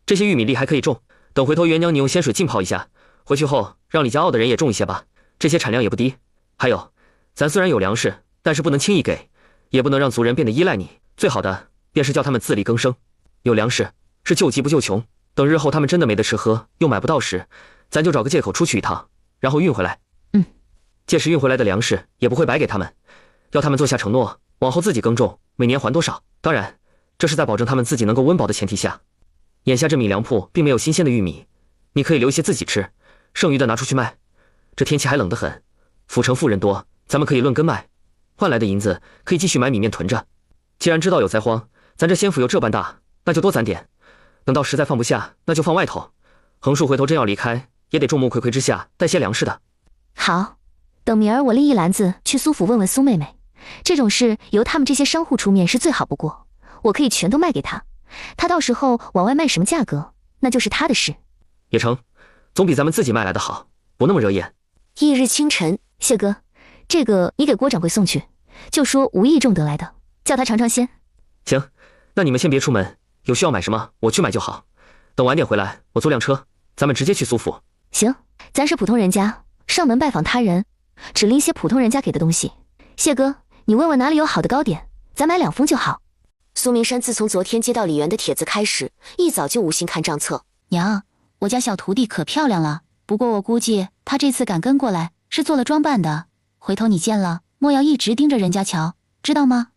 这些玉米粒还可以种，等回头元娘你用鲜水浸泡一下，回去后让李家傲的人也种一些吧，这些产量也不低。还有，咱虽然有粮食，但是不能轻易给，也不能让族人变得依赖你，最好的便是叫他们自力更生。有粮食是救急不救穷，等日后他们真的没得吃喝，又买不到时，咱就找个借口出去一趟，然后运回来。届时运回来的粮食也不会白给他们，要他们做下承诺，往后自己耕种，每年还多少。当然，这是在保证他们自己能够温饱的前提下。眼下这米粮铺并没有新鲜的玉米，你可以留一些自己吃，剩余的拿出去卖。这天气还冷得很，府城富人多，咱们可以论根卖，换来的银子可以继续买米面囤着。既然知道有灾荒，咱这仙府又这般大，那就多攒点，等到实在放不下，那就放外头。横竖回头真要离开，也得众目睽睽之下带些粮食的。好，等明儿我拎一篮子去苏府问问苏妹妹，这种事由他们这些商户出面是最好不过，我可以全都卖给他，他到时候往外卖什么价格，那就是他的事。也成，总比咱们自己卖来的好，不那么惹眼。翌日清晨，谢哥，这个你给郭掌柜送去，就说无意中得来的，叫他尝尝鲜。行，那你们先别出门，有需要买什么我去买就好，等晚点回来我租辆车，咱们直接去苏府。行，咱是普通人家，上门拜访他人，只拎些普通人家给的东西。谢哥，你问问哪里有好的糕点，咱买2封就好。苏明山自从昨天接到李元的帖子开始，一早就无心看账册。娘，我家小徒弟可漂亮了，不过我估计她这次敢跟过来是做了装扮的，回头你见了莫要一直盯着人家瞧，知道吗？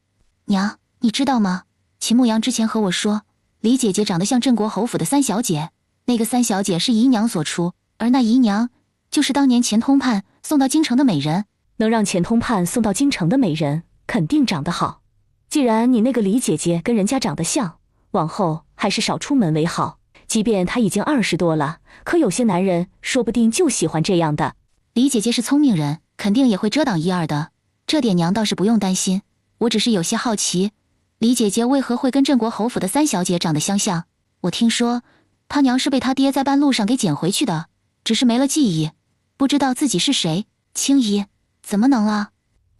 娘，你知道吗？秦牧阳之前和我说，李姐姐长得像镇国侯府的三小姐，那个三小姐是姨娘所出，而那姨娘就是当年钱通判送到京城的美人。能让钱通判送到京城的美人，肯定长得好。既然你那个李姐姐跟人家长得像，往后还是少出门为好。即便她已经20多了，可有些男人说不定就喜欢这样的。李姐姐是聪明人，肯定也会遮挡一二的，这点娘倒是不用担心。我只是有些好奇，李姐姐为何会跟镇国侯府的三小姐长得相像？我听说她娘是被她爹在半路上给捡回去的，只是没了记忆，不知道自己是谁。青姨，怎么能啊？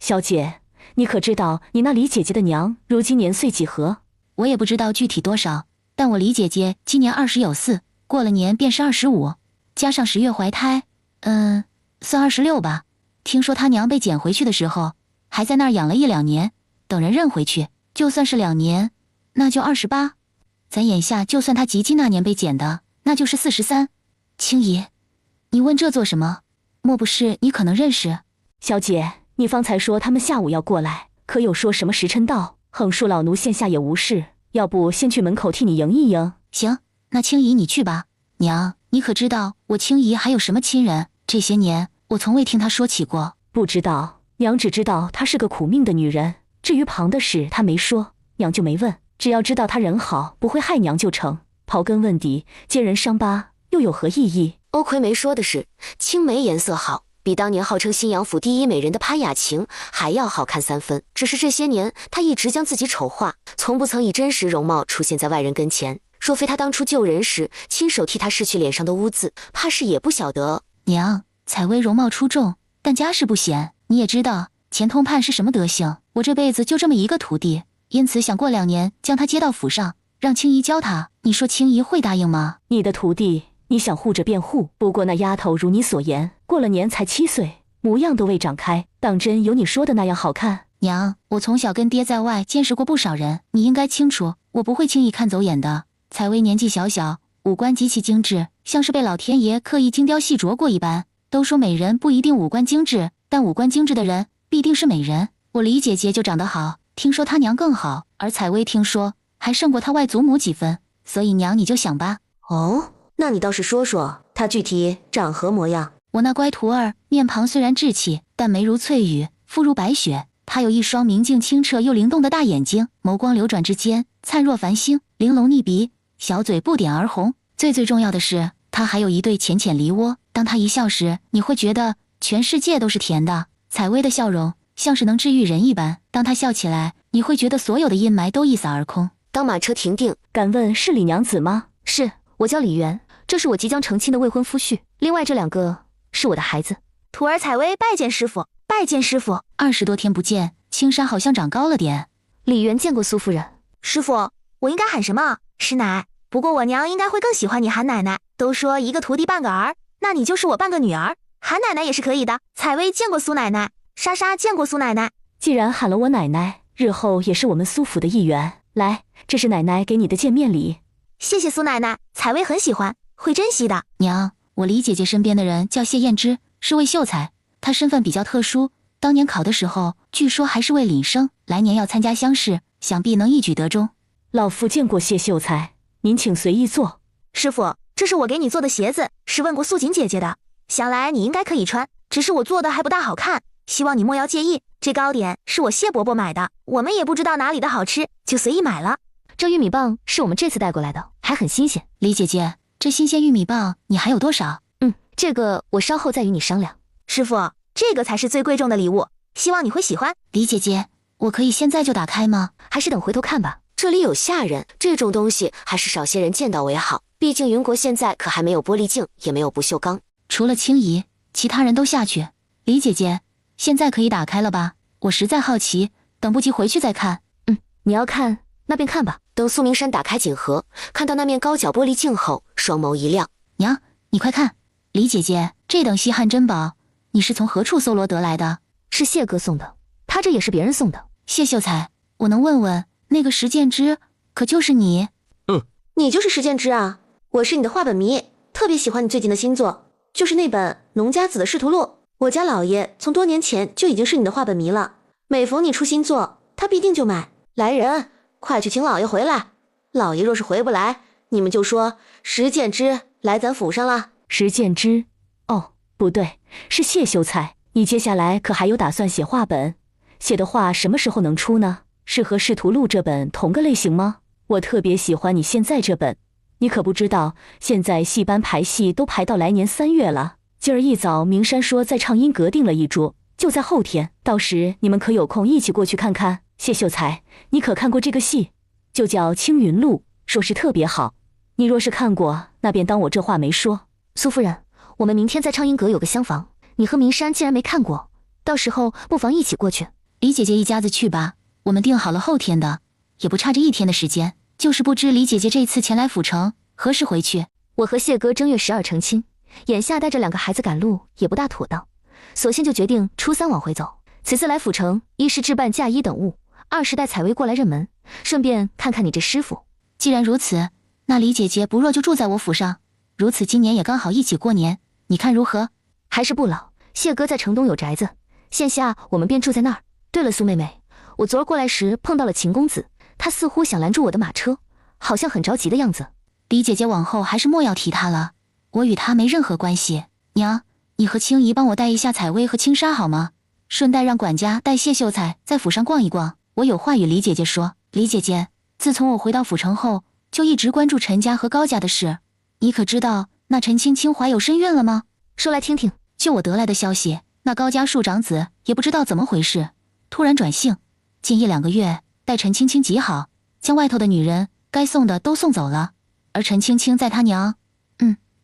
小姐，你可知道你那李姐姐的娘如今年岁几何？我也不知道具体多少，但我李姐姐今年20有4，过了年便是25，加上10月怀胎，算26吧。听说她娘被捡回去的时候，还在那儿养了1、2年，等人认回去，就算是2年，那就28。咱眼下就算她及笄那年被捡的，那就是43。青姨，你问这做什么？莫不是你可能认识？小姐，你方才说他们下午要过来，可有说什么时辰到？横竖老奴现下也无事，要不先去门口替你迎一迎？行，那青姨你去吧。娘，你可知道我青姨还有什么亲人？这些年我从未听她说起过。不知道，娘只知道她是个苦命的女人，至于旁的事她没说，娘就没问。只要知道她人好，不会害娘就成。刨根问底，揭人伤疤，又有何意义？欧奎没说的是，青梅颜色好，比当年号称新阳府第一美人的潘雅晴还要好看3分。只是这些年，她一直将自己丑化，从不曾以真实容貌出现在外人跟前。若非她当初救人时亲手替她拭去脸上的污渍，怕是也不晓得。娘，采薇容貌出众，但家世不显，你也知道钱通判是什么德行。我这辈子就这么一个徒弟，因此想过2年将他接到府上，让青姨教他。你说青姨会答应吗？你的徒弟你想护着便护，不过那丫头如你所言，过了年才7岁，模样都未长开，当真有你说的那样好看？娘，我从小跟爹在外见识过不少人，你应该清楚，我不会轻易看走眼的。采薇年纪小小，五官极其精致，像是被老天爷刻意精雕细琢过一般。都说美人不一定五官精致，但五官精致的人必定是美人。我李姐姐就长得好，听说她娘更好，而采薇听说还胜过她外祖母几分，所以娘你就想吧。哦，那你倒是说说，她具体长何模样？我那乖徒儿面庞虽然稚气，但眉如翠羽，肤如白雪。她有一双明净清澈又灵动的大眼睛，眸光流转之间灿若繁星，玲珑逆鼻，小嘴不点而红。最重要的是，她还有一对浅浅梨窝。当她一笑时，你会觉得全世界都是甜的。采薇的笑容像是能治愈人一般，当她笑起来，你会觉得所有的阴霾都一扫而空。当马车停定，敢问是李娘子吗？是，我叫李元，这是我即将成亲的未婚夫婿，另外这2个是我的孩子。徒儿采薇拜见师傅，拜见师傅。20多天不见，青山好像长高了点。李元见过苏夫人。师傅，我应该喊什么？师奶、不过我娘应该会更喜欢你韩奶奶，都说一个徒弟半个儿，那你就是我半个女儿。韩奶奶也是可以的，采薇见过苏奶奶，莎莎见过苏奶奶。既然喊了我奶奶，日后也是我们苏府的一员。来，这是奶奶给你的见面礼。谢谢苏奶奶，采薇很喜欢，会珍惜的。娘，我李姐姐身边的人叫谢燕之，是位秀才，她身份比较特殊，当年考的时候，据说还是位廪生，来年要参加乡试，想必能一举得中。老夫见过谢秀才，您请随意坐。师傅，这是我给你做的鞋子，是问过素锦姐姐的，想来你应该可以穿，只是我做的还不大好看，希望你莫要介意。这糕点是我谢伯伯买的，我们也不知道哪里的好吃，就随意买了。这玉米棒是我们这次带过来的，还很新鲜。李姐姐，这新鲜玉米棒你还有多少？这个我稍后再与你商量。师傅，这个才是最贵重的礼物，希望你会喜欢。李姐姐，我可以现在就打开吗？还是等回头看吧。这里有下人，这种东西还是少些人见到为好，毕竟云国现在可还没有玻璃镜，也没有不锈钢。除了青姨，其他人都下去。李姐姐，现在可以打开了吧？我实在好奇，等不及回去再看。你要看那便看吧。等苏明山打开锦盒，看到那面高角玻璃镜后，双眸一亮。娘，你快看，李姐姐，这等稀罕珍宝，你是从何处搜罗得来的？是谢哥送的，他这也是别人送的。谢秀才，我能问问，那个石剑之，可就是你？你就是石剑之啊！我是你的画本迷，特别喜欢你最近的新作，就是那本《农家子的仕途录》。我家老爷从多年前就已经是你的画本迷了，每逢你出新作，他必定就买。来人，快去请老爷回来！老爷若是回不来，你们就说石剑之来咱府上了。石剑之？哦，不对，是谢秀才。你接下来可还有打算写画本？写的画什么时候能出呢？是和《仕途录》这本同个类型吗？我特别喜欢你现在这本。你可不知道，现在戏班排戏都排到来年3月了。今儿一早，明山说在畅音阁订了一桌，就在后天。到时你们可有空一起过去看看？谢秀才，你可看过这个戏？就叫《青云录》，说是特别好。你若是看过，那便当我这话没说。苏夫人，我们明天在畅音阁有个厢房，你和明山既然没看过，到时候不妨一起过去。李姐姐一家子去吧，我们定好了后天的，也不差这1天的时间。就是不知李姐姐这次前来府城，何时回去？我和谢哥正月12成亲，眼下带着2个孩子赶路也不大妥当，索性就决定初3往回走。此次来府城，一是置办嫁衣等物，2是带采薇过来认门，顺便看看你这师傅。既然如此，那李姐姐不若就住在我府上，如此今年也刚好一起过年，你看如何？还是不老，谢哥在城东有宅子，现下我们便住在那儿。对了，苏妹妹，我昨儿过来时碰到了秦公子，他似乎想拦住我的马车，好像很着急的样子。李姐姐往后还是莫要提他了，我与他没任何关系。娘，你和青姨帮我带一下采薇和青纱好吗？顺带让管家带谢秀才在府上逛一逛，我有话与李姐姐说。李姐姐，自从我回到府城后，就一直关注陈家和高家的事，你可知道那陈青青怀有身孕了吗？说来听听。就我得来的消息，那高家庶长子也不知道怎么回事，突然转性，近1-2个月待陈青青极好，将外头的女人该送的都送走了，而陈青青在她娘，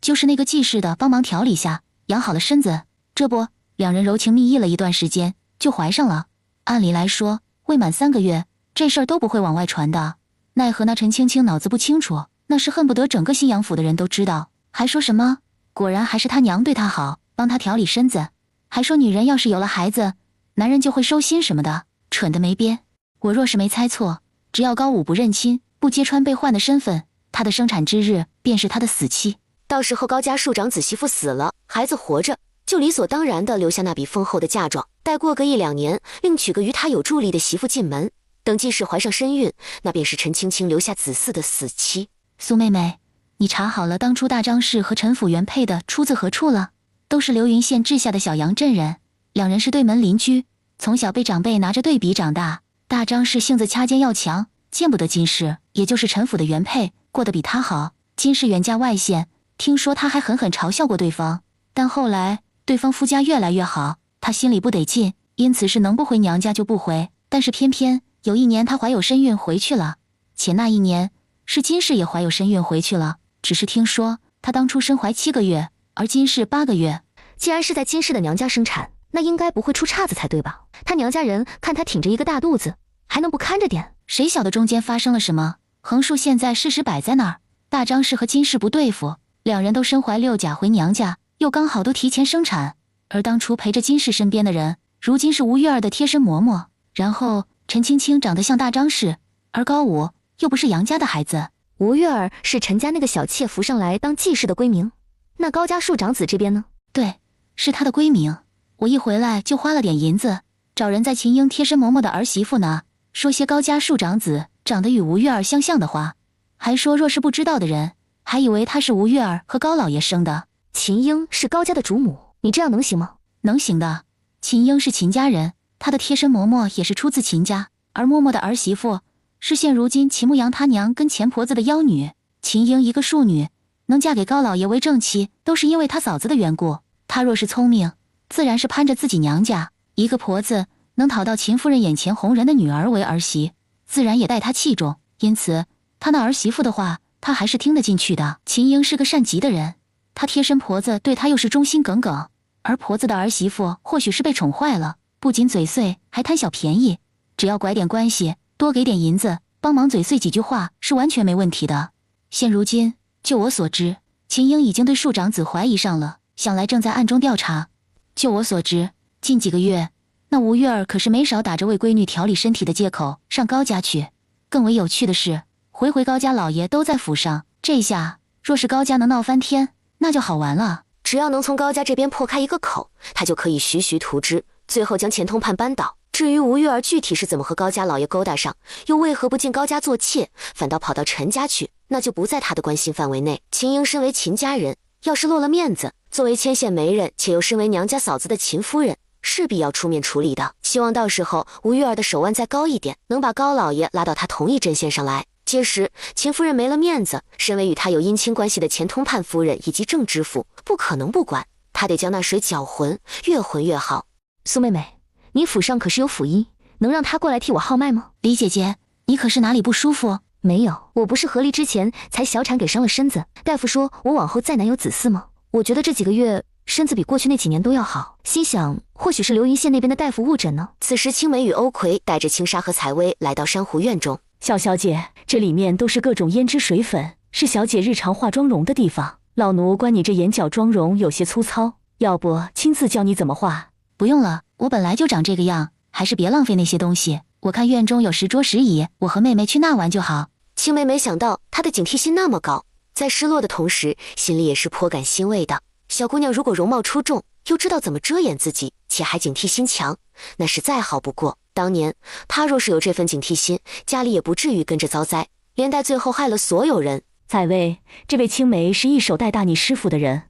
就是那个记事的帮忙调理下，养好了身子，这不2人柔情蜜意了一段时间，就怀上了。按理来说，未满3个月，这事儿都不会往外传的。奈何那陈青青脑子不清楚，那是恨不得整个新阳府的人都知道，还说什么果然还是他娘对他好，帮他调理身子，还说女人要是有了孩子，男人就会收心什么的，蠢得没边。我若是没猜错，只要高武不认亲，不揭穿被换的身份，他的生产之日便是他的死期。到时候高家庶长子媳妇死了，孩子活着，就理所当然地留下那笔丰厚的嫁妆，待过个1-2年，另娶个与他有助力的媳妇进门。等季氏怀上身孕，那便是陈青青留下子嗣的死期。苏妹妹，你查好了当初大张氏和陈府原配的出自何处了？都是流云县治下的小阳镇人，2人是对门邻居，从小被长辈拿着对比长大。大张氏性子掐尖要强，见不得金氏，也就是陈府的原配，过得比他好。金氏远嫁外县，听说他还狠狠嘲笑过对方，但后来对方夫家越来越好，他心里不得劲，因此是能不回娘家就不回。但是偏偏有1年他怀有身孕回去了，且那1年是金氏也怀有身孕回去了，只是听说他当初身怀7个月，而金氏8个月。既然是在金氏的娘家生产，那应该不会出岔子才对吧？他娘家人看他挺着一个大肚子，还能不看着点？谁晓得中间发生了什么？横竖现在事实摆在那儿，大张氏和金氏不对付，两人都身怀6甲回娘家，又刚好都提前生产。而当初陪着金氏身边的人，如今是吴玉儿的贴身嬷嬷。然后陈青青长得像大张氏，而高武又不是杨家的孩子。吴月儿是陈家那个小妾扶上来当继室的闺名，那高家庶长子这边呢？对，是他的闺名。我一回来就花了点银子，找人在秦英贴身嬷嬷的儿媳妇呢，说些高家庶长子长得与吴月儿相像的话，还说若是不知道的人，还以为他是吴月儿和高老爷生的。秦英是高家的主母，你这样能行吗？能行的，秦英是秦家人，她的贴身嬷嬷也是出自秦家，而嬷嬷的儿媳妇是现如今秦牧阳他娘跟钱婆子的妖女。秦英一个庶女，能嫁给高老爷为正妻，都是因为她嫂子的缘故。她若是聪明，自然是攀着自己娘家一个婆子能讨到秦夫人眼前红人的女儿为儿媳，自然也待她器重。因此她那儿媳妇的话，她还是听得进去的。秦英是个善极的人，她贴身婆子对她又是忠心耿耿，而婆子的儿媳妇或许是被宠坏了，不仅嘴碎，还贪小便宜。只要拐点关系，多给点银子，帮忙嘴碎几句话是完全没问题的。现如今，就我所知，秦英已经对庶长子怀疑上了，想来正在暗中调查。就我所知，近几个月，那吴月儿可是没少打着为闺女调理身体的借口上高家去。更为有趣的是，回高家老爷都在府上，这下若是高家能闹翻天，那就好玩了。只要能从高家这边破开一个口，他就可以徐徐图之，最后将钱通判扳倒。至于吴月儿具体是怎么和高家老爷勾搭上，又为何不进高家做妾，反倒跑到陈家去，那就不在他的关心范围内。秦英身为秦家人，要是落了面子，作为牵线媒人，且又身为娘家嫂子的秦夫人，势必要出面处理的。希望到时候吴月儿的手腕再高一点，能把高老爷拉到他同一阵线上来。届时秦夫人没了面子，身为与他有姻亲关系的钱通判夫人以及郑知府，不可能不管，他得将那水搅浑，越浑越好。苏妹妹，你府上可是有府医，能让他过来替我号脉吗？李姐姐，你可是哪里不舒服？没有，我不是和离之前才小产给伤了身子，大夫说我往后再难有子嗣吗？我觉得这几个月身子比过去那几年都要好，心想或许是流云县那边的大夫误诊呢。此时青梅与欧葵带着青纱和采薇来到珊瑚院中。小姐，这里面都是各种胭脂水粉，是小姐日常化妆容的地方。老奴观你这眼角妆容有些粗糙，要不亲自教你怎么画？不用了，我本来就长这个样，还是别浪费那些东西。我看院中有10桌10椅，我和妹妹去那玩就好。青梅没想到她的警惕心那么高，在失落的同时，心里也是颇感欣慰的。小姑娘如果容貌出众，又知道怎么遮掩自己，且还警惕心强，那是再好不过。当年她若是有这份警惕心，家里也不至于跟着遭灾，连带最后害了所有人。采薇，这位青梅是一手带大你师傅的人，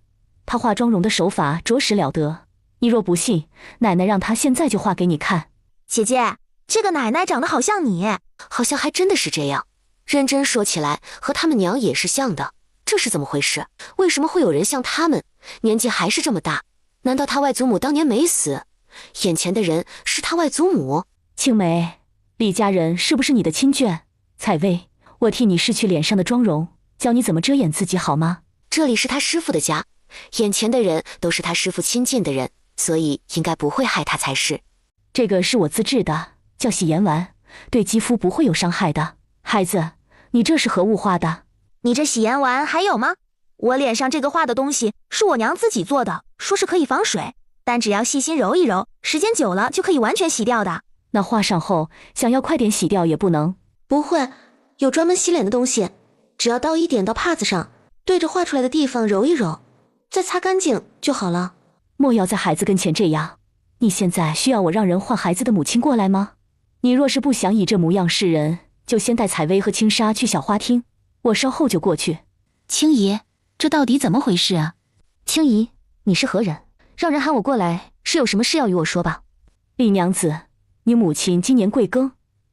她化妆容的手法着实了得。你若不信，奶奶让她现在就画给你看。姐姐，这个奶奶长得好像你。好像还真的是这样，认真说起来，和他们娘也是像的。这是怎么回事？为什么会有人像他们，年纪还是这么大？难道他外祖母当年没死？眼前的人是他外祖母？青梅，李家人是不是你的亲眷？采薇，我替你拭去脸上的妆容，教你怎么遮掩自己好吗？这里是他师父的家，眼前的人都是他师父亲近的人，所以应该不会害他才是。这个是我自制的，叫洗颜丸，对肌肤不会有伤害的。孩子，你这是何物画的？你这洗颜丸还有吗？我脸上这个画的东西是我娘自己做的，说是可以防水，但只要细心揉一揉，时间久了就可以完全洗掉的。那画上后想要快点洗掉也不能？不会，有专门洗脸的东西，只要倒一点到帕子上，对着画出来的地方揉一揉，再擦干净就好了。莫要在孩子跟前这样，你现在需要我让人唤孩子的母亲过来吗？你若是不想以这模样示人，就先带采薇和青纱去小花厅，我稍后就过去。青姨，这到底怎么回事啊？青姨，你是何人？让人喊我过来，是有什么事要与我说吧？李娘子，你母亲今年贵庚？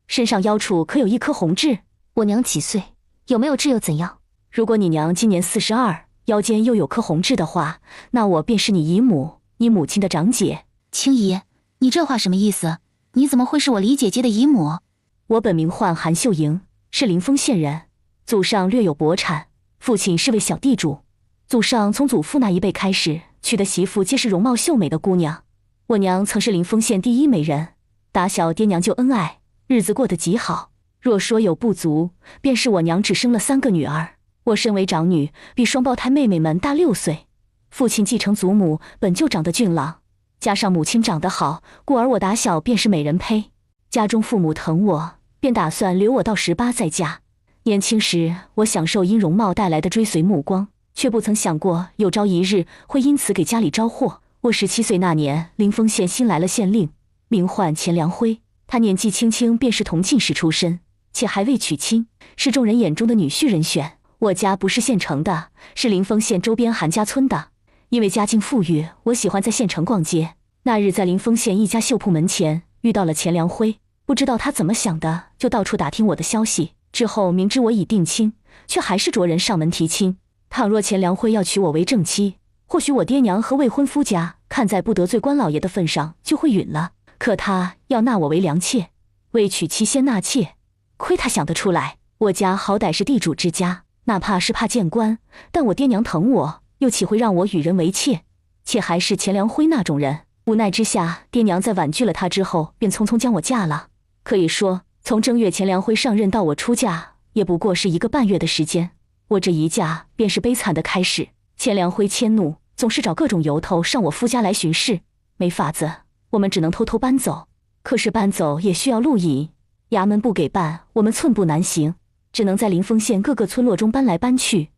身上腰处可有一颗红痣？我娘几岁？有没有痣又怎样？如果你娘今年42，腰间又有颗红痣的话，那我便是你姨母，你母亲的长姐。青姨，你这话什么意思？你怎么会是我李姐姐的姨母？我本名唤韩秀莹，是临丰县人，祖上略有薄产，父亲是位小地主。祖上从祖父那一辈开始，娶的媳妇皆是容貌秀美的姑娘。我娘曾是临丰县第一美人，打小爹娘就恩爱，日子过得极好。若说有不足，便是我娘只生了3个女儿，我身为长女，比双胞胎妹妹们大6岁，父亲继承祖母本就长得俊朗，加上母亲长得好，故而我打小便是美人胚。家中父母疼我，便打算留我到18再嫁。年轻时，我享受因容貌带来的追随目光，却不曾想过有朝一日会因此给家里招祸。我17岁那年，临丰县新来了县令，名唤钱良辉。他年纪轻轻便是同进士出身，且还未娶亲，是众人眼中的女婿人选。我家不是县城的，是临丰县周边韩家村的。因为家境富裕，我喜欢在县城逛街。那日在临丰县一家绣铺门前遇到了钱良辉，不知道他怎么想的，就到处打听我的消息。之后明知我已定亲，却还是着人上门提亲。倘若钱良辉要娶我为正妻，或许我爹娘和未婚夫家看在不得罪官老爷的份上，就会允了。可他要纳我为良妾，未娶妻先纳妾，亏他想得出来。我家好歹是地主之家，哪怕是怕见官，但我爹娘疼我，又岂会让我与人为妾？且还是钱良辉那种人。无奈之下，爹娘在婉拒了他之后，便匆匆将我嫁了。可以说，从正月钱良辉上任到我出嫁，也不过是1个半月的时间。我这一嫁便是悲惨的开始。钱良辉迁怒，总是找各种由头上我夫家来巡视。没法子，我们只能偷偷搬走。可是搬走也需要路引，衙门不给办，我们寸步难行，只能在临丰县各个村落中搬来搬去。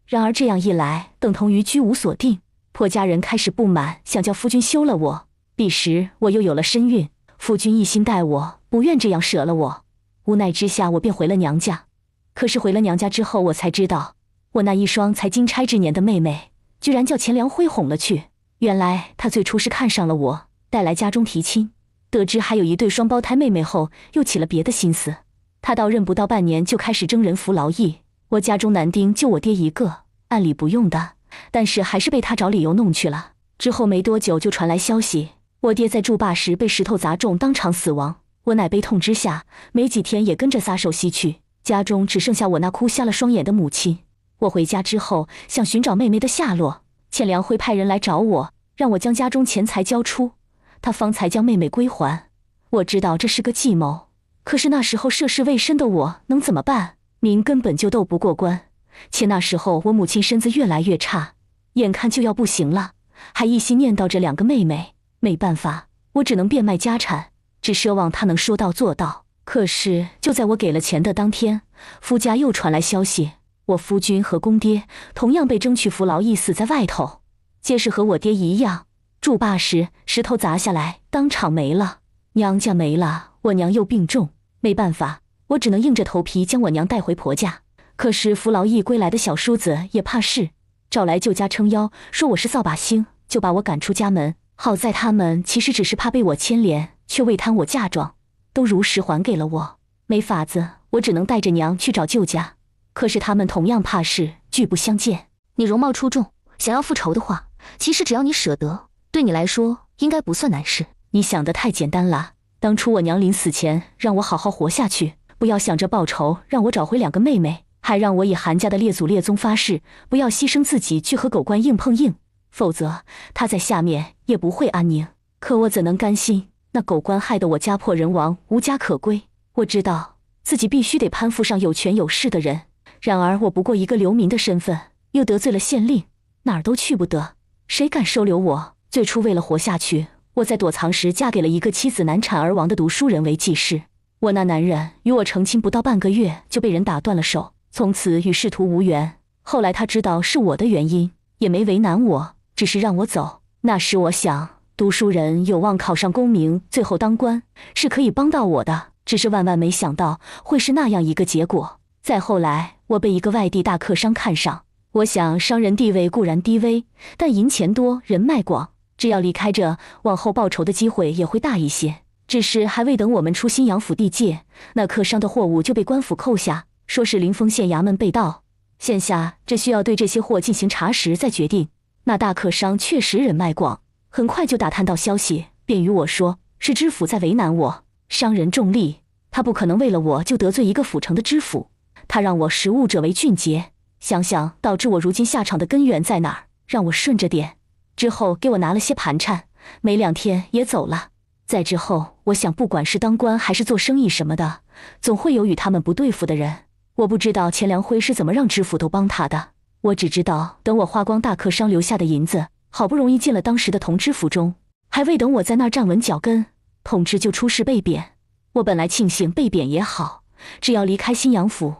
然而这样一来，等同于居无所定。婆家人开始不满，想叫夫君休了我。彼时我又有了身孕，夫君一心待我，不愿这样舍了我。无奈之下，我便回了娘家。可是回了娘家之后，我才知道，我那一双才经差之年的妹妹，居然叫钱良辉哄了去。原来他最初是看上了我，带来家中提亲。得知还有一对双胞胎妹妹后，又起了别的心思。他到任不到半年，就开始征人服劳役。我家中男丁就我爹一个，按理不用的，但是还是被他找理由弄去了。之后没多久就传来消息，我爹在筑坝时被石头砸中，当场死亡。我乃悲痛之下，没几天也跟着撒手西去。家中只剩下我那哭瞎了双眼的母亲。我回家之后，想寻找妹妹的下落。钱良辉派人来找我，让我将家中钱财交出，他方才将妹妹归还。我知道这是个计谋，可是那时候涉世未深的我能怎么办？您根本就斗不过关，且那时候我母亲身子越来越差，眼看就要不行了，还一心念叨着2个妹妹。没办法，我只能变卖家产，只奢望她能说到做到。可是就在我给了钱的当天，夫家又传来消息，我夫君和公爹同样被征去服劳役，死在外头，皆是和我爹一样，筑坝时石头砸下来，当场没了。娘家没了，我娘又病重，没办法，我只能硬着头皮将我娘带回婆家。可是服劳役归来的小叔子也怕事，找来舅家撑腰，说我是扫把星，就把我赶出家门。好在他们其实只是怕被我牵连，却未贪我嫁妆，都如实还给了我。没法子，我只能带着娘去找舅家。可是他们同样怕事，拒不相见。你容貌出众，想要复仇的话，其实只要你舍得，对你来说应该不算难事。你想得太简单了。当初我娘临死前让我好好活下去，不要想着报仇，让我找回2个妹妹，还让我以韩家的列祖列宗发誓，不要牺牲自己去和狗官硬碰硬，否则他在下面也不会安宁。可我怎能甘心？那狗官害得我家破人亡，无家可归。我知道自己必须得攀附上有权有势的人，然而我不过一个流民的身份，又得罪了县令，哪儿都去不得，谁敢收留我？最初为了活下去，我在躲藏时嫁给了一个妻子难产而亡的读书人为继室。我那男人与我成亲不到半个月，就被人打断了手，从此与仕途无缘。后来他知道是我的原因，也没为难我，只是让我走。那时我想，读书人有望考上功名，最后当官，是可以帮到我的，只是万万没想到会是那样一个结果。再后来，我被一个外地大客商看上。我想，商人地位固然低微，但银钱多，人脉广，只要离开这，往后报仇的机会也会大一些。只是还未等我们出新阳府地界，那客商的货物就被官府扣下，说是临丰县衙门被盗。现下这需要对这些货进行查实再决定。那大客商确实人脉广，很快就打探到消息，便与我说是知府在为难我。商人重利，他不可能为了我就得罪一个府城的知府，他让我识物者为俊杰。想想导致我如今下场的根源在哪儿，让我顺着点。之后给我拿了些盘缠，没2天也走了。再之后，我想不管是当官还是做生意什么的，总会有与他们不对付的人。我不知道钱良辉是怎么让知府都帮他的，我只知道等我花光大客商留下的银子，好不容易进了当时的同知府中，还未等我在那儿站稳脚跟，同知就出事被贬。我本来庆幸被贬也好，只要离开新阳府，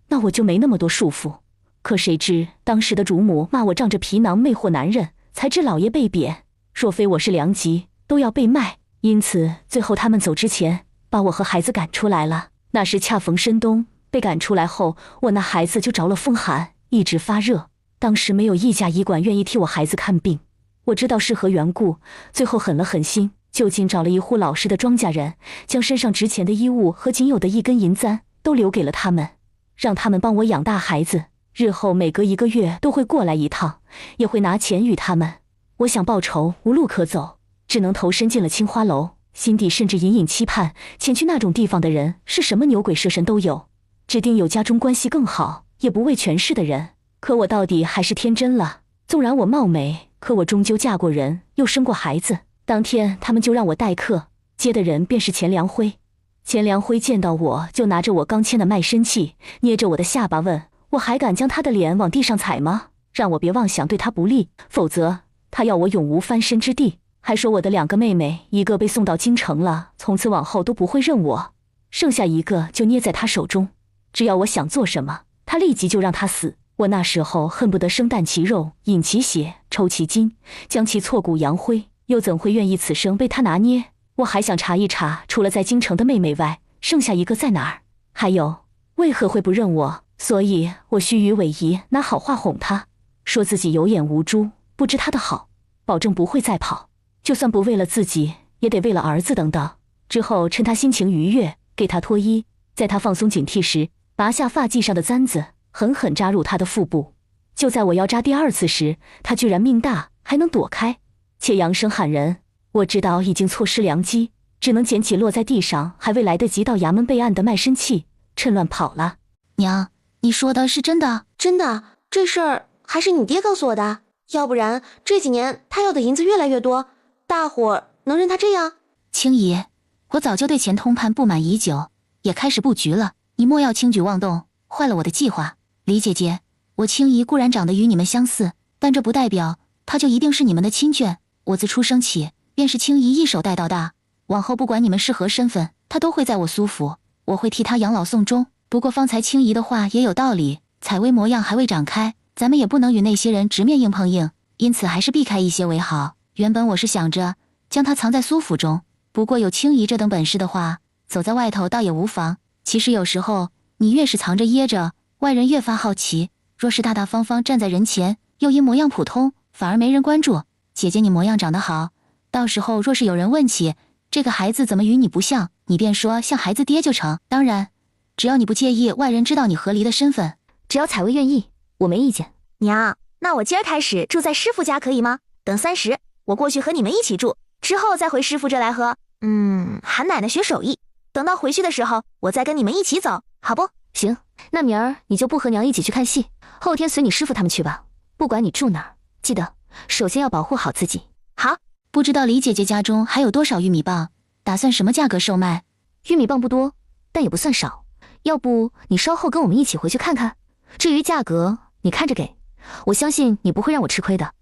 那我就没那么多束缚。可谁知当时的主母骂我仗着皮囊魅惑男人，才致老爷被贬，若非我是良籍，都要被卖。因此最后他们走之前，把我和孩子赶出来了。那时恰逢深冬，被赶出来后，我那孩子就着了风寒，一直发热。当时没有一家医馆愿意替我孩子看病，我知道是何缘故，最后狠了狠心，就近找了一户老实的庄稼人，将身上值钱的衣物和仅有的一根银簪都留给了他们，让他们帮我养大孩子，日后每隔1个月都会过来一趟，也会拿钱与他们。我想报仇无路可走，只能投身进了青花楼，心底甚至隐隐期盼前去那种地方的人是什么牛鬼蛇神都有，指定有家中关系更好也不为权势的人。可我到底还是天真了，纵然我貌美，可我终究嫁过人，又生过孩子。当天他们就让我待客，接的人便是钱良辉。钱良辉见到我就拿着我刚签的卖身契，捏着我的下巴问我还敢将他的脸往地上踩吗？让我别妄想对他不利，否则他要我永无翻身之地。还说我的2个妹妹，一个被送到京城了，从此往后都不会认我，剩下一个就捏在他手中，只要我想做什么，他立即就让他死。我那时候恨不得生啖其肉，饮其血，抽其筋，将其挫骨扬灰，又怎会愿意此生被他拿捏？我还想查一查，除了在京城的妹妹外，剩下一个在哪儿？还有，为何会不认我？所以我虚与委蛇，拿好话哄他，说自己有眼无珠，不知他的好，保证不会再跑，就算不为了自己，也得为了儿子等等。之后趁他心情愉悦，给他脱衣，在他放松警惕时，拔下发髻上的簪子，狠狠扎入他的腹部。就在我要扎第2次时，他居然命大，还能躲开，且扬声喊人。我知道已经错失良机，只能捡起落在地上还未来得及到衙门备案的卖身契，趁乱跑了。娘，你说的是真的？真的，这事儿还是你爹告诉我的，要不然这几年他要的银子越来越多，大伙能认他这样？青姨，我早就对钱通判不满已久，也开始布局了，你莫要轻举妄动，坏了我的计划。李姐姐，我青姨固然长得与你们相似，但这不代表她就一定是你们的亲眷。我自出生起便是青姨一手带到大，往后不管你们是何身份，她都会在我苏府，我会替她养老送终。不过方才青姨的话也有道理，采薇模样还未展开，咱们也不能与那些人直面硬碰硬，因此还是避开一些为好。原本我是想着将她藏在苏府中，不过有青姨这等本事的话，走在外头倒也无妨。其实有时候你越是藏着掖着，外人越发好奇，若是大大方方站在人前，又因模样普通，反而没人关注。姐姐你模样长得好，到时候若是有人问起这个孩子怎么与你不像，你便说像孩子爹就成。当然只要你不介意外人知道你和离的身份。只要采薇愿意，我没意见。娘，那我今儿开始住在师傅家可以吗？等30，我过去和你们一起住，之后再回师傅这来和韩奶奶学手艺。等到回去的时候，我再跟你们一起走，好不？行，那明儿你就不和娘一起去看戏，后天随你师傅他们去吧。不管你住哪儿，记得首先要保护好自己。好。不知道李姐姐家中还有多少玉米棒，打算什么价格售卖？玉米棒不多，但也不算少，要不你稍后跟我们一起回去看看。至于价格，你看着给，我相信你不会让我吃亏的。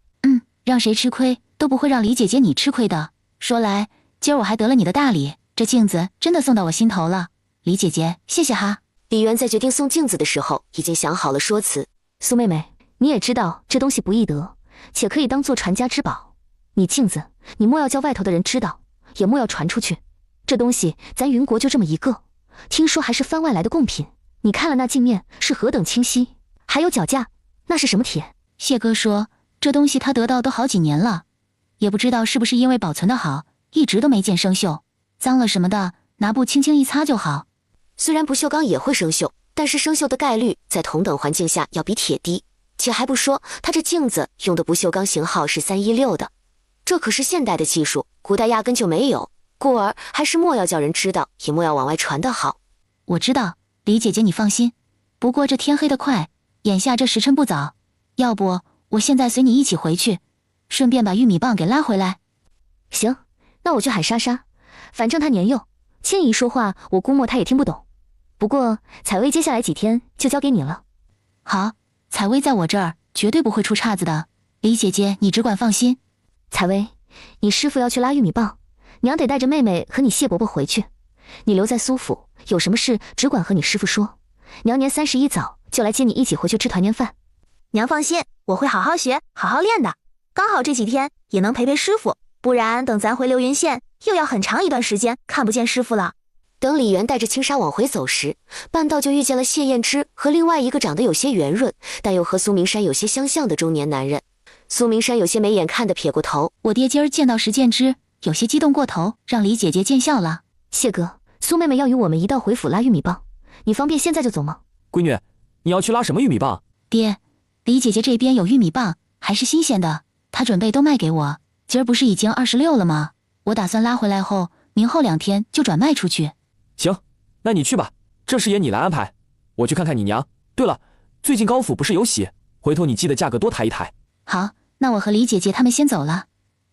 让谁吃亏都不会让李姐姐你吃亏的。说来今儿我还得了你的大礼，这镜子真的送到我心头了，李姐姐谢谢哈。李渊在决定送镜子的时候，已经想好了说辞。苏妹妹，你也知道这东西不易得，且可以当做传家之宝。你镜子，你莫要叫外头的人知道，也莫要传出去。这东西咱云国就这么一个，听说还是番外来的贡品。你看了那镜面是何等清晰，还有脚架，那是什么铁？谢哥说这东西他得到都好几年了，也不知道是不是因为保存的好，一直都没见生锈，脏了什么的拿布轻轻一擦就好。虽然不锈钢也会生锈，但是生锈的概率在同等环境下要比铁低。且还不说，它这镜子用的不锈钢型号是316的，这可是现代的技术，古代压根就没有。故而还是莫要叫人知道，也莫要往外传的好。我知道，李姐姐你放心。不过这天黑得快，眼下这时辰不早，要不我现在随你一起回去，顺便把玉米棒给拉回来。行，那我去喊莎莎，反正她年幼，轻易说话我估摸她也听不懂。不过采薇接下来几天就交给你了。好，采薇在我这儿绝对不会出岔子的，李姐姐你只管放心。采薇，你师父要去拉玉米棒，娘得带着妹妹和你谢伯伯回去，你留在苏府，有什么事只管和你师父说。娘年31早就来接你一起回去吃团年饭。娘放心，我会好好学，好好练的。刚好这几天也能陪陪师傅，不然等咱回流云县，又要很长一段时间看不见师傅了。等李元带着青纱往回走时，半道就遇见了谢燕之和另外一个长得有些圆润，但又和苏明山有些相像的中年男人。苏明山有些没眼看的撇过头，我爹今儿见到石剑之，有些激动过头，让李姐姐见笑了。谢哥，苏妹妹要与我们一道回府拉玉米棒，你方便现在就走吗？闺女，你要去拉什么玉米棒？爹，李姐姐这边有玉米棒，还是新鲜的，她准备都卖给我。今儿不是已经26了吗？我打算拉回来后，明后2天就转卖出去。行，那你去吧，这事也你来安排。我去看看你娘。对了，最近高府不是有喜，回头你记得价格多抬一抬。好，那我和李姐姐他们先走了。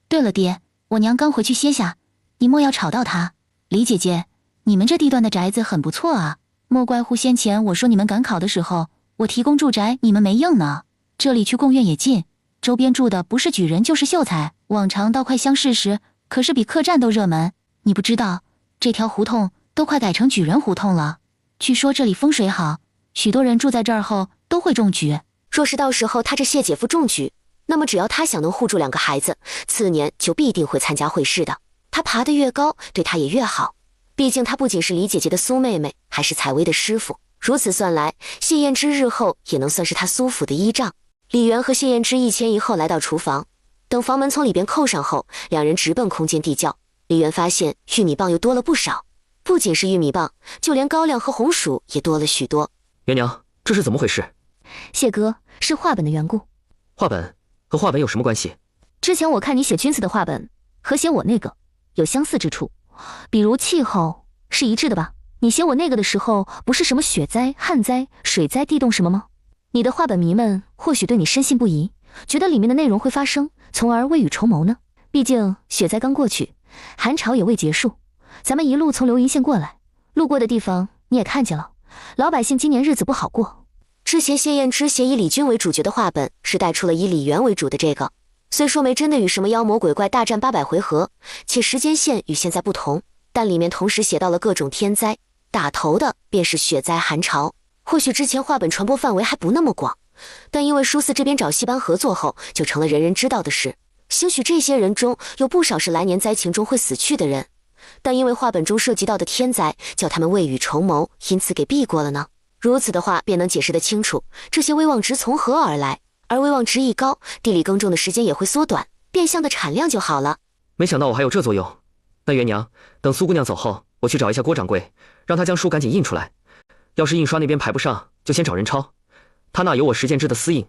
对了爹，我娘刚回去歇下，你莫要吵到她。李姐姐，你们这地段的宅子很不错啊，莫怪乎先前我说你们赶考的时候，我提供住宅你们没应呢。这里去贡院也近，周边住的不是举人就是秀才，往常到快乡试时，可是比客栈都热门。你不知道，这条胡同都快改成举人胡同了。据说这里风水好，许多人住在这儿后都会中举。若是到时候他这谢姐夫中举，那么只要他想能护住2个孩子，次年就必定会参加会试的。他爬得越高，对他也越好。毕竟他不仅是李姐姐的苏妹妹，还是采薇的师傅。如此算来，谢燕之日后也能算是他苏府的依仗。李元和谢燕之一前一后来到厨房，等房门从里边扣上后，两人直奔空间地窖。李元发现玉米棒又多了不少，不仅是玉米棒，就连高粱和红薯也多了许多。元娘，这是怎么回事？谢哥，是画本的缘故。画本和画本有什么关系？之前我看你写君子的画本和写我那个有相似之处，比如气候是一致的吧？你写我那个的时候，不是什么雪灾、旱灾、水灾、地动什么吗？你的画本迷们或许对你深信不疑，觉得里面的内容会发生，从而未雨绸缪呢。毕竟雪灾刚过去，寒潮也未结束，咱们一路从流云县过来，路过的地方你也看见了，老百姓今年日子不好过。之前谢燕之写以李军为主角的画本是带出了以李元为主的这个，虽说没真的与什么妖魔鬼怪大战800回合，且时间线与现在不同，但里面同时写到了各种天灾，打头的便是雪灾寒潮。或许之前画本传播范围还不那么广，但因为书寺这边找戏班合作后，就成了人人知道的事。兴许这些人中有不少是来年灾情中会死去的人，但因为画本中涉及到的天灾，叫他们未雨绸缪，因此给避过了呢。如此的话，便能解释得清楚这些威望值从何而来。而威望值一高，地里耕种的时间也会缩短，变相的产量就好了。没想到我还有这作用。那元娘，等苏姑娘走后，我去找一下郭掌柜，让他将书赶紧印出来。要是印刷那边排不上，就先找人抄。他那有我石剑之的私印，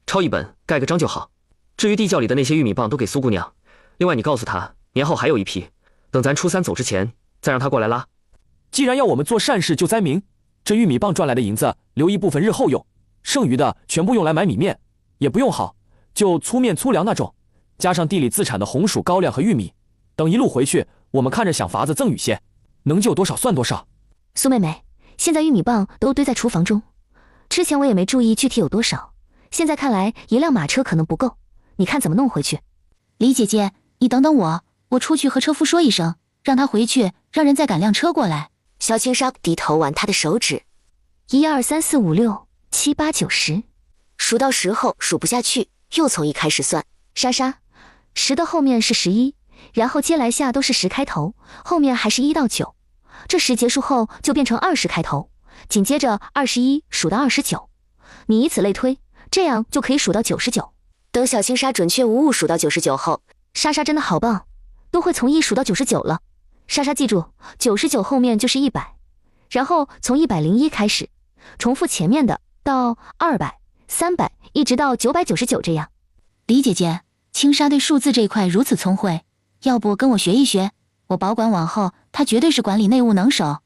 抄一本盖个章就好。至于地窖里的那些玉米棒，都给苏姑娘。另外你告诉她，年后还有一批，等咱初3走之前，再让她过来拉。既然要我们做善事救灾民，这玉米棒赚来的银子留一部分日后用，剩余的全部用来买米面，也不用好，就粗面粗粮那种，加上地里自产的红薯、高粱和玉米，等一路回去，我们看着想法子赠与些，能救多少算多少。苏妹妹，现在玉米棒都堆在厨房中，之前我也没注意具体有多少，现在看来一辆马车可能不够，你看怎么弄回去？李姐姐，你等等我出去和车夫说一声，让他回去，让人再赶辆车过来。萧青纱低头玩他的手指，1、2、3、4、5、6、7、8、9、10，数到10后数不下去，又从1开始算。莎莎，10的后面是11，然后接来下都是10开头，后面还是1到9，这10结束后就变成20开头，紧接着21数到29，你以此类推，这样就可以数到99。等小青纱准确无误数到99后，莎莎真的好棒，都会从1数到99了。莎莎记住，99后面就是100，然后从101开始，重复前面的到200、300，一直到999这样。李姐姐，青纱对数字这块如此聪慧，要不跟我学一学？我保管往后，她绝对是管理内务能手。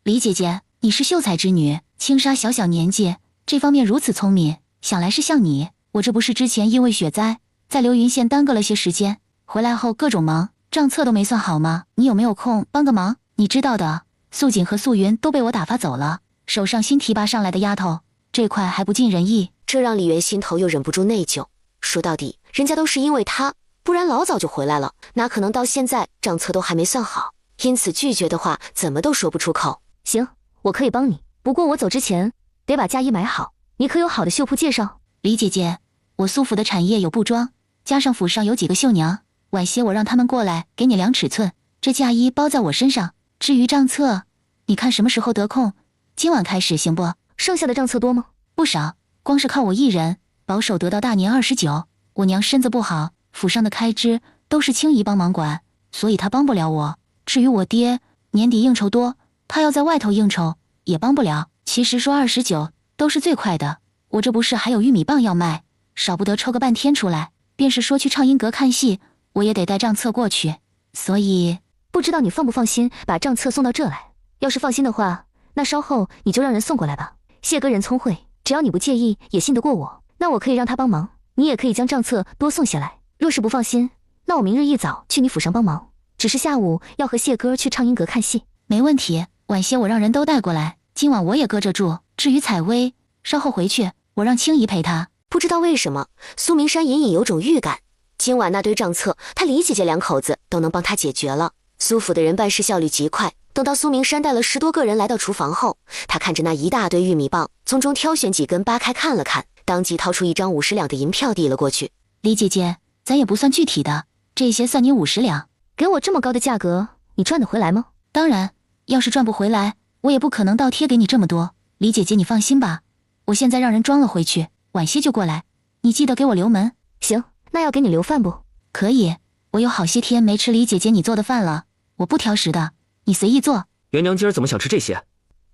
李姐姐，你是秀才之女，青纱小小年纪，这方面如此聪明，想来是像你。我这不是之前因为雪灾，在流云县耽搁了些时间，回来后各种忙，账册都没算好吗？你有没有空帮个忙？你知道的，素锦和素云都被我打发走了，手上新提拔上来的丫头，这块还不尽人意。这让李媛心头又忍不住内疚。说到底，人家都是因为他，不然老早就回来了，哪可能到现在账册都还没算好？因此拒绝的话怎么都说不出口。行，我可以帮你，不过我走之前得把嫁衣买好。你可有好的绣铺介绍？李姐姐，我苏府的产业有布庄，加上府上有几个绣娘，晚些我让他们过来给你量尺寸，这嫁衣包在我身上。至于账册，你看什么时候得空，今晚开始行不？剩下的账册多吗？不少，光是靠我一人，保守得到大年29。我娘身子不好，府上的开支都是青姨帮忙管，所以她帮不了我。至于我爹，年底应酬多，他要在外头应酬，也帮不了。其实说29都是最快的，我这不是还有玉米棒要卖，少不得抽个半天出来。便是说去畅音阁看戏，我也得带账册过去。所以不知道你放不放心把账册送到这来？要是放心的话，那稍后你就让人送过来吧。谢哥人聪慧，只要你不介意，也信得过我，那我可以让他帮忙。你也可以将账册多送下来。若是不放心，那我明日一早去你府上帮忙，只是下午要和谢哥去畅音阁看戏。没问题，晚些我让人都带过来，今晚我也搁着住。至于采薇，稍后回去我让青姨陪她。不知道为什么，苏明山隐隐有种预感，今晚那堆账册，他李姐姐两口子都能帮他解决了。苏府的人办事效率极快，等到苏明山带了10多个人来到厨房后，他看着那一大堆玉米棒，从中挑选几根扒开看了看，当即掏出一张50两的银票递了过去。李姐姐，咱也不算具体的，这些算你50两。给我这么高的价格，你赚得回来吗？当然，要是赚不回来，我也不可能倒贴给你这么多。李姐姐你放心吧，我现在让人装了回去，晚些就过来，你记得给我留门。行，那要给你留饭不？可以，我有好些天没吃李姐姐你做的饭了，我不挑食的，你随意做。元娘今儿怎么想吃这些？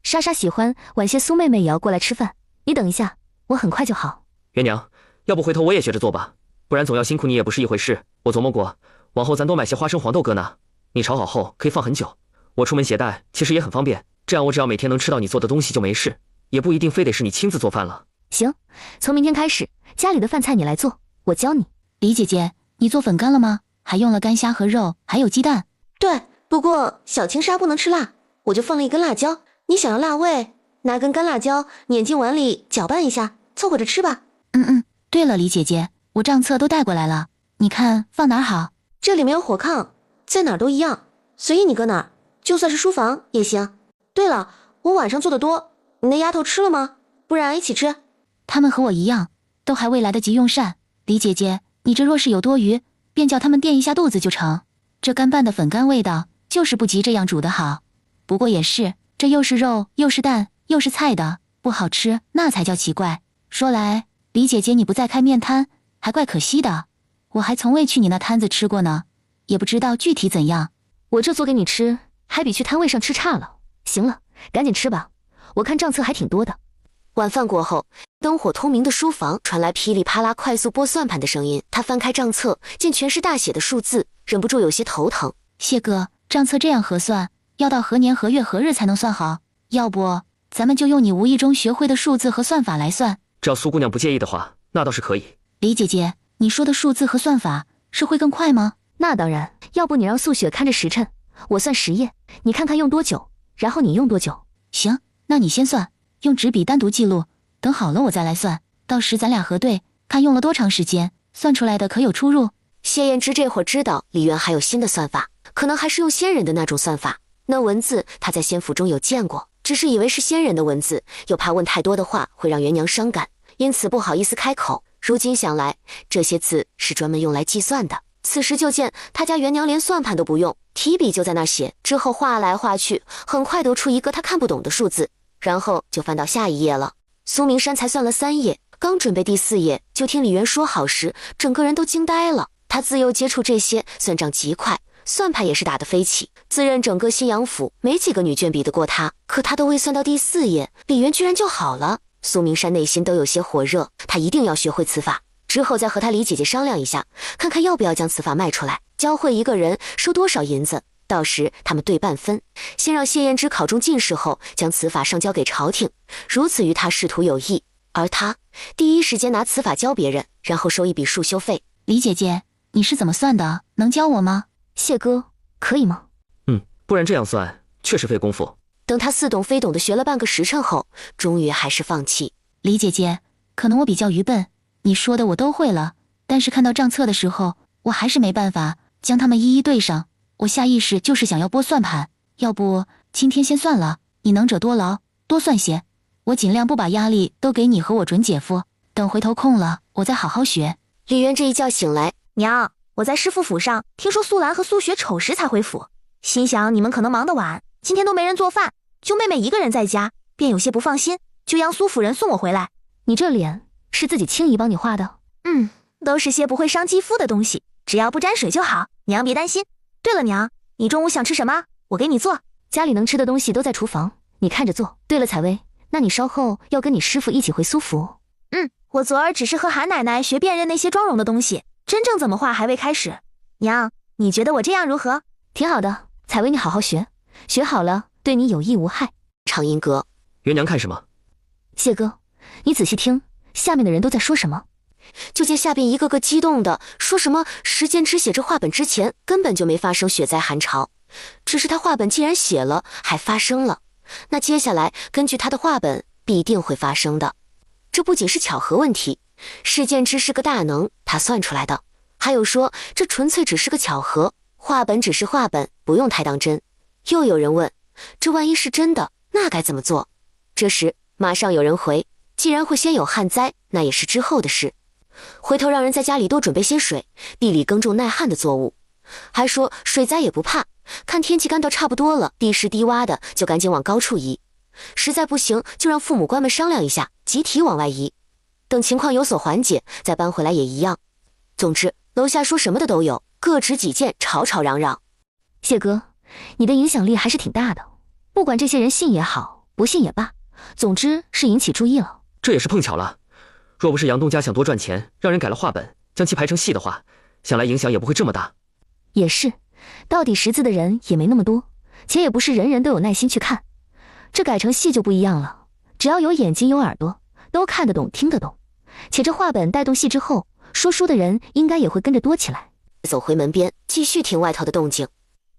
莎莎喜欢，晚些苏妹妹也要过来吃饭。你等一下，我很快就好。元娘，要不回头我也学着做吧，不然总要辛苦你也不是一回事。我琢磨过，往后咱多买些花生黄豆搁那，你炒好后可以放很久，我出门携带其实也很方便，这样我只要每天能吃到你做的东西就没事，也不一定非得是你亲自做饭了。行，从明天开始，家里的饭菜你来做，我教你。李姐姐，你做粉干了吗？还用了干虾和肉，还有鸡蛋。对，不过小青纱不能吃辣，我就放了一根辣椒。你想要辣味，拿根干辣椒碾进碗里搅拌一下，凑合着吃吧。对了，李姐姐，我账册都带过来了，你看放哪儿好？这里没有火炕，在哪儿都一样，随意你搁哪儿，就算是书房也行。对了，我晚上做的多，你那丫头吃了吗？不然一起吃。他们和我一样，都还未来得及用膳。李姐姐，你这若是有多余，便叫他们垫一下肚子就成。这干拌的粉干味道就是不及这样煮的好。不过也是，这又是肉又是蛋又是菜的，不好吃那才叫奇怪。说来，李姐姐你不再开面摊，还怪可惜的。我还从未去你那摊子吃过呢，也不知道具体怎样。我这做给你吃，还比去摊位上吃差了。行了，赶紧吃吧，我看账册还挺多的。晚饭过后，灯火通明的书房传来噼里啪啦快速拨算盘的声音。他翻开账册，见全是大写的数字，忍不住有些头疼。谢哥，账册这样核算，要到何年何月何日才能算好？要不咱们就用你无意中学会的数字和算法来算。只要苏姑娘不介意的话，那倒是可以。李姐姐，你说的数字和算法是会更快吗？那当然，要不你让素雪看着时辰，我算10页，你看看用多久，然后你用多久。行，那你先算，用纸笔单独记录，等好了我再来算，到时咱俩核对，看用了多长时间，算出来的可有出入。谢燕之这会儿知道李渊还有新的算法，可能还是用仙人的那种算法。那文字他在仙府中有见过，只是以为是仙人的文字，又怕问太多的话会让元娘伤感，因此不好意思开口。如今想来，这些字是专门用来计算的。此时就见他家元娘连算盘都不用，提笔就在那儿写，之后画来画去，很快得出一个他看不懂的数字，然后就翻到下一页了。苏明山才算了3页，刚准备第4页，就听李渊说好时，整个人都惊呆了。他自幼接触这些，算账极快，算盘也是打得飞起，自认整个新阳府没几个女眷比得过他。可他都未算到第4页，李渊居然就好了。苏明山内心都有些火热，他一定要学会此法，之后再和他李姐姐商量一下，看看要不要将此法卖出来，教会一个人收多少银子，到时他们对半分。先让谢燕之考中进士后，将此法上交给朝廷，如此于他仕途有益。而他第一时间拿此法教别人，然后收一笔束修费。李姐姐，你是怎么算的？能教我吗？谢哥，可以吗？不然这样算确实费功夫。等他似懂非懂的学了半个时辰后，终于还是放弃。李姐姐，可能我比较愚笨，你说的我都会了，但是看到账册的时候，我还是没办法将它们一一对上。我下意识就是想要拨算盘，要不今天先算了，你能者多劳，多算些。我尽量不把压力都给你和我准姐夫，等回头空了，我再好好学。李渊这一觉醒来，娘，我在师傅府上听说苏兰和苏雪丑时才回府，心想你们可能忙得晚，今天都没人做饭，就妹妹一个人在家，便有些不放心，就央苏夫人送我回来。你这脸是自己轻易帮你画的？都是些不会伤肌肤的东西，只要不沾水就好，娘别担心。对了娘，你中午想吃什么？我给你做。家里能吃的东西都在厨房，你看着做。对了，采薇，那你稍后要跟你师傅一起回苏府？我昨儿只是和韩奶奶学辨认那些妆容的东西，真正怎么画还未开始。娘，你觉得我这样如何？挺好的，采薇你好好学，学好了对你有益无害。畅音阁，元娘看什么？谢哥，你仔细听，下面的人都在说什么？就见下边一个个激动的说什么时间之写这画本之前根本就没发生雪灾寒潮，只是他画本既然写了还发生了，那接下来根据他的画本必定会发生的。这不仅是巧合问题，事件之是个大能，他算出来的。还有说这纯粹只是个巧合，画本只是画本，不用太当真。又有人问，这万一是真的，那该怎么做？这时马上有人回，既然会先有旱灾，那也是之后的事。回头让人在家里多准备些水，地里耕种耐旱的作物。还说水灾也不怕，看天气干到差不多了，地势低洼的就赶紧往高处移，实在不行就让父母官们商量一下，集体往外移。等情况有所缓解，再搬回来也一样。总之楼下说什么的都有，各执己见，吵吵嚷嚷。谢哥，你的影响力还是挺大的，不管这些人信也好，不信也罢，总之是引起注意了。这也是碰巧了，若不是杨东家想多赚钱，让人改了画本，将其排成戏的话，想来影响也不会这么大。也是，到底识字的人也没那么多，且也不是人人都有耐心去看。这改成戏就不一样了，只要有眼睛有耳朵，都看得懂听得懂。且这画本带动戏之后，说书的人应该也会跟着多起来。走回门边，继续听外头的动静。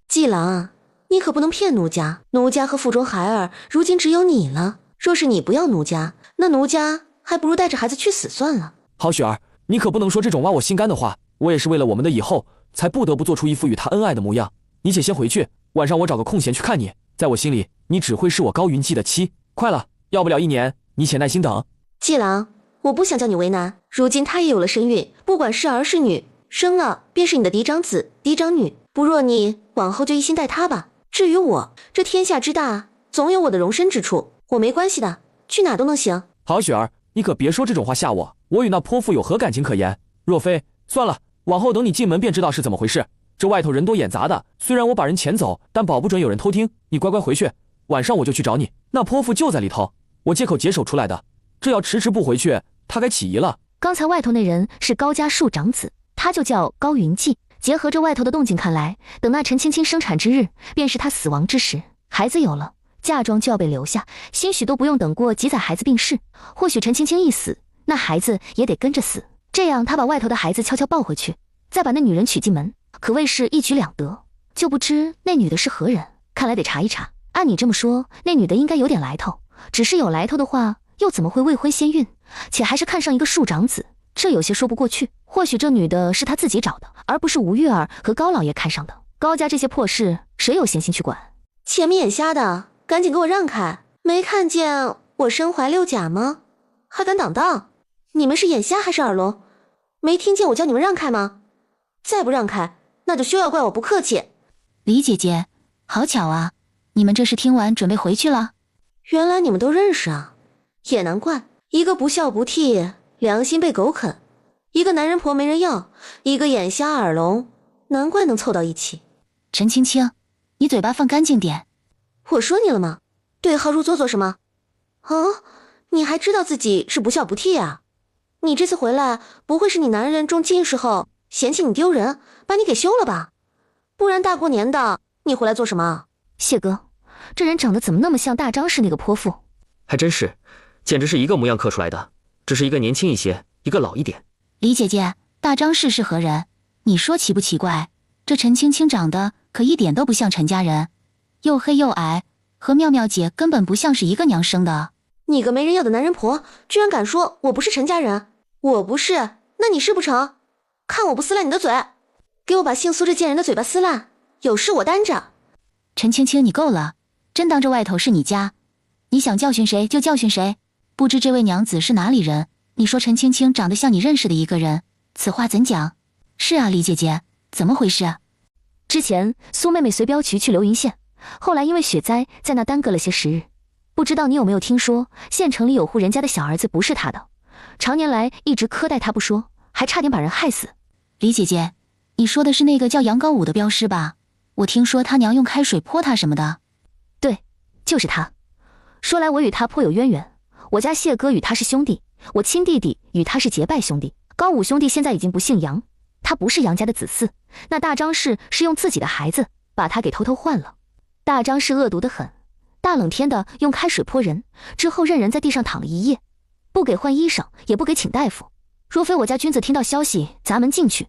季郎啊，你可不能骗奴家，奴家和腹中孩儿如今只有你了。若是你不要奴家，那奴家还不如带着孩子去死算了。好雪儿，你可不能说这种挖我心肝的话，我也是为了我们的以后，才不得不做出一副与他恩爱的模样。你且先回去，晚上我找个空闲去看你。在我心里，你只会是我高云记的妻。快了，要不了1年，你且耐心等。季郎，我不想叫你为难，如今他也有了身孕，不管是儿是女，生了便是你的嫡长子、嫡长女。不若你往后就一心待他吧。至于我，这天下之大，总有我的容身之处，我没关系的，去哪都能行。好雪儿，你可别说这种话吓我，我与那泼妇有何感情可言？若非，算了，往后等你进门便知道是怎么回事。这外头人多眼杂的，虽然我把人遣走，但保不准有人偷听。你乖乖回去，晚上我就去找你。那泼妇就在里头，我借口解手出来的。这要迟迟不回去，他该起疑了。刚才外头那人是高家庶长子，他就叫高云记。结合着外头的动静看来，等那陈青青生产之日，便是他死亡之时。孩子有了，嫁妆就要被留下，兴许都不用等过几载孩子病逝。或许陈青青一死，那孩子也得跟着死。这样他把外头的孩子悄悄抱回去，再把那女人娶进门，可谓是一举两得。就不知那女的是何人，看来得查一查。按你这么说，那女的应该有点来头，只是有来头的话，又怎么会未婚先孕，且还是看上一个庶长子？这有些说不过去。或许这女的是他自己找的，而不是吴月儿和高老爷看上的。高家这些破事，谁有闲心去管？前面眼瞎的，赶紧给我让开！没看见我身怀6甲吗？还敢挡道？你们是眼瞎还是耳聋？没听见我叫你们让开吗？再不让开，那就休要怪我不客气。李姐姐，好巧啊，你们这是听完准备回去了？原来你们都认识啊，也难怪，一个不孝不悌，良心被狗啃，一个男人婆没人要，一个眼瞎耳聋，难怪能凑到一起。陈青青，你嘴巴放干净点。我说你了吗？对号入座做什么？哦，你还知道自己是不孝不悌啊？你这次回来，不会是你男人中进士后嫌弃你丢人，把你给休了吧？不然大过年的，你回来做什么？谢哥，这人长得怎么那么像大张氏那个泼妇？还真是，简直是一个模样刻出来的，只是一个年轻一些，一个老一点。李姐姐，大张氏是何人？你说奇不奇怪？这陈青青长得可一点都不像陈家人，又黑又矮，和妙妙姐根本不像是一个娘生的。你个没人要的男人婆，居然敢说我不是陈家人！我不是，那你是不成？看我不撕烂你的嘴！给我把姓苏这贱人的嘴巴撕烂，有事我担着。陈青青，你够了，真当这外头是你家？你想教训谁就教训谁。不知这位娘子是哪里人？你说陈青青长得像你认识的一个人，此话怎讲？是啊，李姐姐，怎么回事？之前苏妹妹随镖局去流云县，后来因为雪灾在那耽搁了些时日。不知道你有没有听说，县城里有户人家的小儿子不是她的，常年来一直苛待她不说，还差点把人害死。李姐姐，你说的是那个叫杨高武的镖师吧？我听说他娘用开水泼他什么的。对，就是他。说来我与他颇有渊源，我家谢哥与他是兄弟，我亲弟弟与他是结拜兄弟。高武兄弟现在已经不姓杨，他不是杨家的子嗣。那大张氏是用自己的孩子把他给偷偷换了。大张氏恶毒得很，大冷天的用开水泼人，之后任人在地上躺了一夜，不给换衣裳，也不给请大夫。若非我家君子听到消息砸门进去，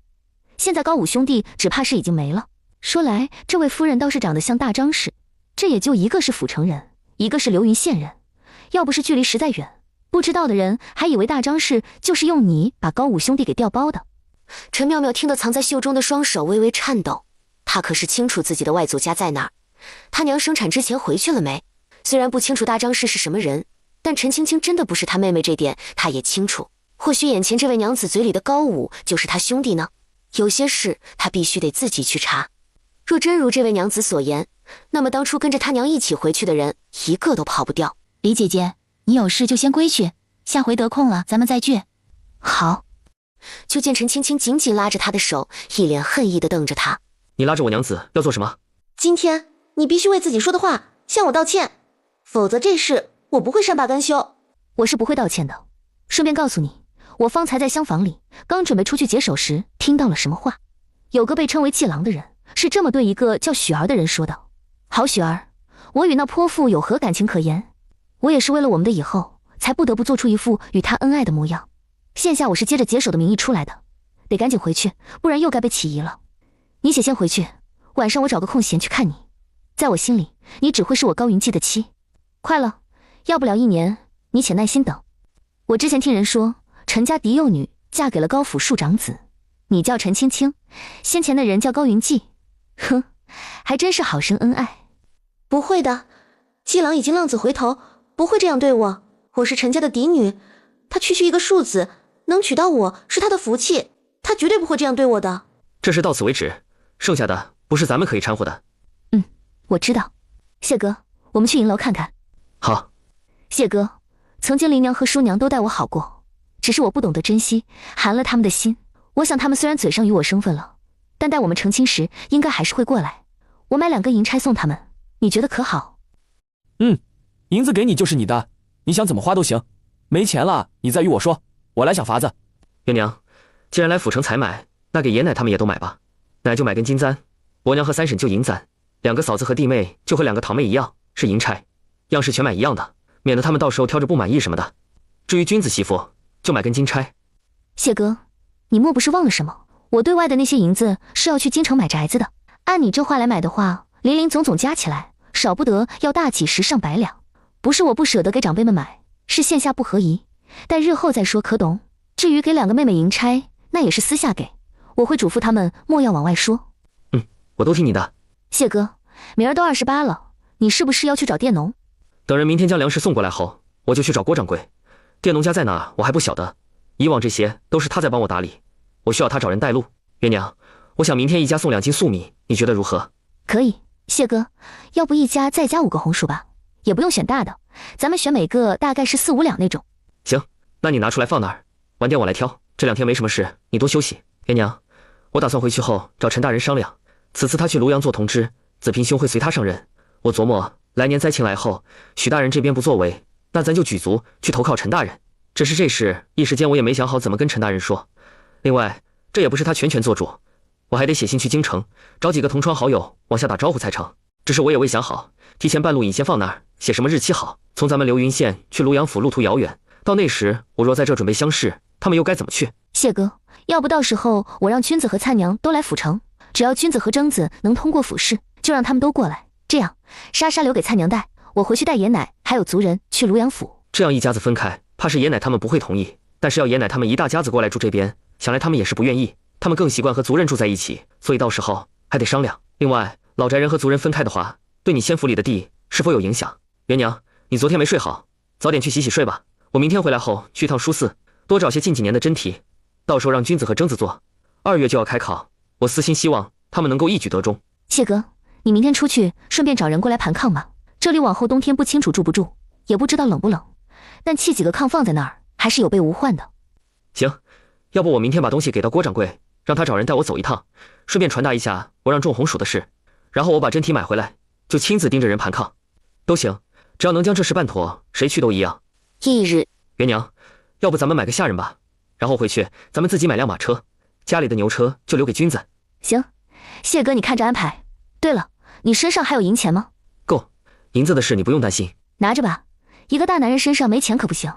现在高武兄弟只怕是已经没了。说来这位夫人倒是长得像大张氏，这也就一个是府城人，一个是流云县人。要不是距离实在远，不知道的人还以为大张氏就是用你把高武兄弟给调包的。陈妙妙听得藏在袖中的双手微微颤抖，她可是清楚自己的外祖家在哪儿，她娘生产之前回去了没？虽然不清楚大张氏是什么人，但陈青青真的不是她妹妹这点她也清楚。或许眼前这位娘子嘴里的高武就是她兄弟呢？有些事她必须得自己去查。若真如这位娘子所言，那么当初跟着她娘一起回去的人一个都跑不掉。李姐姐，你有事就先归去，下回得空了咱们再聚。好。就见陈青青紧紧拉着她的手，一脸恨意地瞪着她。你拉着我娘子要做什么？今天你必须为自己说的话向我道歉，否则这事我不会善罢甘休。我是不会道歉的。顺便告诉你，我方才在厢房里刚准备出去解手时听到了什么话。有个被称为季郎的人是这么对一个叫许儿的人说的：好许儿，我与那泼妇有何感情可言？我也是为了我们的以后才不得不做出一副与他恩爱的模样。现下我是接着解手的名义出来的，得赶紧回去，不然又该被起疑了。你且先回去，晚上我找个空闲去看你。在我心里，你只会是我高云姬的妻。快了，要不了1年，你且耐心等。我之前听人说，陈家嫡幼女嫁给了高府庶长子，你叫陈青青，先前的人叫高云姬，哼，还真是好生恩爱。不会的，季郎已经浪子回头，不会这样对我。我是陈家的嫡女，他区区一个庶子，能娶到我是他的福气，他绝对不会这样对我的。这事到此为止，剩下的不是咱们可以掺和的。我知道。谢哥，我们去银楼看看。好。谢哥，曾经林娘和叔娘都待我好过，只是我不懂得珍惜，寒了他们的心。我想他们虽然嘴上与我生分了，但待我们成亲时应该还是会过来。我买2根银钗送他们，你觉得可好？银子给你就是你的，你想怎么花都行。没钱了你再与我说，我来想法子。元娘，既然来府城采买，那给爷奶他们也都买吧。奶就买根金簪，伯娘和三婶就银簪，2个嫂子和弟妹就和2个堂妹一样是银钗，样式全买一样的，免得他们到时候挑着不满意什么的。至于君子媳妇，就买根金钗。谢哥，你莫不是忘了什么？我对外的那些银子是要去京城买宅子的，按你这话来买的话，林林总总加起来少不得要大几10上百两。不是我不舍得给长辈们买，是线下不合宜，但日后再说，可懂？至于给2个妹妹银钗，那也是私下给，我会嘱咐他们莫要往外说。我都听你的。谢哥，明儿都28了，你是不是要去找佃农？等人明天将粮食送过来后，我就去找郭掌柜。佃农家在哪我还不晓得，以往这些都是他在帮我打理，我需要他找人带路。元娘，我想明天一家送2斤粟米，你觉得如何？可以。谢哥，要不一家再加5个红薯吧，也不用选大的，咱们选每个大概是4、5两那种。行，那你拿出来放那儿，晚点我来挑。这2天没什么事，你多休息。元娘，我打算回去后找陈大人商量，此次他去庐阳做同知，子平兄会随他上任。我琢磨来年灾情来后，许大人这边不作为，那咱就举足去投靠陈大人。只是这事一时间我也没想好怎么跟陈大人说。另外，这也不是他全权做主，我还得写信去京城，找几个同窗好友往下打招呼才成。只是我也未想好，提前半路引先放那儿，写什么日期好。从咱们流云县去庐阳府路途遥远，到那时我若在这准备丧事，他们又该怎么去？谢哥，要不到时候我让君子和灿娘都来府城，只要君子和征子能通过府试，就让他们都过来，这样莎莎留给灿娘带，我回去带爷奶还有族人去庐阳府。这样一家子分开，怕是爷奶他们不会同意。但是要爷奶他们一大家子过来住这边，想来他们也是不愿意。他们更习惯和族人住在一起，所以到时候还得商量。另外，老宅人和族人分开的话，对你仙府里的地是否有影响？元娘，你昨天没睡好，早点去洗洗睡吧。我明天回来后去趟书寺，多找些近几年的真题，到时候让君子和征子做。2月就要开考，我私心希望他们能够一举得中。谢哥，你明天出去顺便找人过来盘炕吧。这里往后冬天不清楚住不住，也不知道冷不冷，但砌几个炕放在那儿，还是有备无患的。行，要不我明天把东西给到郭掌柜，让他找人带我走一趟，顺便传达一下我让种红薯的事。然后我把真题买回来，就亲自盯着人盘炕，都行，只要能将这事办妥，谁去都一样。翌日，元娘，要不咱们买个下人吧，然后回去咱们自己买辆马车，家里的牛车就留给君子。行，谢哥你看着安排。对了，你身上还有银钱吗？够，银子的事你不用担心，拿着吧，一个大男人身上没钱可不行。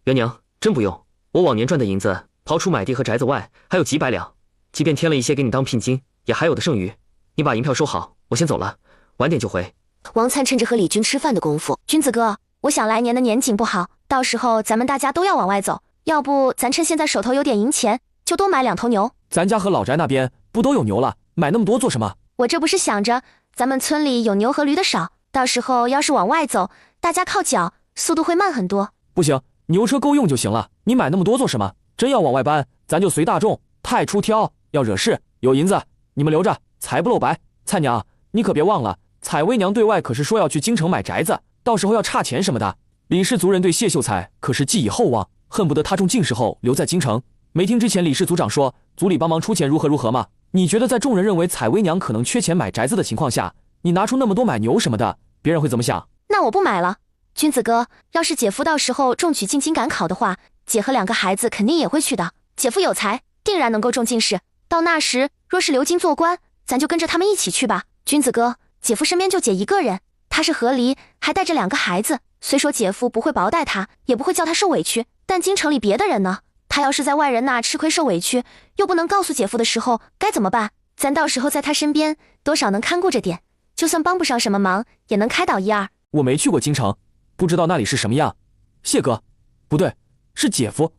元娘，真不用，我往年赚的银子，刨除买地和宅子外，还有几百两，即便添了一些给你当聘金，也还有的剩余。你把银票收好，我先走了，晚点就回。王粲趁着和李军吃饭的功夫，君子哥，我想来年的年景不好，到时候咱们大家都要往外走，要不咱趁现在手头有点银钱，就多买2头牛。咱家和老宅那边不都有牛了，买那么多做什么？我这不是想着，咱们村里有牛和驴的少，到时候要是往外走，大家靠脚，速度会慢很多。不行，牛车够用就行了，你买那么多做什么？真要往外搬，咱就随大众，太出挑，要惹事。有银子你们留着，财不露白。蔡娘，你可别忘了，采薇娘对外可是说要去京城买宅子，到时候要差钱什么的。李氏族人对谢秀才可是寄以厚望，恨不得他中进士后留在京城。没听之前李氏族长说族里帮忙出钱如何吗？你觉得在众人认为采薇娘可能缺钱买宅子的情况下，你拿出那么多买牛什么的，别人会怎么想？那我不买了。君子哥，要是姐夫到时候中举进京赶考的话，姐和2个孩子肯定也会去的。姐夫有才，定然能够中进士。到那时若是留京做官，咱就跟着他们一起去吧。君子哥，姐夫身边就姐一个人，他是和离，还带着2个孩子，虽说姐夫不会薄待他，也不会叫他受委屈，但京城里别的人呢？他要是在外人那吃亏受委屈，又不能告诉姐夫的时候，该怎么办？咱到时候在他身边，多少能看顾着点，就算帮不上什么忙，也能开导1、2。我没去过京城，不知道那里是什么样。谢哥，不对，是姐夫。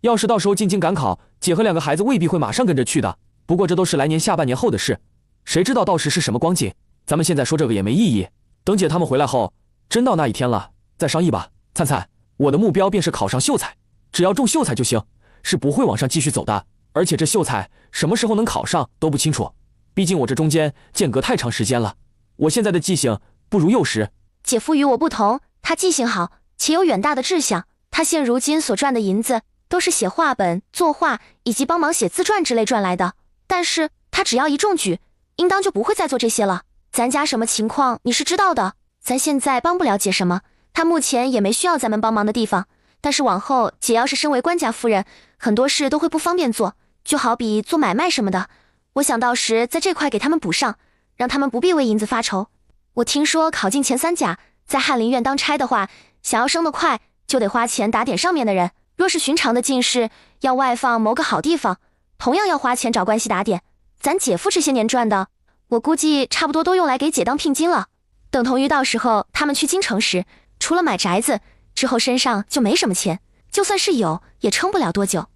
要是到时候进京赶考，姐和2个孩子未必会马上跟着去的。不过这都是来年下半年后的事，谁知道到时是什么光景？咱们现在说这个也没意义。等姐他们回来后，真到那一天了，再商议吧。灿灿，我的目标便是考上秀才，只要中秀才就行，是不会往上继续走的。而且这秀才什么时候能考上都不清楚，毕竟我这中间间隔太长时间了。我现在的记性不如幼时。姐夫与我不同，他记性好，且有远大的志向。他现如今所赚的银子，都是写画本、作画以及帮忙写自传之类赚来的。但是他只要一中举，应当就不会再做这些了。咱家什么情况你是知道的，咱现在帮不了姐什么，她目前也没需要咱们帮忙的地方。但是往后姐要是身为官家夫人，很多事都会不方便做，就好比做买卖什么的。我想到时在这块给他们补上，让他们不必为银子发愁。我听说考进前3甲，在翰林院当差的话，想要升得快，就得花钱打点上面的人。若是寻常的进士，要外放谋个好地方，同样要花钱找关系打点。咱姐夫这些年赚的，我估计差不多都用来给姐当聘金了，等同于到时候他们去京城时，除了买宅子之后身上就没什么钱，就算是有也撑不了多久。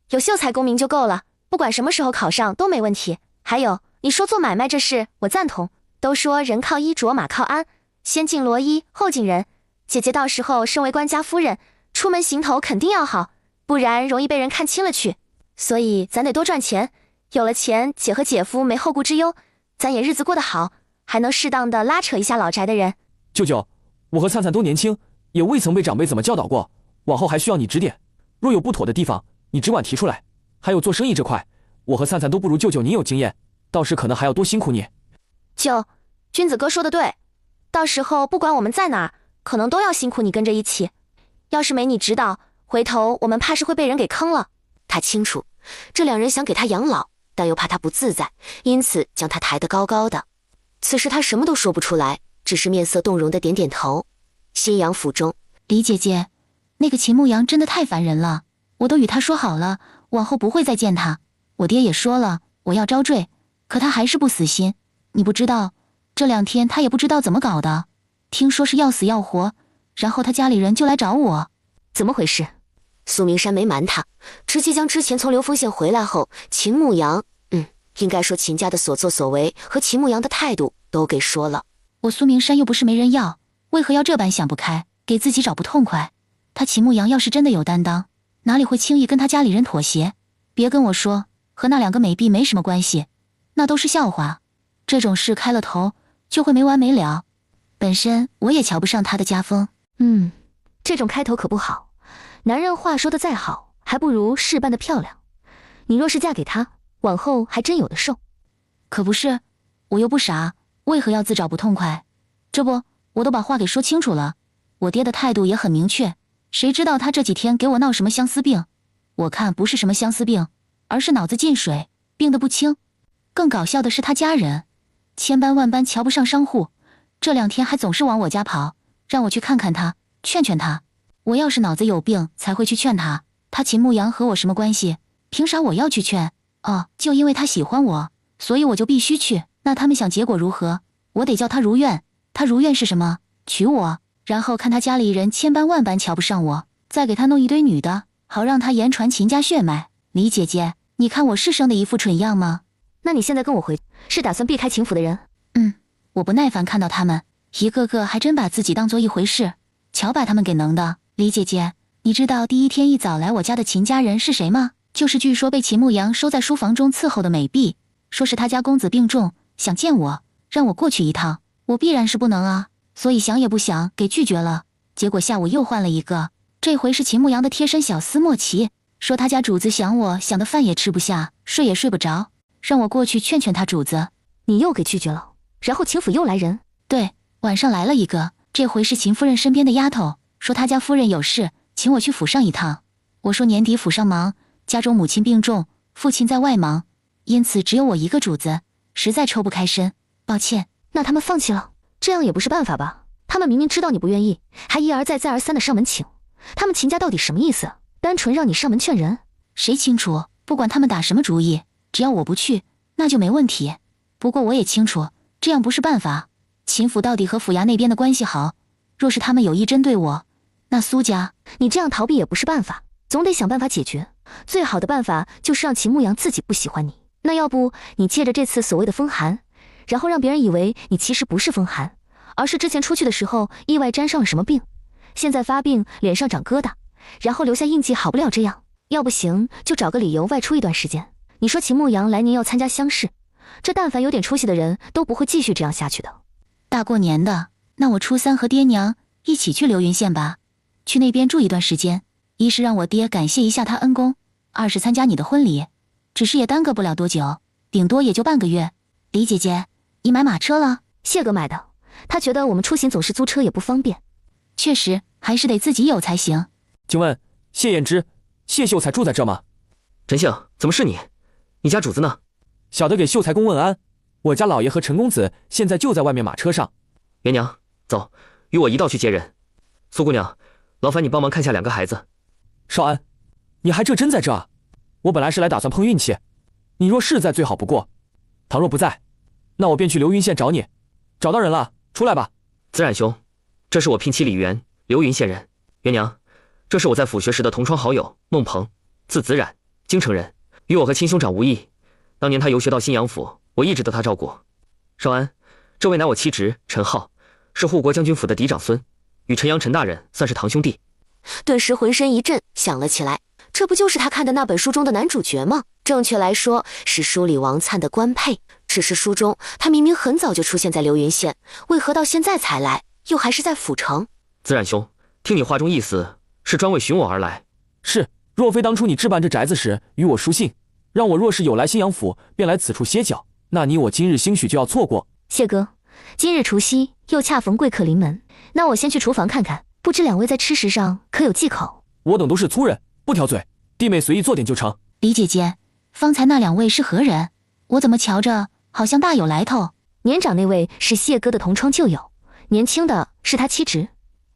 有秀才功名就够了，不管什么时候考上都没问题。还有你说做买卖这事，我赞同，都说人靠衣着马靠鞍，先敬罗衣后敬人。姐姐到时候身为官家夫人，出门行头肯定要好，不然容易被人看轻了去。所以咱得多赚钱，有了钱，姐和姐夫没后顾之忧，咱也日子过得好，还能适当的拉扯一下老宅的人。舅舅，我和灿灿都年轻，也未曾被长辈怎么教导过，往后还需要你指点。若有不妥的地方，你只管提出来。还有做生意这块，我和灿灿都不如舅舅您有经验，到时可能还要多辛苦你。君子哥说的对，到时候不管我们在哪儿，可能都要辛苦你跟着一起。要是没你指导，回头我们怕是会被人给坑了。他清楚，这2人想给他养老，但又怕他不自在，因此将他抬得高高的。此时他什么都说不出来，只是面色动容的点点头。新阳府中，李姐姐，那个秦牧阳真的太烦人了，我都与他说好了，往后不会再见他。我爹也说了，我要招赘，可他还是不死心。你不知道，这2天他也不知道怎么搞的，听说是要死要活，然后他家里人就来找我。怎么回事？苏明山没瞒他，直接将之前从流丰县回来后，秦牧阳，应该说秦家的所作所为和秦牧阳的态度都给说了。我苏明山又不是没人要，为何要这般想不开，给自己找不痛快？他秦牧阳要是真的有担当，哪里会轻易跟他家里人妥协？别跟我说和那2个美婢没什么关系，那都是笑话。这种事开了头就会没完没了。本身我也瞧不上他的家风。这种开头可不好。男人话说的再好，还不如事办的漂亮。你若是嫁给他，往后还真有的受。可不是，我又不傻，为何要自找不痛快？这不，我都把话给说清楚了。我爹的态度也很明确，谁知道他这几天给我闹什么相思病？我看不是什么相思病，而是脑子进水，病得不轻。更搞笑的是他家人，千般万般瞧不上商户，这2天还总是往我家跑，让我去看看他，劝劝他。我要是脑子有病才会去劝他，他秦牧阳和我什么关系？凭啥我要去劝？就因为他喜欢我，所以我就必须去。那他们想结果如何？我得叫他如愿。他如愿是什么？娶我，然后看他家里人千般万般瞧不上我，再给他弄一堆女的，好让他言传秦家血脉。李姐姐，你看我是生的一副蠢样吗？那你现在跟我回，是打算避开秦府的人？我不耐烦看到他们一个个还真把自己当做一回事，瞧把他们给能的。李姐姐，你知道第一天一早来我家的秦家人是谁吗？就是据说被秦牧阳收在书房中伺候的美婢，说是他家公子病重，想见我，让我过去一趟。我必然是不能啊，所以想也不想给拒绝了。结果下午又换了一个，这回是秦牧阳的贴身小厮莫奇，说他家主子想我想的饭也吃不下，睡也睡不着，让我过去劝劝他主子。你又给拒绝了，然后秦府又来人？对，晚上来了一个，这回是秦夫人身边的丫头，说他家夫人有事，请我去府上一趟。我说年底府上忙，家中母亲病重，父亲在外忙，因此只有我一个主子，实在抽不开身，抱歉。那他们放弃了，这样也不是办法吧？他们明明知道你不愿意，还一而再再而三的上门请，他们秦家到底什么意思？单纯让你上门劝人？谁清楚？不管他们打什么主意，只要我不去，那就没问题。不过我也清楚，这样不是办法。秦府到底和府衙那边的关系好，若是他们有意针对我，那苏家……你这样逃避也不是办法，总得想办法解决。最好的办法就是让秦牧阳自己不喜欢你。那要不你借着这次所谓的风寒，然后让别人以为你其实不是风寒，而是之前出去的时候意外沾上了什么病，现在发病脸上长疙瘩，然后留下印记好不了这样。要不行就找个理由外出一段时间。你说秦牧阳来年要参加乡试，这但凡有点出息的人都不会继续这样下去的。大过年的，那我初3和爹娘一起去流云县吧，去那边住一段时间，一是让我爹感谢一下他恩公，二是参加你的婚礼，只是也耽搁不了多久，顶多也就半个月。李姐姐，你买马车了？谢哥买的，他觉得我们出行总是租车也不方便。确实，还是得自己有才行。请问谢燕之、谢秀才住在这吗？陈姓，怎么是你？你家主子呢？小的给秀才公问安，我家老爷和陈公子现在就在外面马车上。元娘，走，与我一道去接人。苏姑娘，劳烦你帮忙看下2个孩子。少安，你还真在这？我本来是来打算碰运气，你若是在最好不过，倘若不在，那我便去流云县找你。找到人了，出来吧。子冉兄，这是我聘妻李媛，流云县人。元娘，这是我在府学时的同窗好友孟鹏，字子冉，京城人，与我和亲兄长无异。当年他游学到新阳府，我一直得他照顾。少安，这位乃我妻侄陈浩，是护国将军府的嫡长孙，与陈阳陈大人算是堂兄弟。顿时浑身一震，想了起来，这不就是他看的那本书中的男主角吗？正确来说是书里王粲的官配，只是书中他明明很早就出现在流云县，为何到现在才来，又还是在府城？子冉兄，听你话中意思是专为寻我而来。是，若非当初你置办这宅子时与我书信，让我若是有来新阳府便来此处歇脚，那你我今日兴许就要错过。谢哥，今日除夕又恰逢贵客临门，那我先去厨房看看，不知2位在吃食上可有忌口？我等都是粗人，不挑嘴，弟妹随意做点就成。李姐姐，方才那2位是何人？我怎么瞧着好像大有来头？年长那位是谢哥的同窗旧友，年轻的是他妻侄，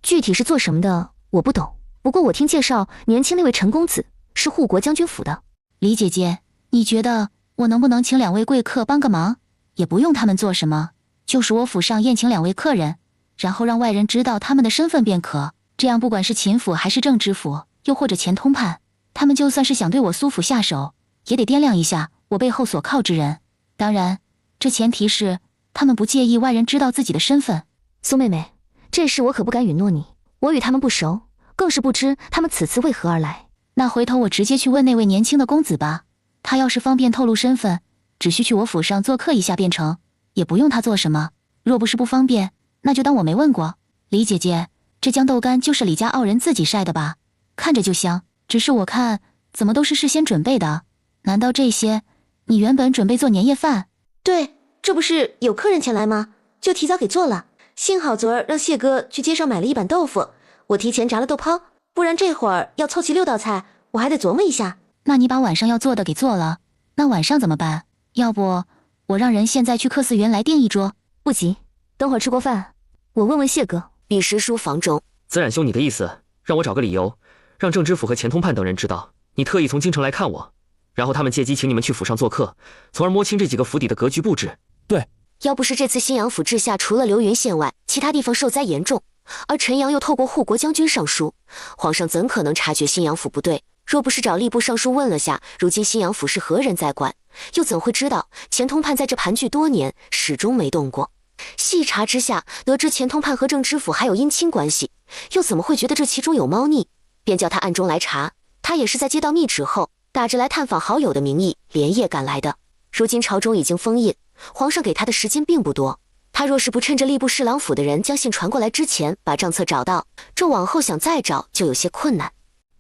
具体是做什么的我不懂，不过我听介绍，年轻那位陈公子是护国将军府的。李姐姐，你觉得我能不能请2位贵客帮个忙？也不用他们做什么，就是我府上宴请2位客人，然后让外人知道他们的身份便可。这样不管是秦府还是正知府，又或者钱通判，他们就算是想对我苏府下手，也得掂量一下我背后所靠之人。当然，这前提是他们不介意外人知道自己的身份。苏妹妹，这事我可不敢允诺你，我与他们不熟，更是不知他们此次为何而来。那回头我直接去问那位年轻的公子吧，他要是方便透露身份，只需去我府上做客一下便成，也不用他做什么。若不是不方便，那就当我没问过。李姐姐，这豇豆干就是李家傲人自己晒的吧？看着就香，只是我看怎么都是事先准备的。难道这些你原本准备做年夜饭？对，这不是有客人前来吗？就提早给做了。幸好昨儿让谢哥去街上买了一板豆腐，我提前炸了豆泡，不然这会儿要凑齐6道菜，我还得琢磨一下。那你把晚上要做的给做了，那晚上怎么办？要不我让人现在去客嗣园来订一桌。不急，等会儿吃过饭，我问问谢哥。彼时书房中，子冉兄，你的意思让我找个理由，让郑知府和钱通判等人知道你特意从京城来看我，然后他们借机请你们去府上做客，从而摸清这几个府邸的格局布置。对，要不是这次新阳府治下除了流云县外，其他地方受灾严重，而陈阳又透过护国将军上书，皇上怎可能察觉新阳府不对？若不是找吏部尚书问了下，如今新阳府是何人在管，又怎会知道钱通判在这盘踞多年，始终没动过？细查之下，得知钱通判和郑知府还有姻亲关系，又怎么会觉得这其中有猫腻？便叫他暗中来查。他也是在接到密旨后，打着来探访好友的名义，连夜赶来的。如今朝中已经封印，皇上给他的时间并不多。他若是不趁着吏部侍郎府的人将信传过来之前把账册找到，这往后想再找就有些困难。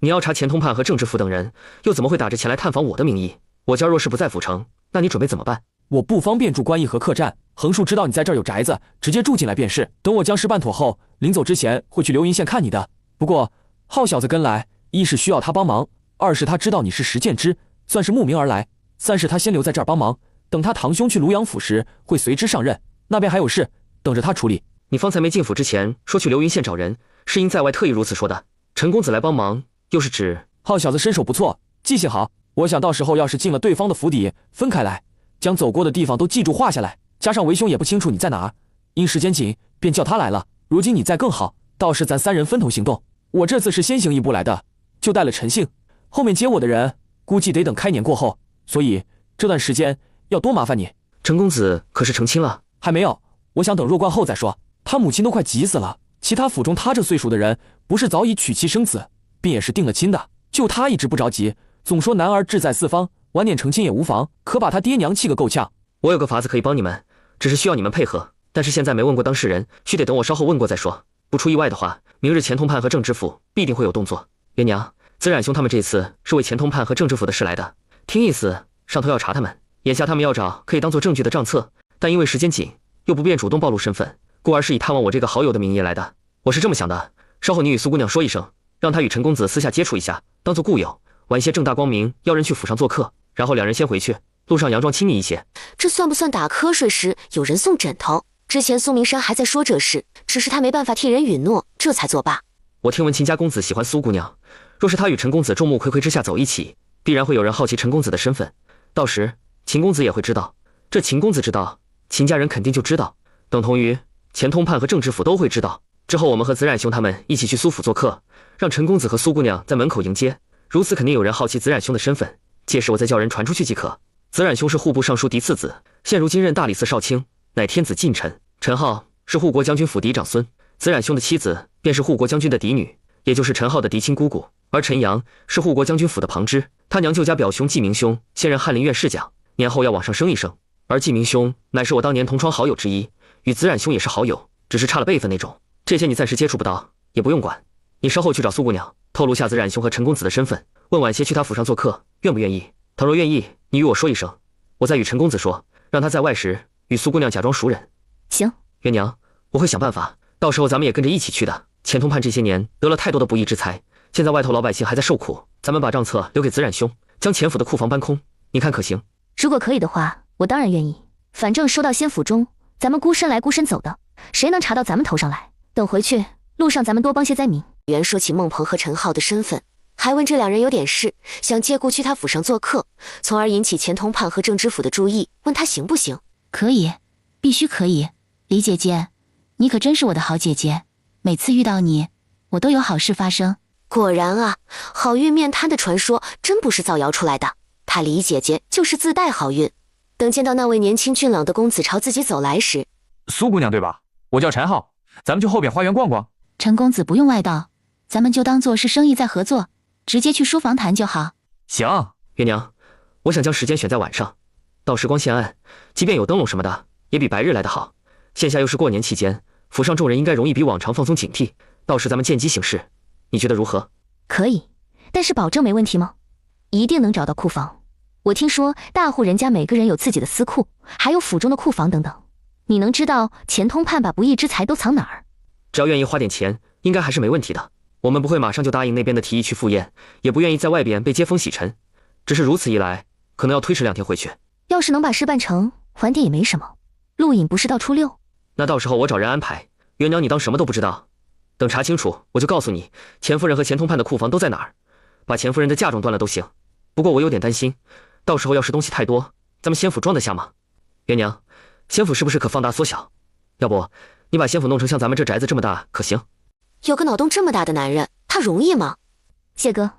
你要查钱通判和郑知府等人，又怎么会打着前来探访我的名义？我家若是不在府城，那你准备怎么办？我不方便住观驿和客栈，横竖知道你在这儿有宅子，直接住进来便是。等我将事办妥后，临走之前会去流云县看你的。不过浩小子跟来，一是需要他帮忙，二是他知道你是石建之，算是慕名而来，三是他先留在这儿帮忙，等他堂兄去庐阳府时会随之上任，那边还有事等着他处理。你方才没进府之前说去流云县找人，是因在外特意如此说的。陈公子来帮忙，又是指浩小子身手不错，记性好，我想到时候要是进了对方的府邸，分开来，将走过的地方都记住画下来，加上为兄也不清楚你在哪儿，因时间紧，便叫他来了。如今你在更好，倒是咱3人分头行动。我这次是先行一步来的，就带了陈姓，后面接我的人估计得等开年过后，所以这段时间要多麻烦你。陈公子可是成亲了？还没有，我想等弱冠后再说。他母亲都快急死了，其他府中他这岁数的人，不是早已娶妻生子，便也是定了亲的，就他一直不着急，总说男儿志在四方，晚点成亲也无妨，可把他爹娘气个够呛。我有个法子可以帮你们，只是需要你们配合，但是现在没问过当事人，须得等我稍后问过再说。不出意外的话，明日钱通判和郑知府必定会有动作。元娘，子冉兄他们这次是为钱通判和郑知府的事来的，听意思上头要查他们，眼下他们要找可以当做证据的账册，但因为时间紧，又不便主动暴露身份，故而是以探望我这个好友的名义来的。我是这么想的，稍后你与苏姑娘说一声，让她与陈公子私下接触一下，当做故友，晚些正大光明邀人去府上做客，然后2人先回去，路上佯装亲密一些。这算不算打瞌睡时有人送枕头？之前苏明山还在说这事，只是他没办法替人允诺，这才作罢。我听闻秦家公子喜欢苏姑娘，若是他与陈公子众目睽睽之下走一起，必然会有人好奇陈公子的身份，到时秦公子也会知道，这秦公子知道，秦家人肯定就知道，等同于钱通判和郑知府都会知道。之后我们和子冉兄他们一起去苏府做客，让陈公子和苏姑娘在门口迎接，如此肯定有人好奇子冉兄的身份，届时我再叫人传出去即可。子冉兄是户部尚书嫡次子，现如今任大理寺少卿，乃天子近臣。陈浩是护国将军府嫡长孙，子冉兄的妻子便是护国将军的嫡女，也就是陈浩的嫡亲姑姑。而陈阳是护国将军府的旁支，他娘舅家表兄季明兄现任翰林院侍讲，年后要往上升一升。而季明兄乃是我当年同窗好友之一，与子冉兄也是好友，只是差了辈分那种。这些你暂时接触不到，也不用管。你稍后去找苏姑娘，透露下子冉兄和陈公子的身份，问晚些去他府上做客，愿不愿意？倘若愿意，你与我说一声，我再与陈公子说，让他在外时与苏姑娘假装熟人。行，元娘，我会想办法，到时候咱们也跟着一起去的。钱通判这些年得了太多的不义之财，现在外头老百姓还在受苦，咱们把账册留给子冉兄，将钱府的库房搬空，你看可行？如果可以的话，我当然愿意。反正说到先府中，咱们孤身来孤身走的，谁能查到咱们头上来？等回去路上咱们多帮些灾民。原说起孟鹏和陈浩的身份，还问这2人有点事，想借故去他府上做客，从而引起钱通判和郑知府的注意，问他行不行？可以，必须可以。李姐姐，你可真是我的好姐姐，每次遇到你，我都有好事发生。果然啊，好运面瘫的传说真不是造谣出来的，他李姐姐就是自带好运。等见到那位年轻俊朗的公子朝自己走来时，苏姑娘对吧？我叫陈浩，咱们去后边花园逛逛。陈公子不用外道，咱们就当做是生意在合作，直接去书房谈就好。行。月娘，我想将时间选在晚上，到时光线暗，即便有灯笼什么的，也比白日来得好。现下又是过年期间，府上众人应该容易比往常放松警惕，到时咱们见机行事，你觉得如何？可以，但是保证没问题吗？一定能找到库房。我听说大户人家每个人有自己的私库，还有府中的库房等等。你能知道钱通判把不义之财都藏哪儿？只要愿意花点钱，应该还是没问题的。我们不会马上就答应那边的提议去赴宴，也不愿意在外边被接风洗尘。只是如此一来，可能要推迟2天回去。要是能把事办成，还点也没什么。陆隐不是到初6，那到时候我找人安排。月娘，你当什么都不知道？等查清楚，我就告诉你，钱夫人和钱通判的库房都在哪儿，把钱夫人的嫁妆端了都行。不过我有点担心，到时候要是东西太多，咱们仙府装得下吗？月娘，仙府是不是可放大缩小？要不你把仙府弄成像咱们这宅子这么大，可行？有个脑洞这么大的男人，他容易吗？谢哥，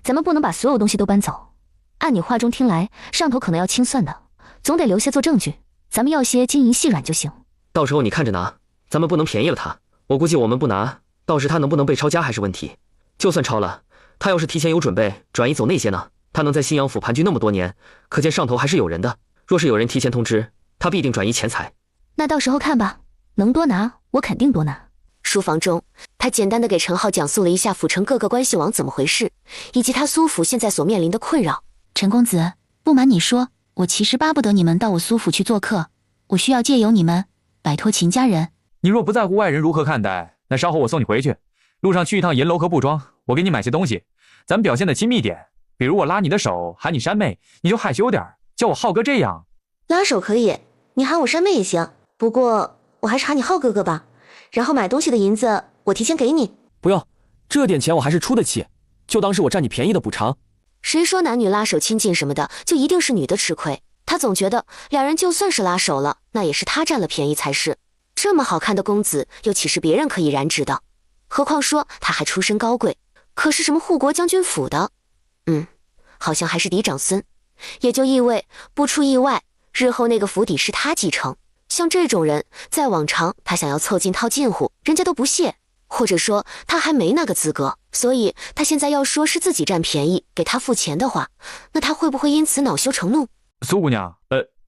咱们不能把所有东西都搬走。按你话中听来，上头可能要清算的，总得留下做证据。咱们要些金银细软就行。到时候你看着拿，咱们不能便宜了他。我估计我们不拿，到时他能不能被抄家还是问题。就算抄了，他要是提前有准备，转移走那些呢？他能在新阳府盘踞那么多年，可见上头还是有人的。若是有人提前通知，他必定转移钱财。那到时候看吧，能多拿我肯定多拿。书房中，他简单的给陈浩讲述了一下府城各个关系网怎么回事，以及他苏府现在所面临的困扰。陈公子，不瞒你说，我其实巴不得你们到我苏府去做客，我需要借由你们摆脱秦家人。你若不在乎外人如何看待，那稍后我送你回去。路上去一趟银楼和布庄，我给你买些东西，咱们表现的亲密点。比如我拉你的手，喊你山妹，你就害羞点，叫我浩哥这样。拉手可以，你喊我山妹也行，不过我还是喊你浩哥哥吧。然后买东西的银子我提前给你。不用，这点钱我还是出得起，就当是我占你便宜的补偿。谁说男女拉手亲近什么的就一定是女的吃亏？他总觉得两人就算是拉手了，那也是他占了便宜才是。这么好看的公子，又岂是别人可以染指的？何况说他还出身高贵，可是什么护国将军府的，好像还是嫡长孙，也就意味不出意外，日后那个府邸是他继承。像这种人，在往常他想要凑近套近乎，人家都不屑，或者说他还没那个资格。所以他现在要说是自己占便宜，给他付钱的话，那他会不会因此恼羞成怒？苏姑娘，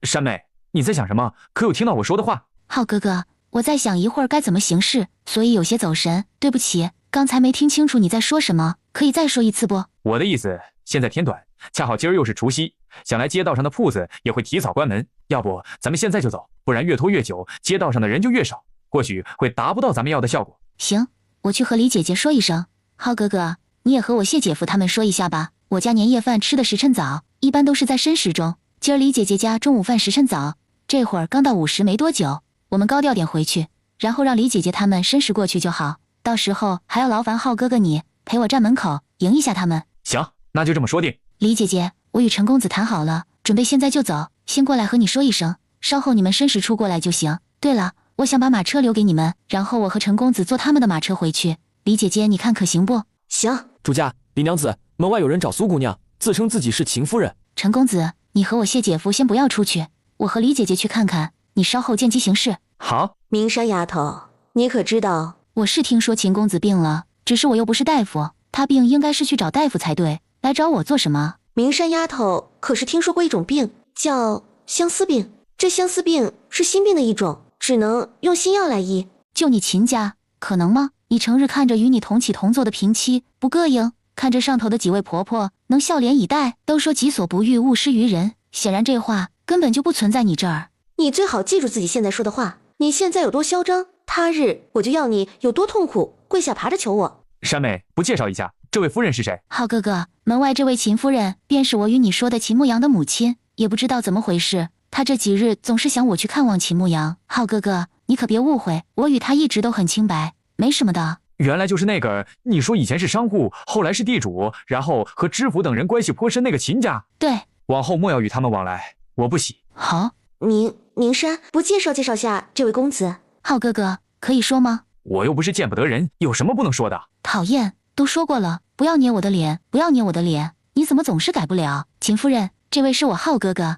山妹，你在想什么？可有听到我说的话？浩哥哥，我在想一会儿该怎么行事，所以有些走神，对不起，刚才没听清楚你在说什么，可以再说一次不？我的意思，现在天短，恰好今儿又是除夕，想来街道上的铺子也会提早关门。要不咱们现在就走，不然越拖越久，街道上的人就越少，或许会达不到咱们要的效果。行，我去和李姐姐说一声。浩哥哥，你也和我谢姐夫他们说一下吧。我家年夜饭吃的时辰早，一般都是在申时中，今儿李姐姐家中午饭时辰早，这会儿刚到午时没多久，我们高调点回去，然后让李姐姐他们申时过去就好。到时候还要劳烦浩哥哥你陪我站门口迎一下他们。行，那就这么说定。李姐姐，我与陈公子谈好了，准备现在就走，先过来和你说一声，稍后你们申时出过来就行。对了，我想把马车留给你们，然后我和陈公子坐他们的马车回去。李姐姐，你看可行不？行。主家，李娘子，门外有人找苏姑娘，自称自己是秦夫人。陈公子，你和我谢姐夫先不要出去，我和李姐姐去看看，你稍后见机行事。好。明山丫头，你可知道？我是听说秦公子病了，只是我又不是大夫，他病应该是去找大夫才对，来找我做什么？明山丫头可是听说过一种病，叫相思病。这相思病是心病的一种，只能用心药来医。就你秦家，可能吗？你成日看着与你同起同坐的平妻不膈应，看着上头的几位婆婆能笑脸以待，都说己所不欲勿施于人，显然这话根本就不存在你这儿。你最好记住自己现在说的话，你现在有多嚣张，他日我就要你有多痛苦，跪下爬着求我。山妹，不介绍一下这位夫人是谁？浩哥哥，门外这位秦夫人便是我与你说的秦牧阳的母亲，也不知道怎么回事，她这几日总是想我去看望秦牧阳。浩哥哥，你可别误会，我与他一直都很清白，没什么的。原来就是那个你说以前是商户，后来是地主，然后和知府等人关系颇深那个秦家。对，往后莫要与他们往来，我不喜。好，明山，不介绍下这位公子？浩哥哥，可以说吗？我又不是见不得人，有什么不能说的？讨厌，都说过了，不要捏我的脸，不要捏我的脸，你怎么总是改不了？秦夫人，这位是我浩哥哥，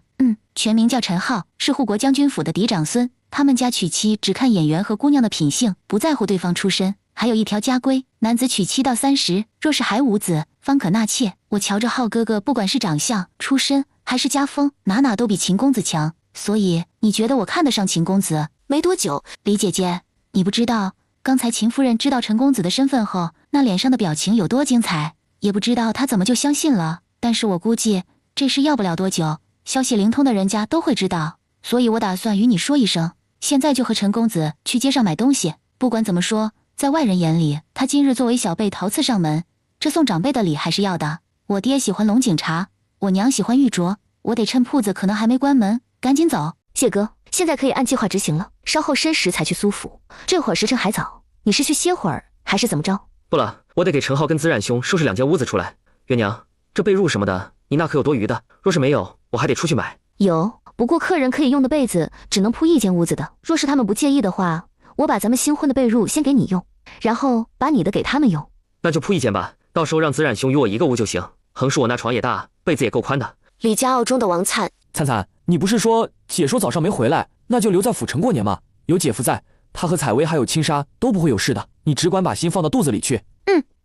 全名叫陈浩，是护国将军府的嫡长孙。他们家娶妻只看眼缘和姑娘的品性，不在乎对方出身。还有一条家规，男子娶妻到30，若是还无子，方可纳妾。我瞧着浩哥哥，不管是长相、出身还是家风，哪都比秦公子强。所以你觉得我看得上秦公子？没多久，李姐姐，你不知道，刚才秦夫人知道陈公子的身份后，那脸上的表情有多精彩，也不知道她怎么就相信了。但是我估计这事要不了多久，消息灵通的人家都会知道，所以我打算与你说一声，现在就和陈公子去街上买东西。不管怎么说，在外人眼里，他今日作为小辈桃次上门，这送长辈的礼还是要的。我爹喜欢龙井茶，我娘喜欢玉镯，我得趁铺子可能还没关门，赶紧走。谢哥，现在可以按计划执行了，稍后申时才去苏府。这会儿时辰还早，你是去歇会儿，还是怎么着？不了，我得给陈浩跟子冉兄收拾2间屋子出来。元娘，这被褥什么的，你那可有多余的？若是没有，我还得出去买。有，不过客人可以用的被子只能铺1间屋子的，若是他们不介意的话，我把咱们新婚的被褥先给你用，然后把你的给他们用。那就铺1间吧，到时候让子冉兄与我一个屋就行。横竖我那床也大，被子也够宽的。李家傲中的王灿，灿，你不是说姐说早上没回来，那就留在府城过年吗？有姐夫在，她和采薇还有青纱都不会有事的，你只管把心放到肚子里去。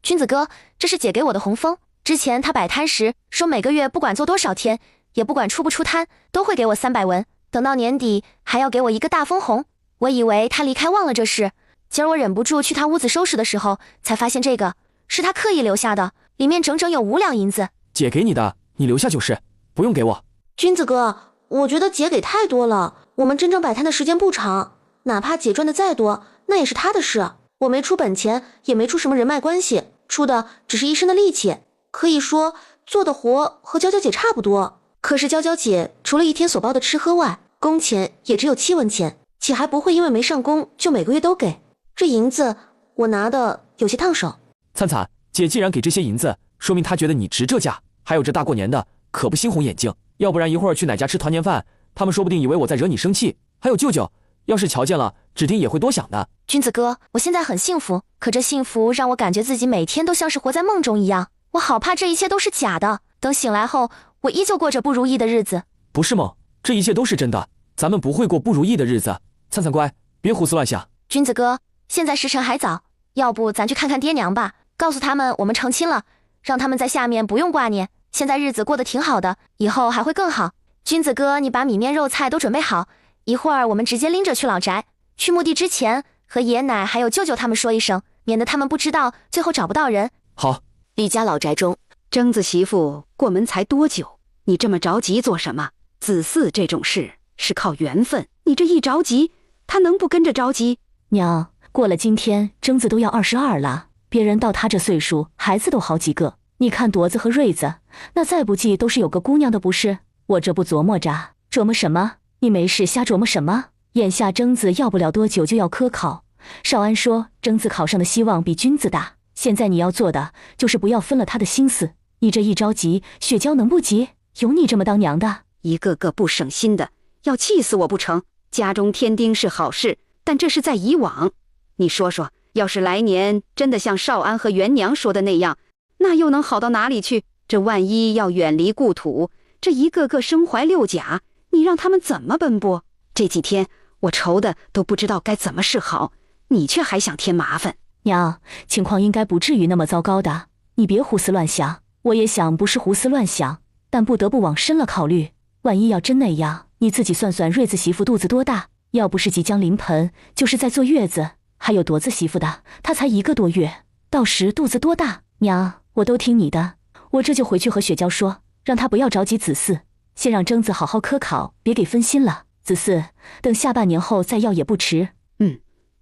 君子哥，这是姐给我的红封。之前她摆摊时说每个月不管做多少天，也不管出不出摊，都会给我300文，等到年底还要给我一个大分红。我以为她离开忘了这事，今儿我忍不住去她屋子收拾的时候，才发现这个是她刻意留下的，里面整整有5两银子。姐给你的，你留下就是，不用给我。君子哥，我觉得姐给太多了，我们真正摆摊的时间不长，哪怕姐赚的再多，那也是她的事。我没出本钱，也没出什么人脉关系，出的只是一身的力气，可以说做的活和娇娇姐差不多。可是娇娇姐除了一天所包的吃喝外，工钱也只有7文钱，且还不会因为没上工就每个月都给。这银子我拿的有些烫手。灿，姐既然给这些银子，说明她觉得你值这价。还有这大过年的，可不猩红眼睛，要不然一会儿去哪家吃团年饭，他们说不定以为我在惹你生气。还有舅舅，要是瞧见了，指定也会多想的。君子哥，我现在很幸福，可这幸福让我感觉自己每天都像是活在梦中一样，我好怕这一切都是假的，等醒来后，我依旧过着不如意的日子。不是梦，这一切都是真的，咱们不会过不如意的日子。灿乖，别胡思乱想。君子哥，现在时辰还早，要不咱去看看爹娘吧，告诉他们我们成亲了，让他们在下面不用挂念，现在日子过得挺好的，以后还会更好。君子哥，你把米面肉菜都准备好，一会儿我们直接拎着去老宅。去墓地之前和爷奶还有舅舅他们说一声，免得他们不知道，最后找不到人。好。李家老宅中，征子媳妇过门才多久，你这么着急做什么？子嗣这种事是靠缘分，你这一着急，他能不跟着着急？娘，过了今天，征子都要22了，别人到他这岁数，孩子都好几个。你看铎子和瑞子，那再不济都是有个姑娘的不是？我这不琢磨着，琢磨什么？你没事瞎琢磨什么？眼下征子要不了多久就要科考，少安说征子考上的希望比君子大，现在你要做的就是不要分了他的心思。你这一着急，雪娇能不急？有你这么当娘的？一个个不省心的，要气死我不成？家中添丁是好事，但这是在以往。你说说，要是来年真的像少安和元娘说的那样，那又能好到哪里去？这万一要远离故土，这一个个身怀6甲，你让他们怎么奔波？这几天我愁的都不知道该怎么是好，你却还想添麻烦。娘，情况应该不至于那么糟糕的，你别胡思乱想。我也想不是胡思乱想，但不得不往深了考虑。万一要真那样，你自己算算瑞子媳妇肚子多大？要不是即将临盆，就是在坐月子。还有铎子媳妇的，她才1个多月，到时肚子多大？娘，我都听你的，我这就回去和雪娇说，让她不要着急子嗣，先让征子好好科考，别给分心了。子嗣，等下半年后再要也不迟。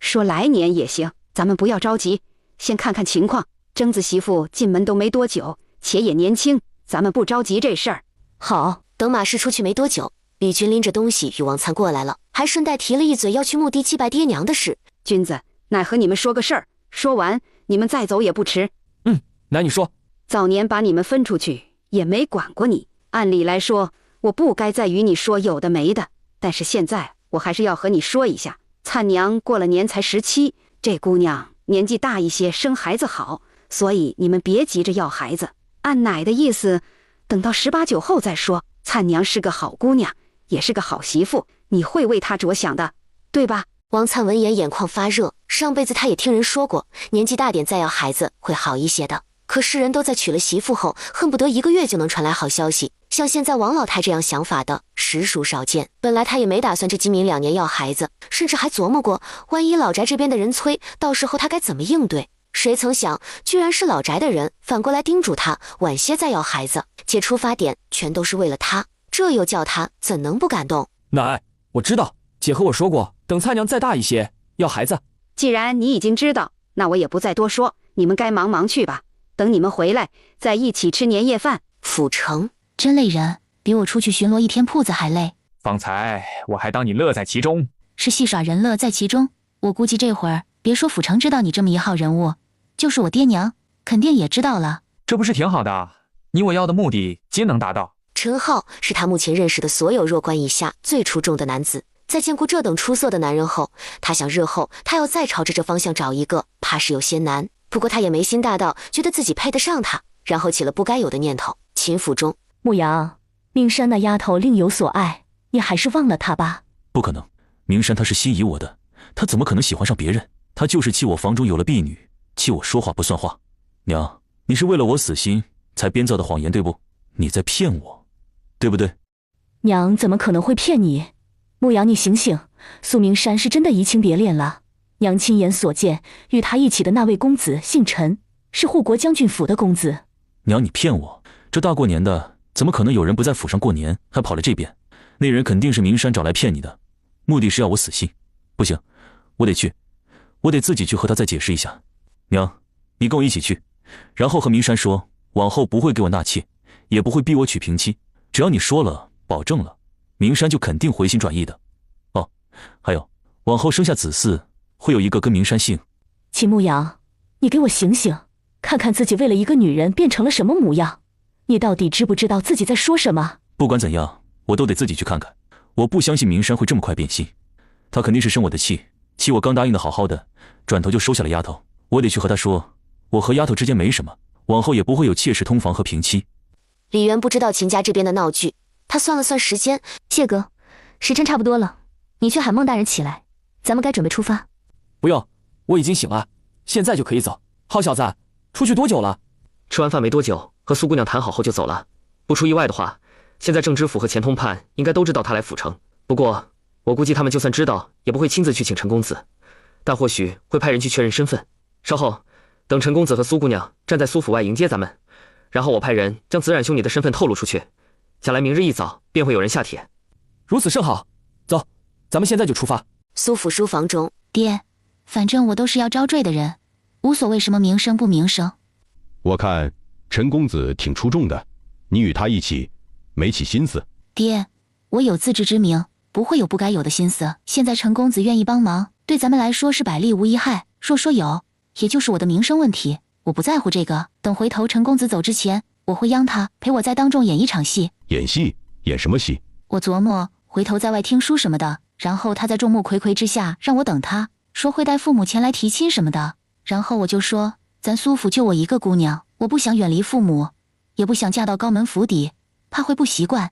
说来年也行，咱们不要着急，先看看情况。征子媳妇进门都没多久，且也年轻，咱们不着急这事儿。好。等马氏出去没多久，李军拎着东西与王灿过来了，还顺带提了一嘴要去墓地祭拜爹娘的事。君子，乃和你们说个事儿，说完你们再走也不迟。乃你说。早年把你们分出去，也没管过你，按理来说，我不该再与你说有的没的，但是现在我还是要和你说一下，灿娘过了年才17，这姑娘年纪大一些，生孩子好，所以你们别急着要孩子。按奶的意思，等到18、19后再说。灿娘是个好姑娘，也是个好媳妇，你会为她着想的，对吧？王灿闻言眼眶发热，上辈子他也听人说过，年纪大点再要孩子会好一些的。可世人都在娶了媳妇后，恨不得1个月就能传来好消息。像现在王老太这样想法的，实属少见。本来他也没打算这今明2年要孩子，甚至还琢磨过，万一老宅这边的人催，到时候他该怎么应对。谁曾想，居然是老宅的人反过来叮嘱他晚些再要孩子，且出发点全都是为了他，这又叫他怎能不感动？奶，我知道，姐和我说过，等灿娘再大一些，要孩子。既然你已经知道，那我也不再多说，你们该忙去吧。等你们回来，再一起吃年夜饭。府城真累人，比我出去巡逻1天铺子还累。方才我还当你乐在其中，是戏耍人乐在其中。我估计这会儿别说府城知道你这么一号人物，就是我爹娘肯定也知道了。这不是挺好的？你我要的目的皆能达到。陈浩是他目前认识的所有弱冠以下最出众的男子，在见过这等出色的男人后，他想日后他要再朝着这方向找一个，怕是有些难。不过他也没心大到觉得自己配得上他，然后起了不该有的念头。秦府中，牧阳，明山那丫头另有所爱，你还是忘了她吧。不可能，明山她是心仪我的，她怎么可能喜欢上别人？她就是气我房中有了婢女，气我说话不算话。娘，你是为了我死心才编造的谎言，对不？你在骗我，对不对？娘怎么可能会骗你？牧阳，你醒醒，苏明山是真的移情别恋了。娘亲眼所见，与他一起的那位公子姓陈，是护国将军府的公子。娘，你骗我！这大过年的，怎么可能有人不在府上过年，还跑来这边？那人肯定是明山找来骗你的，目的是要我死心。不行，我得去，我得自己去和他再解释一下。娘，你跟我一起去，然后和明山说，往后不会给我纳妾，也不会逼我娶平妻。只要你说了，保证了，明山就肯定回心转意的。哦，还有，往后生下子嗣，会有一个跟明山姓。秦牧阳，你给我醒醒，看看自己为了一个女人变成了什么模样。你到底知不知道自己在说什么？不管怎样，我都得自己去看看。我不相信明山会这么快变心，他肯定是生我的气，气我刚答应的好好的，转头就收下了丫头。我得去和他说，我和丫头之间没什么，往后也不会有妾室通房和平妻。李渊不知道秦家这边的闹剧，他算了算时间，谢哥，时辰差不多了，你去喊孟大人起来，咱们该准备出发。不用，我已经醒了，现在就可以走。好小子，出去多久了？吃完饭没多久，和苏姑娘谈好后就走了。不出意外的话，现在郑知府和钱通判应该都知道他来府城。不过我估计他们就算知道，也不会亲自去请陈公子，但或许会派人去确认身份。稍后等陈公子和苏姑娘站在苏府外迎接咱们，然后我派人将子冉兄你的身份透露出去，将来明日一早便会有人下帖。如此甚好，走，咱们现在就出发。苏府书房中，爹，反正我都是要招赘的人，无所谓什么名声不名声。我看陈公子挺出众的，你与他一起没起心思？爹，我有自知之明，不会有不该有的心思。现在陈公子愿意帮忙，对咱们来说是百利无一害。若说有，也就是我的名声问题，我不在乎这个。等回头陈公子走之前，我会央他陪我在当众演一场戏。演戏？演什么戏？我琢磨回头在外听书什么的，然后他在众目睽睽之下让我等他，说会带父母前来提亲什么的，然后我就说咱苏府就我一个姑娘，我不想远离父母，也不想嫁到高门府邸，怕会不习惯，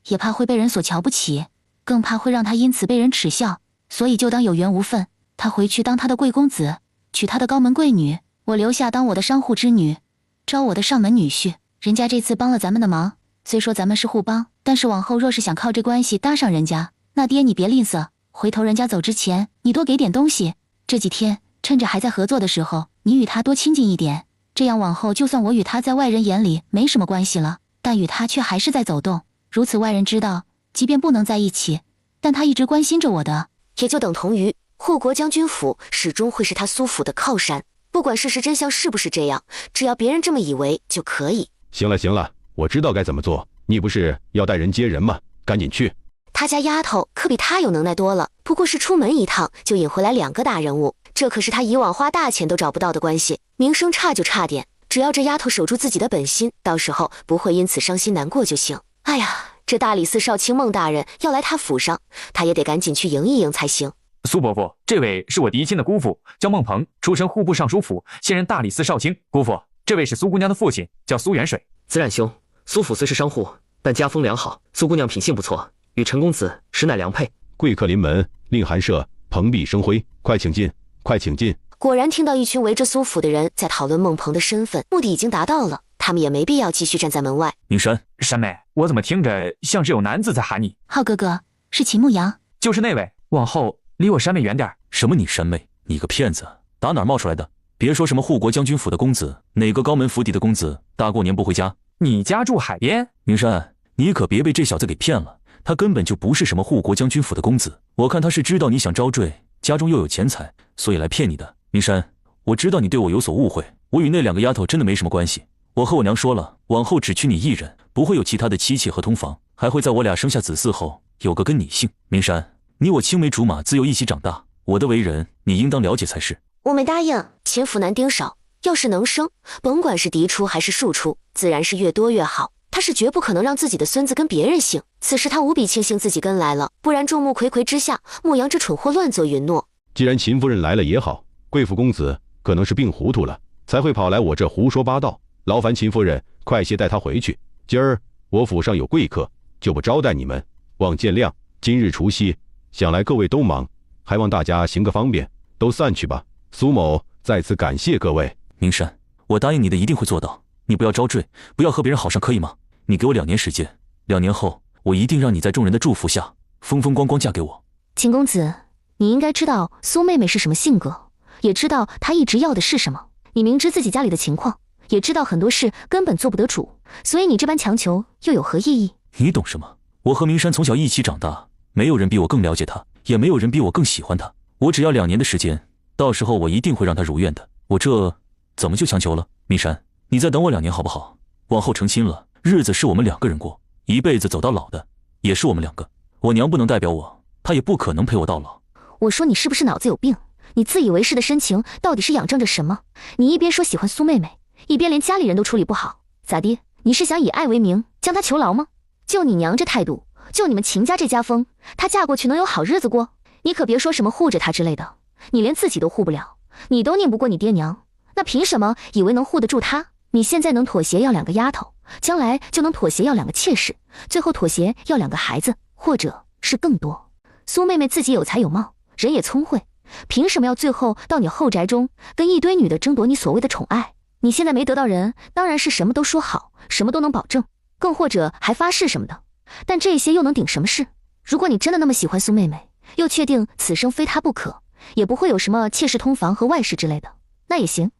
也怕会被人所瞧不起，更怕会让他因此被人耻笑，所以就当有缘无分，他回去当他的贵公子，娶他的高门贵女，我留下当我的商户之女，招我的上门女婿。人家这次帮了咱们的忙，虽说咱们是互帮，但是往后若是想靠这关系搭上人家，那爹你别吝啬，回头人家走之前，你多给点东西。这几天趁着还在合作的时候，你与他多亲近一点，这样往后就算我与他在外人眼里没什么关系了，但与他却还是在走动，如此外人知道，即便不能在一起，但他一直关心着我的，也就等同于护国将军府始终会是他苏府的靠山。不管事实真相是不是这样，只要别人这么以为就可以。行了行了，我知道该怎么做。你不是要带人接人吗？赶紧去。他家丫头可比他有能耐多了，不过是出门一趟就引回来2个大人物，这可是他以往花大钱都找不到的关系。名声差就差点，只要这丫头守住自己的本心，到时候不会因此伤心难过就行。哎呀，这大理寺少卿孟大人要来他府上，他也得赶紧去迎一迎才行。苏伯父，这位是我嫡亲的姑父，叫孟鹏，出身户部尚书府，现任大理寺少卿。姑父，这位是苏姑娘的父亲，叫苏元水。子冉兄，苏府虽是商户，但家风良好，苏姑娘品性不错，与陈公子实乃良配。贵客临门，令寒舍蓬荜生辉，快请进，快请进。果然听到一群围着苏府的人在讨论孟鹏的身份，目的已经达到了，他们也没必要继续站在门外。明山，山妹，我怎么听着像是有男子在喊你？浩哥哥，是秦牧阳，就是那位，往后离我山妹远点。什么你山妹？你个骗子，打哪儿冒出来的？别说什么护国将军府的公子，哪个高门府邸的公子大过年不回家？你家住海边？明山，你可别被这小子给骗了，他根本就不是什么护国将军府的公子，我看他是知道你想招赘，家中又有钱财，所以来骗你的。明山，我知道你对我有所误会，我与那2个丫头真的没什么关系。我和我娘说了，往后只娶你一人，不会有其他的妻妾和通房，还会在我俩生下子嗣后有个跟你姓。明山，你我青梅竹马，自幼一起长大，我的为人你应当了解才是。我没答应。秦府男丁少，要是能生，甭管是嫡出还是庶出，自然是越多越好。他是绝不可能让自己的孙子跟别人姓。此时他无比庆幸自己跟来了，不然众目睽睽之下，牧羊这蠢货乱作允诺。既然秦夫人来了也好，贵府公子可能是病糊涂了，才会跑来我这胡说八道。劳烦秦夫人快些带他回去。今儿我府上有贵客，就不招待你们，望见谅。今日除夕，想来各位都忙，还望大家行个方便，都散去吧。苏某再次感谢各位。明山，我答应你的一定会做到，你不要招赘，不要和别人好上，可以吗？你给我2年时间，2年后我一定让你在众人的祝福下风风光光嫁给我。秦公子，你应该知道苏妹妹是什么性格，也知道她一直要的是什么。你明知自己家里的情况，也知道很多事根本做不得主，所以你这般强求又有何意义？你懂什么？我和明山从小一起长大，没有人比我更了解他，也没有人比我更喜欢他。我只要2年的时间，到时候我一定会让他如愿的。我这怎么就强求了？明山，你再等我2年好不好？往后成亲了，日子是我们2个人过，一辈子走到老的也是我们2个。我娘不能代表我，她也不可能陪我到老。我说你是不是脑子有病？你自以为是的深情到底是仰仗着什么？你一边说喜欢苏妹妹，一边连家里人都处理不好，咋地？你是想以爱为名将她囚牢吗？就你娘这态度，就你们秦家这家风，她嫁过去能有好日子过？你可别说什么护着她之类的，你连自己都护不了，你都拧不过你爹娘，那凭什么以为能护得住她？你现在能妥协要2个丫头，将来就能妥协要2个妾室，最后妥协要2个孩子，或者是更多。苏妹妹自己有才有貌，人也聪慧，凭什么要最后到你后宅中跟一堆女的争夺你所谓的宠爱？你现在没得到人，当然是什么都说好，什么都能保证，更或者还发誓什么的，但这些又能顶什么事？如果你真的那么喜欢苏妹妹，又确定此生非她不可，也不会有什么妾室通房和外室之类的，那也行。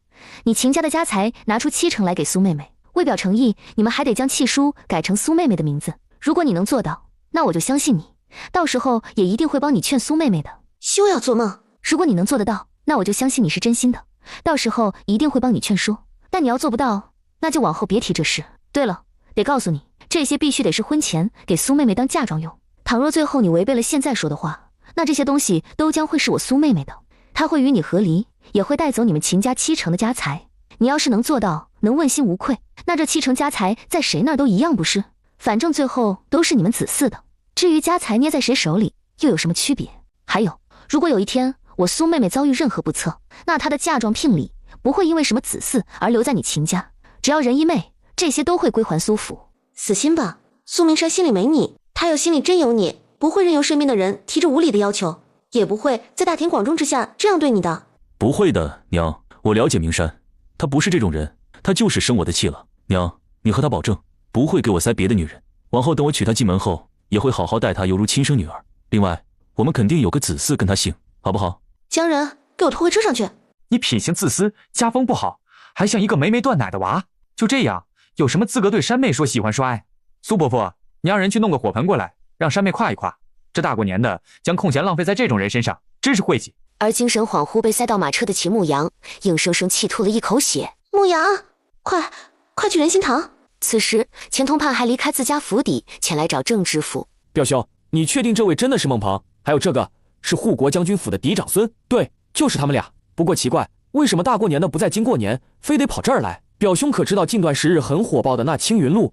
你秦家的家财拿出70%来给苏妹妹，为表诚意，你们还得将契书改成苏妹妹的名字。如果你能做到，那我就相信你，到时候也一定会帮你劝苏妹妹的。休要做梦！如果你能做得到，那我就相信你是真心的，到时候一定会帮你劝说。但你要做不到，那就往后别提这事。对了，得告诉你，这些必须得是婚前给苏妹妹当嫁妆用。倘若最后你违背了现在说的话，那这些东西都将会是我苏妹妹的，她会与你和离，也会带走你们秦家70%的家财。你要是能做到，能问心无愧，那这70%家财在谁那儿都一样，不是？反正最后都是你们子嗣的。至于家财捏在谁手里，又有什么区别？还有，如果有一天我苏妹妹遭遇任何不测，那她的嫁妆聘礼不会因为什么子嗣而留在你秦家，只要人一昧，这些都会归还苏府。死心吧，苏明山心里没你，他要心里真有你，不会任由身边的人提着无理的要求，也不会在大庭广众之下这样对你的。不会的，娘，我了解明山，他不是这种人，他就是生我的气了。娘，你和他保证，不会给我塞别的女人，往后等我娶她进门后，也会好好待她，犹如亲生女儿。另外，我们肯定有个子嗣跟她姓，好不好？江人，给我拖回车上去！你品行自私，家风不好，还像一个没断奶的娃，就这样，有什么资格对山妹说喜欢说爱？苏伯父，你让人去弄个火盆过来，让山妹夸一夸。这大过年的，将空闲浪费在这种人身上，真是晦气。而精神恍惚被塞到马车的秦牧阳，硬生生气吐了一口血。牧阳，快去仁心堂！此时，钱通判还离开自家府邸，前来找郑知府。表兄，你确定这位真的是孟鹏？还有这个是护国将军府的嫡长孙？对，就是他们俩。不过奇怪，为什么大过年的不在京过年，非得跑这儿来？表兄可知道近段时日很火爆的那青云录？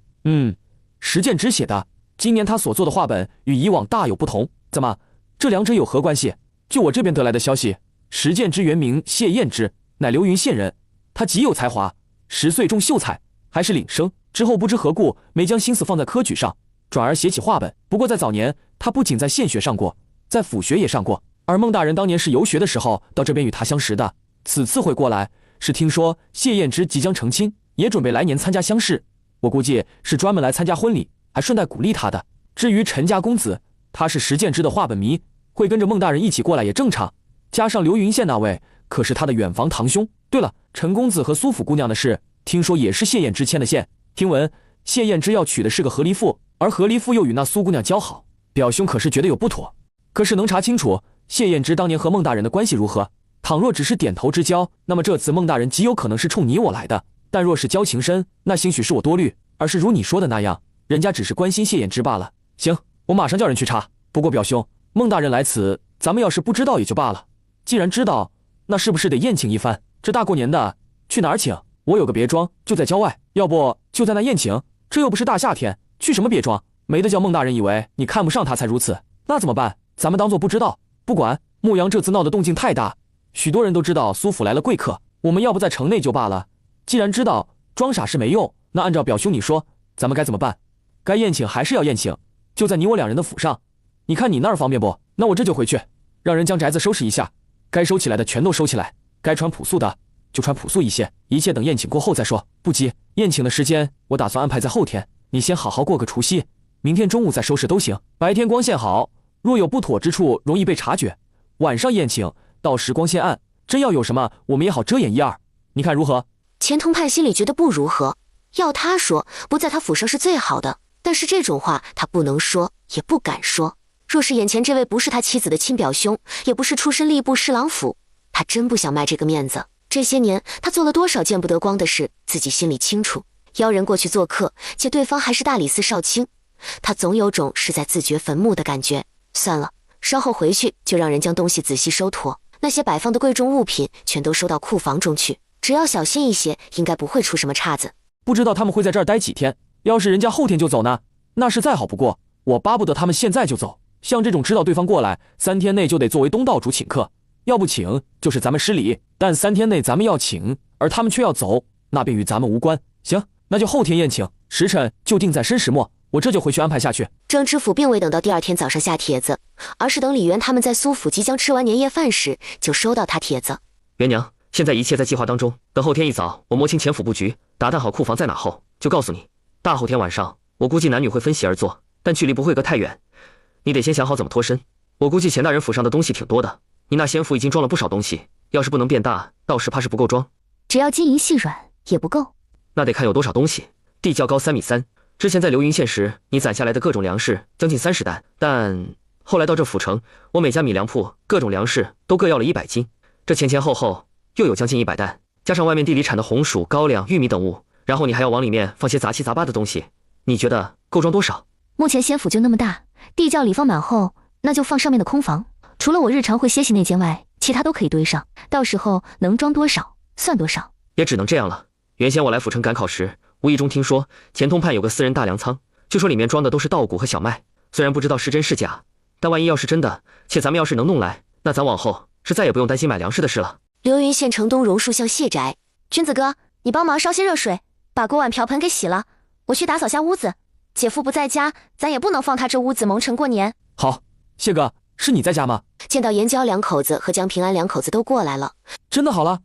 石建之写的。今年他所做的画本与以往大有不同，怎么，这两者有何关系？据我这边得来的消息，石建之原名谢彦之，乃流云县人。他极有才华，10岁中秀才，还是领生。之后不知何故，没将心思放在科举上，转而写起话本。不过在早年，他不仅在县学上过，在府学也上过。而孟大人当年是游学的时候到这边与他相识的，此次会过来，是听说谢彦之即将成亲，也准备来年参加乡试。我估计是专门来参加婚礼，还顺带鼓励他的。至于陈家公子，他是石建之的话本迷，会跟着孟大人一起过来也正常。加上流云县那位，可是他的远房堂兄。对了，陈公子和苏府姑娘的事，听说也是谢彦之牵的线。听闻谢彦之要娶的是个和离妇，而和离妇又与那苏姑娘交好，表兄可是觉得有不妥。可是能查清楚谢彦之当年和孟大人的关系如何？倘若只是点头之交，那么这次孟大人极有可能是冲你我来的；但若是交情深，那兴许是我多虑，而是如你说的那样，人家只是关心谢彦之罢了。行，我马上叫人去查。不过表兄，孟大人来此，咱们要是不知道也就罢了，既然知道，那是不是得宴请一番？这大过年的，去哪儿请？我有个别庄，就在郊外，要不就在那宴请？这又不是大夏天，去什么别庄？没得叫孟大人以为你看不上他才如此，那怎么办？咱们当作不知道。不管，牧羊这次闹的动静太大，许多人都知道苏府来了贵客，我们要不在城内就罢了。既然知道，装傻是没用，那按照表兄你说，咱们该怎么办？该宴请还是要宴请，就在你我2人的府上。你看你那儿方便不？那我这就回去，让人将宅子收拾一下，该收起来的全都收起来，该穿朴素的就穿朴素一些，一切等宴请过后再说。不急，宴请的时间我打算安排在后天，你先好好过个除夕，明天中午再收拾都行。白天光线好，若有不妥之处容易被察觉，晚上宴请，到时光线暗，真要有什么我们也好遮掩一二，你看如何？钱通判心里觉得不如何，要他说不在他府上是最好的，但是这种话他不能说，也不敢说。若是眼前这位不是他妻子的亲表兄，也不是出身吏部侍郎府，他真不想卖这个面子。这些年他做了多少见不得光的事，自己心里清楚。邀人过去做客，且对方还是大理寺少卿，他总有种是在自掘坟墓的感觉。算了，稍后回去就让人将东西仔细收妥，那些摆放的贵重物品全都收到库房中去，只要小心一些，应该不会出什么岔子。不知道他们会在这儿待几天，要是人家后天就走呢，那是再好不过。我巴不得他们现在就走，像这种知道对方过来3天内就得作为东道主请客，要不请就是咱们失礼，但3天内咱们要请，而他们却要走，那便与咱们无关。行，那就后天宴请，时辰就定在申时末，我这就回去安排下去。郑知府并未等到第2天早上下帖子，而是等李渊他们在苏府即将吃完年夜饭时，就收到他帖子。元娘，现在一切在计划当中，等后天一早我摸清前府布局，打探好库房在哪后，就告诉你。大后天晚上，我估计男女会分席而坐，但距离不会隔太远，你得先想好怎么脱身。我估计钱大人府上的东西挺多的，你那仙府已经装了不少东西，要是不能变大，到时怕是不够装。只要金银细软也不够。那得看有多少东西。地较高3.3米，之前在流云县时，你攒下来的各种粮食将近30担，但后来到这府城，我每家米粮铺各种粮食都各要了100斤，这前后又有将近100担，加上外面地里产的红薯、高粱、玉米等物，然后你还要往里面放些杂七杂八的东西，你觉得够装多少？目前仙府就那么大，地窖里放满后，那就放上面的空房，除了我日常会歇息那间外，其他都可以堆上，到时候能装多少算多少。也只能这样了。原先我来府城赶考时，无意中听说钱通判有个私人大粮仓，据说里面装的都是稻谷和小麦，虽然不知道是真是假，但万一要是真的，且咱们要是能弄来，那咱往后是再也不用担心买粮食的事了。流云县城东榕树巷谢宅，君子哥，你帮忙烧些热水，把锅碗瓢盆给洗了，我去打扫下屋子。姐夫不在家，咱也不能放他这屋子蒙尘过年。好，谢哥，是你在家吗？见到严娇2口子和江平安2口子都过来了。真的好了？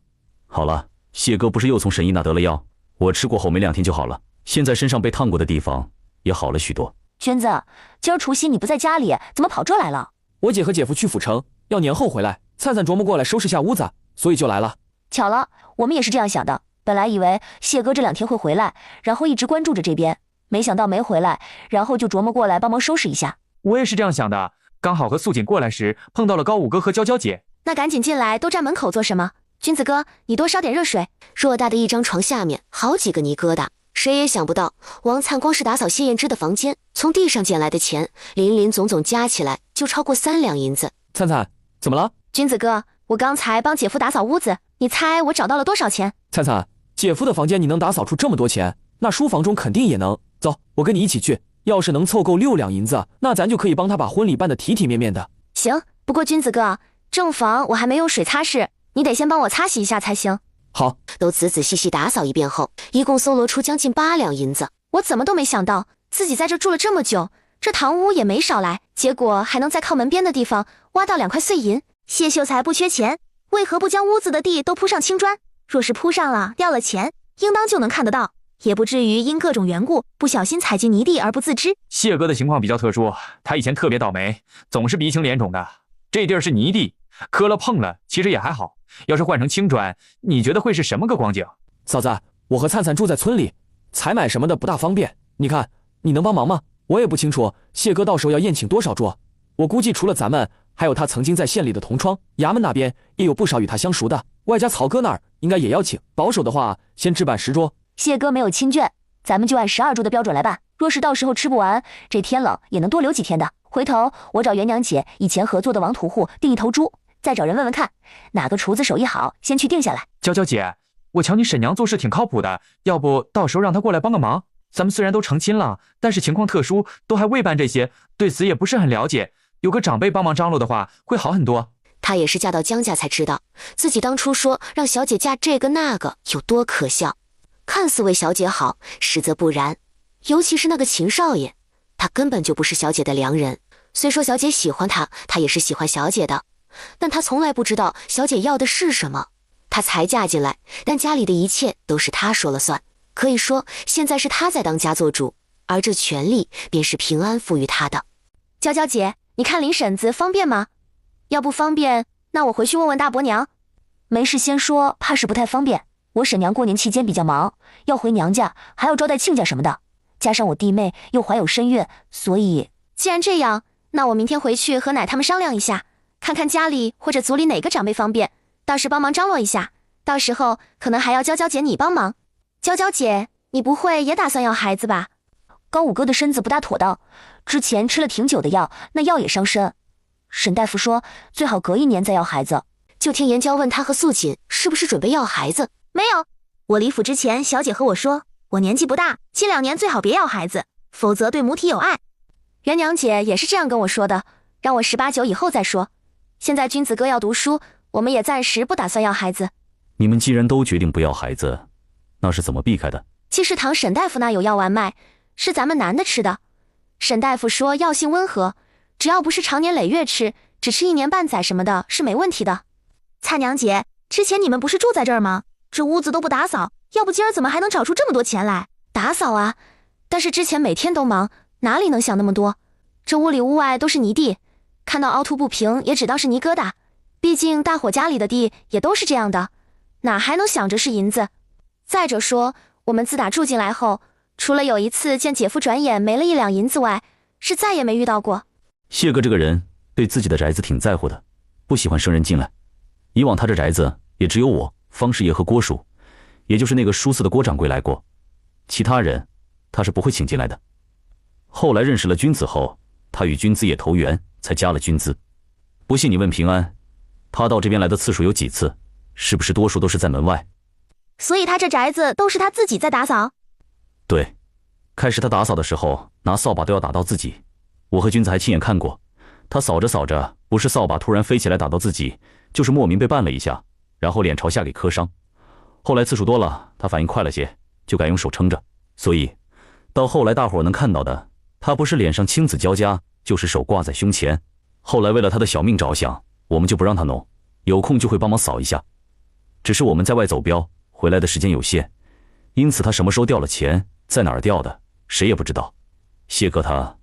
好了，谢哥不是又从沈姨那得了药，我吃过后没2天就好了，现在身上被烫过的地方也好了许多。娟子，今儿除夕你不在家里，怎么跑这来了？我姐和姐夫去府城，要年后回来，灿灿琢磨过来收拾下屋子，所以就来了。巧了，我们也是这样想的，本来以为谢哥这2天会回来，然后一直关注着这边，没想到没回来，然后就琢磨过来帮忙收拾一下。我也是这样想的，刚好和素锦过来时碰到了高五哥和娇娇姐。那赶紧进来，都站门口做什么？君子哥，你多烧点热水。偌大的一张床下面好几个泥疙瘩，谁也想不到王灿光是打扫谢燕之的房间，从地上捡来的钱林总加起来就超过3两银子。灿灿，怎么了？君子哥，我刚才帮姐夫打扫屋子，你猜我找到了多少钱？灿灿，姐夫的房间你能打扫出这么多钱，那书房中肯定也能。走，我跟你一起去，要是能凑够6两银子，那咱就可以帮他把婚礼办得体体面面的。行，不过君子哥，正房我还没用水擦拭，你得先帮我擦洗一下才行。好，都仔仔细细打扫一遍后，一共搜罗出将近8两银子。我怎么都没想到，自己在这住了这么久，这堂屋也没少来，结果还能在靠门边的地方挖到2块碎银。谢秀才不缺钱，为何不将屋子的地都铺上青砖？若是铺上了，掉了钱，应当就能看得到，也不至于因各种缘故不小心踩进泥地而不自知。谢哥的情况比较特殊，他以前特别倒霉，总是鼻青脸肿的。这地儿是泥地，磕了碰了，其实也还好。要是换成青砖，你觉得会是什么个光景？嫂子，我和灿灿住在村里，采买什么的不大方便。你看，你能帮忙吗？我也不清楚谢哥到时候要宴请多少桌，我估计除了咱们，还有他曾经在县里的同窗，衙门那边也有不少与他相熟的，外加曹哥那儿应该也要请。保守的话，先置办10桌。谢哥没有亲眷，咱们就按12桌的标准来办。若是到时候吃不完，这天冷也能多留几天的。回头我找袁娘姐以前合作的王屠户订1头猪，再找人问问看，哪个厨子手艺好，先去定下来。娇娇姐，我瞧你婶娘做事挺靠谱的，要不到时候让她过来帮个忙？咱们虽然都成亲了，但是情况特殊，都还未办这些，对此也不是很了解。有个长辈帮忙张罗的话，会好很多。她也是嫁到江家才知道，自己当初说让小姐嫁这个那个有多可笑。看似为小姐好，实则不然。尤其是那个秦少爷，他根本就不是小姐的良人。虽说小姐喜欢他，他也是喜欢小姐的，但他从来不知道小姐要的是什么。她才嫁进来，但家里的一切都是他说了算。可以说，现在是他在当家做主，而这权利便是平安赋予他的。娇娇姐，你看林婶子方便吗？要不方便，那我回去问问大伯娘。没事先说，怕是不太方便。我婶娘过年期间比较忙，要回娘家，还要招待亲家什么的，加上我弟妹又怀有身孕，所以……既然这样，那我明天回去和奶他们商量一下，看看家里或者族里哪个长辈方便，倒是帮忙张罗一下。到时候可能还要娇娇姐你帮忙。娇娇姐，你不会也打算要孩子吧？高五哥的身子不大妥当，之前吃了挺久的药，那药也伤身。沈大夫说最好隔1年再要孩子。就听严娇问他和素锦是不是准备要孩子。没有，我离府之前，小姐和我说，我年纪不大，近2年最好别要孩子，否则对母体有碍。袁娘姐也是这样跟我说的，让我18、9以后再说。现在君子哥要读书，我们也暂时不打算要孩子。你们既然都决定不要孩子，那是怎么避开的？济世堂沈大夫那有药丸卖，是咱们男的吃的。沈大夫说药性温和，只要不是常年累月吃，只吃1年半载什么的，是没问题的。蔡娘姐，之前你们不是住在这儿吗？这屋子都不打扫，要不今儿怎么还能找出这么多钱来？打扫啊，但是之前每天都忙，哪里能想那么多？这屋里屋外都是泥地，看到凹凸不平也只当是泥疙瘩，毕竟大伙家里的地也都是这样的，哪还能想着是银子？再者说，我们自打住进来后，除了有一次见姐夫转眼没了1两银子外，是再也没遇到过。谢哥这个人对自己的宅子挺在乎的，不喜欢生人进来。以往他这宅子也只有我、方师爷和郭叔，也就是那个疏寺的郭掌柜来过，其他人他是不会请进来的。后来认识了君子后，他与君子也投缘，才加了军资。不信你问平安，他到这边来的次数有几次，是不是多数都是在门外？所以他这宅子都是他自己在打扫？对，开始他打扫的时候拿扫把都要打到自己，我和君子还亲眼看过，他扫着扫着，不是扫把突然飞起来打到自己，就是莫名被绊了一下，然后脸朝下给磕伤。后来次数多了，他反应快了些，就改用手撑着，所以到后来大伙能看到的，他不是脸上青紫交加，就是手挂在胸前。后来为了他的小命着想，我们就不让他弄，有空就会帮忙扫一下。只是我们在外走镖，回来的时间有限，因此他什么时候掉了钱，在哪儿掉的，谁也不知道。谢哥他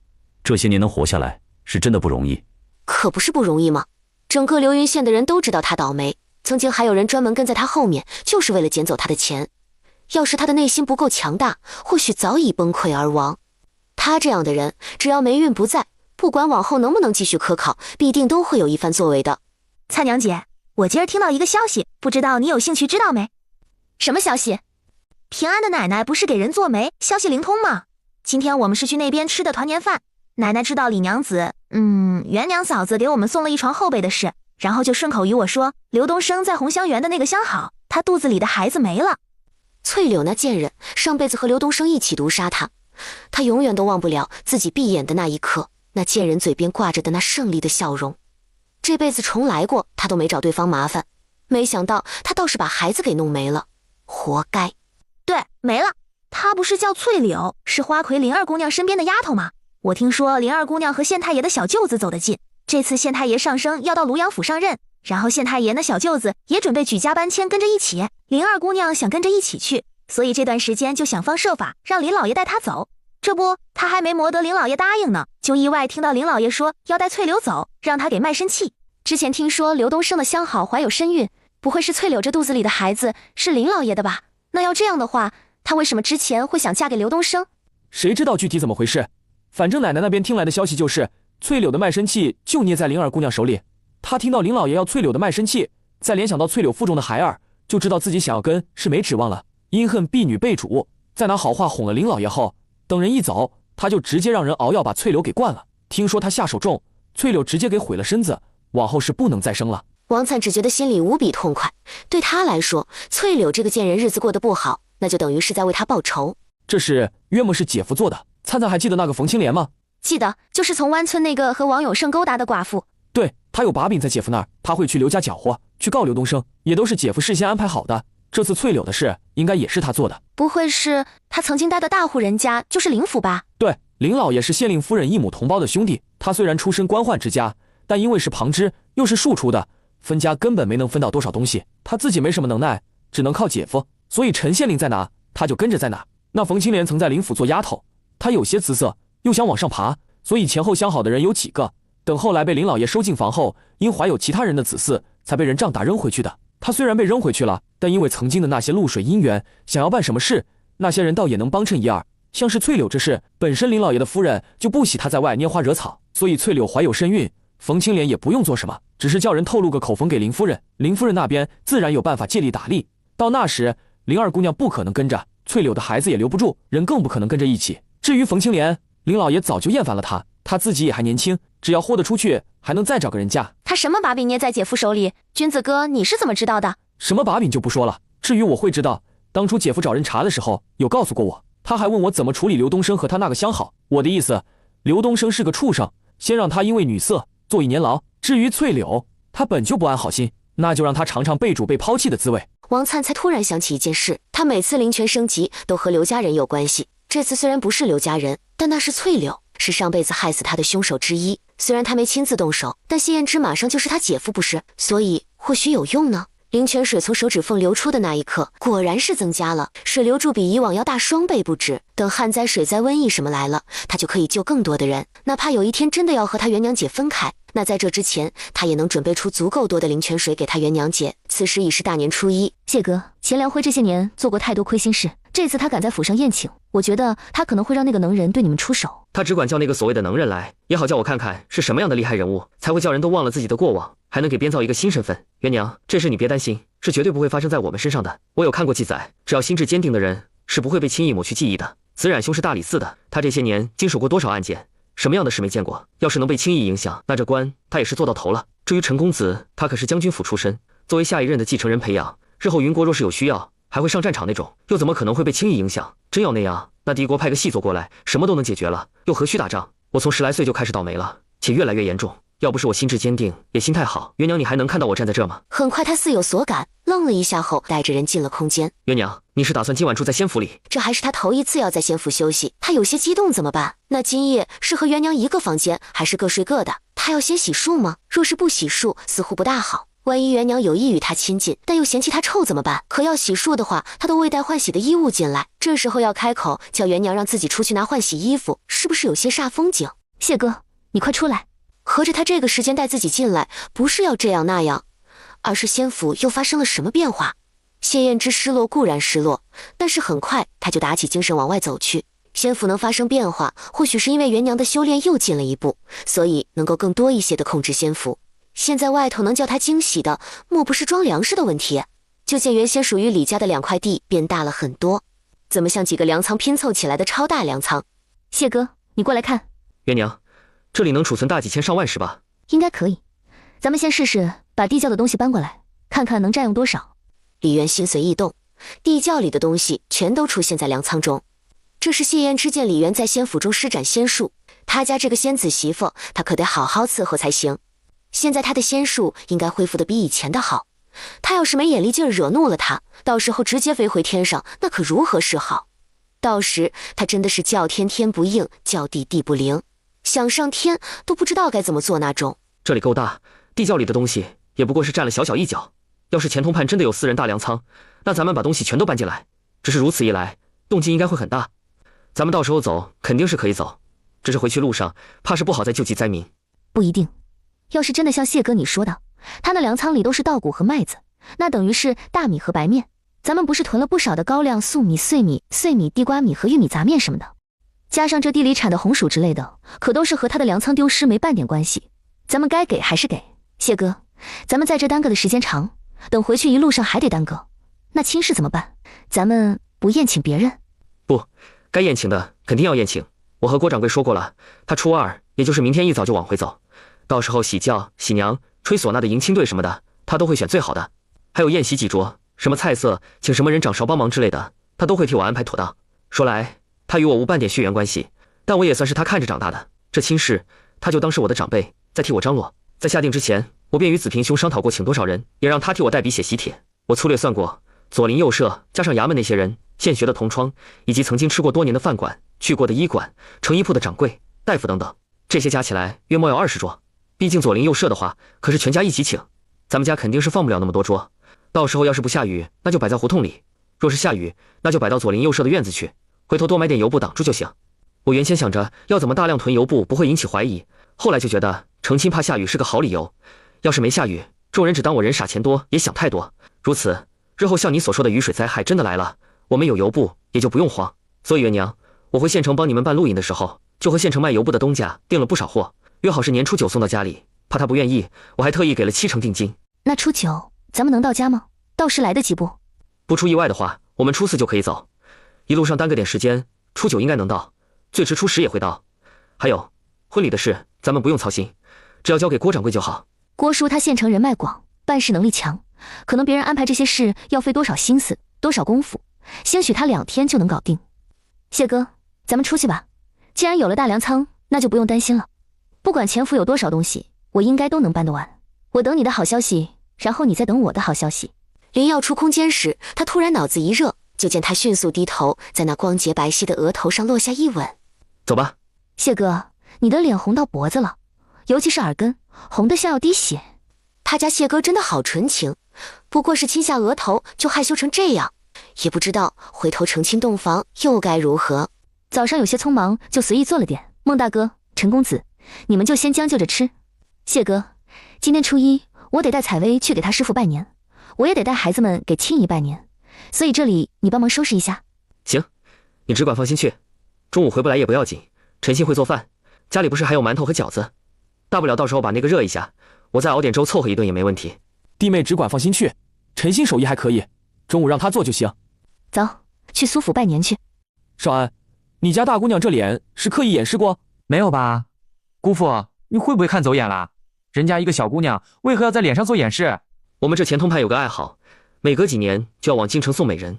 这些年能活下来，是真的不容易。可不是不容易吗？整个流云县的人都知道他倒霉，曾经还有人专门跟在他后面，就是为了捡走他的钱。要是他的内心不够强大，或许早已崩溃而亡。他这样的人，只要霉运不在，不管往后能不能继续科考，必定都会有一番作为的。蔡娘姐，我今儿听到一个消息，不知道你有兴趣知道没？什么消息？平安的奶奶不是给人做媒，消息灵通吗？今天我们是去那边吃的团年饭，奶奶知道李娘子，袁娘嫂子给我们送了一床后辈的事，然后就顺口与我说，刘东升在红香园的那个相好，他肚子里的孩子没了。翠柳那贱人，上辈子和刘东升一起毒杀他，他永远都忘不了自己闭眼的那一刻，那贱人嘴边挂着的那胜利的笑容。这辈子重来过，他都没找对方麻烦，没想到他倒是把孩子给弄没了，活该。对，没了。她不是叫翠柳，是花魁林二姑娘身边的丫头吗？我听说林二姑娘和县太爷的小舅子走得近，这次县太爷上升要到庐阳府上任，然后县太爷那小舅子也准备举家搬迁跟着一起，林二姑娘想跟着一起去，所以这段时间就想方设法让林老爷带她走。这不，她还没磨得林老爷答应呢，就意外听到林老爷说要带翠柳走，让她给卖身契。之前听说刘东升的相好怀有身孕，不会是翠柳这肚子里的孩子是林老爷的吧？那要这样的话，她为什么之前会想嫁给刘东升？谁知道具体怎么回事？反正奶奶那边听来的消息就是，翠柳的卖身契就捏在林二姑娘手里。她听到林老爷要翠柳的卖身契，再联想到翠柳腹中的孩儿，就知道自己想要跟是没指望了。因恨婢女被主，再拿好话哄了林老爷后，等人一走，他就直接让人熬药把翠柳给灌了。听说他下手重，翠柳直接给毁了身子，往后是不能再生了。王粲只觉得心里无比痛快，对他来说，翠柳这个贱人日子过得不好，那就等于是在为他报仇。这事约莫是姐夫做的。灿灿还记得那个冯青莲吗？记得，就是从湾村那个和王永胜勾搭的寡妇。对，他有把柄在姐夫那儿，他会去刘家搅和，去告刘东升，也都是姐夫事先安排好的。这次翠柳的事应该也是他做的。不会是他曾经待的大户人家就是林府吧？对，林老爷是县令夫人异母同胞的兄弟，他虽然出身官宦之家，但因为是旁支又是庶出的，分家根本没能分到多少东西，他自己没什么能耐，只能靠姐夫，所以陈县令在哪他就跟着在哪。那冯青莲曾在林府做丫头，她有些姿色，又想往上爬，所以前后相好的人有几个，等后来被林老爷收进房后，因怀有其他人的子嗣，才被人仗打扔回去的。他虽然被扔回去了，但因为曾经的那些露水姻缘，想要办什么事，那些人倒也能帮衬一二。像是翠柳这事，本身林老爷的夫人就不喜他在外拈花惹草，所以翠柳怀有身孕，冯青莲也不用做什么，只是叫人透露个口风给林夫人，林夫人那边自然有办法借力打力。到那时，林二姑娘不可能跟着，翠柳的孩子也留不住，人更不可能跟着一起。至于冯青莲，林老爷早就厌烦了她，她自己也还年轻，只要豁得出去，还能再找个人嫁。她什么把柄捏在姐夫手里？君子哥，你是怎么知道的？什么把柄就不说了，至于我会知道，当初姐夫找人查的时候有告诉过我，他还问我怎么处理刘东升和他那个相好。我的意思，刘东升是个畜生，先让他因为女色坐1年牢。至于翠柳，他本就不安好心，那就让他尝尝被主被抛弃的滋味。王粲才突然想起一件事，他每次灵泉升级都和刘家人有关系，这次虽然不是刘家人，但那是翠柳，是上辈子害死他的凶手之一。虽然他没亲自动手，但谢燕之马上就是他姐夫不是，所以或许有用呢。灵泉水从手指缝流出的那一刻，果然是增加了，水流柱比以往要大双倍不止。等旱灾、水灾、瘟疫什么来了，他就可以救更多的人。哪怕有一天真的要和他元娘姐分开，那在这之前，他也能准备出足够多的灵泉水给他元娘姐。此时已是大年初一。谢哥，钱良辉这些年做过太多亏心事，这次他敢在府上宴请，我觉得他可能会让那个能人对你们出手。他只管叫那个所谓的能人来，也好叫我看看是什么样的厉害人物，才会叫人都忘了自己的过往，还能给编造一个新身份。元娘，这事你别担心，是绝对不会发生在我们身上的。我有看过记载，只要心智坚定的人，是不会被轻易抹去记忆的。子冉兄是大理寺的，他这些年经手过多少案件，什么样的事没见过？要是能被轻易影响，那这官他也是做到头了。至于陈公子，他可是将军府出身，作为下一任的继承人培养，日后云国若是有需要，还会上战场那种，又怎么可能会被轻易影响？真要那样，那敌国派个细作过来，什么都能解决了，又何须打仗？我从10来岁就开始倒霉了，且越来越严重。要不是我心智坚定，也心态好，元娘你还能看到我站在这吗？很快他似有所感，愣了一下后，带着人进了空间。元娘，你是打算今晚住在仙府里？这还是他头一次要在仙府休息，他有些激动，怎么办？那今夜是和元娘一个房间，还是各睡各的？他要先洗漱吗？若是不洗漱，似乎不大好。万一元娘有意与他亲近，但又嫌弃他臭怎么办？可要洗漱的话，他都未带换洗的衣物进来，这时候要开口叫元娘让自己出去拿换洗衣服，是不是有些煞风景？谢哥，你快出来！合着他这个时间带自己进来，不是要这样那样，而是仙府又发生了什么变化？谢燕之失落固然失落，但是很快他就打起精神往外走去。仙府能发生变化，或许是因为元娘的修炼又进了一步，所以能够更多一些的控制仙府。现在外头能叫他惊喜的，莫不是装粮食的问题？就见原先属于李家的2块地变大了很多，怎么像几个粮仓拼凑起来的超大粮仓？谢哥，你过来看。元娘，这里能储存大几千上万是吧？应该可以，咱们先试试把地窖的东西搬过来，看看能占用多少。李渊心随意动，地窖里的东西全都出现在粮仓中。这是谢燕之见李渊在仙府中施展仙术，他家这个仙子媳妇，他可得好好伺候才行。现在他的仙术应该恢复的比以前的好。他要是没眼力劲儿惹怒了他，到时候直接飞回天上，那可如何是好？到时他真的是叫天天不应，叫地地不灵，想上天都不知道该怎么做那种。这里够大，地窖里的东西也不过是占了小小一角。要是钱通判真的有私人大粮仓，那咱们把东西全都搬进来。只是如此一来，动静应该会很大。咱们到时候走肯定是可以走，只是回去路上怕是不好再救济灾民。不一定，要是真的像谢哥你说的，他那粮仓里都是稻谷和麦子，那等于是大米和白面。咱们不是囤了不少的高粱、粟米、碎米、地瓜米和玉米杂面什么的，加上这地里产的红薯之类的，可都是和他的粮仓丢失没半点关系。咱们该给还是给。谢哥，咱们在这耽搁的时间长，等回去一路上还得耽搁，那亲事怎么办？咱们不宴请别人？不，该宴请的肯定要宴请。我和郭掌柜说过了，他初二，也就是明天一早就往回走，到时候喜轿、喜娘、吹唢呐的迎亲队什么的，他都会选最好的。还有宴席几桌，什么菜色，请什么人掌勺帮忙之类的，他都会替我安排妥当。说来，他与我无半点血缘关系，但我也算是他看着长大的。这亲事，他就当是我的长辈，在替我张罗。在下定之前，我便与子平兄商讨过，请多少人，也让他替我代笔写喜帖。我粗略算过，左邻右舍加上衙门那些人，现学的同窗，以及曾经吃过多年的饭馆、去过的医馆、成衣铺的掌柜、大夫等等，这些加起来约莫要20桌。毕竟左邻右舍的话，可是全家一起请，咱们家肯定是放不了那么多桌。到时候要是不下雨，那就摆在胡同里；若是下雨，那就摆到左邻右舍的院子去。回头多买点油布挡住就行。我原先想着要怎么大量囤油布不会引起怀疑，后来就觉得成亲怕下雨是个好理由。要是没下雨，众人只当我人傻钱多，也想太多。如此，日后像你所说的雨水灾害真的来了，我们有油布也就不用慌。所以元娘，我回县城帮你们办录影的时候，就和县城卖油布的东家订了不少货，约好是年初9送到家里。怕他不愿意，我还特意给了7成定金。那初9咱们能到家吗？到时来得及不？不出意外的话，我们初4就可以走，一路上耽搁点时间，初9应该能到，最迟初10也会到。还有婚礼的事，咱们不用操心，只要交给郭掌柜就好。郭叔他县城人脉广，办事能力强，可能别人安排这些事要费多少心思，多少功夫，兴许他2天就能搞定。谢哥，咱们出去吧。既然有了大粮仓，那就不用担心了。不管钱府有多少东西，我应该都能搬得完。我等你的好消息，然后你再等我的好消息。临要出空间时，他突然脑子一热，就见他迅速低头，在那光洁白皙的额头上落下一吻。走吧。谢哥，你的脸红到脖子了，尤其是耳根，红得像要滴血。他家谢哥真的好纯情，不过是亲下额头就害羞成这样，也不知道回头成亲洞房又该如何。早上有些匆忙，就随意做了点。孟大哥、陈公子，你们就先将就着吃。谢哥，今天初1，我得带采薇去给他师傅拜年，我也得带孩子们给亲姨拜年，所以这里你帮忙收拾一下。行，你只管放心去，中午回不来也不要紧，陈信会做饭，家里不是还有馒头和饺子，大不了到时候把那个热一下，我再熬点粥凑合一顿也没问题。弟妹只管放心去，陈信手艺还可以，中午让他做就行。走，去苏府拜年去。少安，你家大姑娘这脸是刻意掩饰过？没有吧？姑父，你会不会看走眼了？人家一个小姑娘，为何要在脸上做掩饰？我们这钱通派有个爱好，每隔几年就要往京城送美人。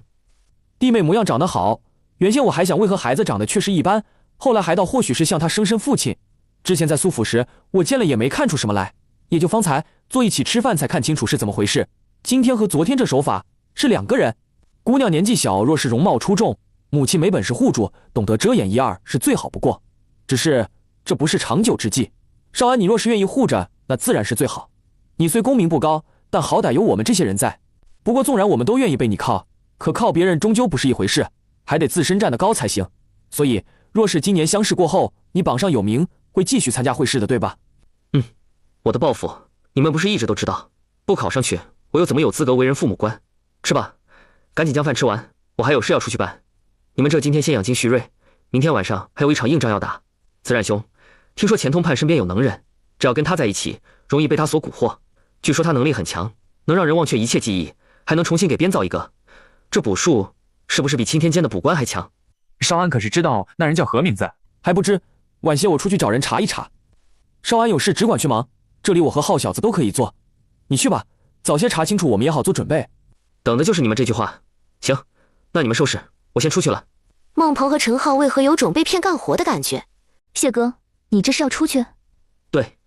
弟妹模样长得好，原先我还想为何孩子长得确实一般，后来还道或许是像他生身父亲。之前在苏府时，我见了也没看出什么来，也就方才坐一起吃饭才看清楚是怎么回事。今天和昨天这手法是2个人。姑娘年纪小，若是容貌出众，母亲没本事护住，懂得遮掩一二是最好不过。只是这不是长久之计。少安，你若是愿意护着，那自然是最好。你虽功名不高，但好歹有我们这些人在。不过纵然我们都愿意被你靠，可靠别人终究不是一回事，还得自身站得高才行。所以若是今年乡试过后，你榜上有名，会继续参加会试的，对吧？我的抱负你们不是一直都知道，不考上去，我又怎么有资格为人父母官？吃吧，赶紧将饭吃完，我还有事要出去办。你们这今天先养精蓄锐，明天晚上还有一场硬仗要打。子冉兄，听说钱通判身边有能人，只要跟他在一起，容易被他所蛊惑。据说他能力很强，能让人忘却一切记忆，还能重新给编造一个。这卜术是不是比青天监的卜官还强？少安可是知道那人叫何名字？还不知，晚些我出去找人查一查。少安有事只管去忙，这里我和浩小子都可以做。你去吧，早些查清楚，我们也好做准备。等的就是你们这句话。行，那你们收拾，我先出去了。孟鹏和陈浩为何有种被骗干活的感觉？谢哥，你这是要出去？对，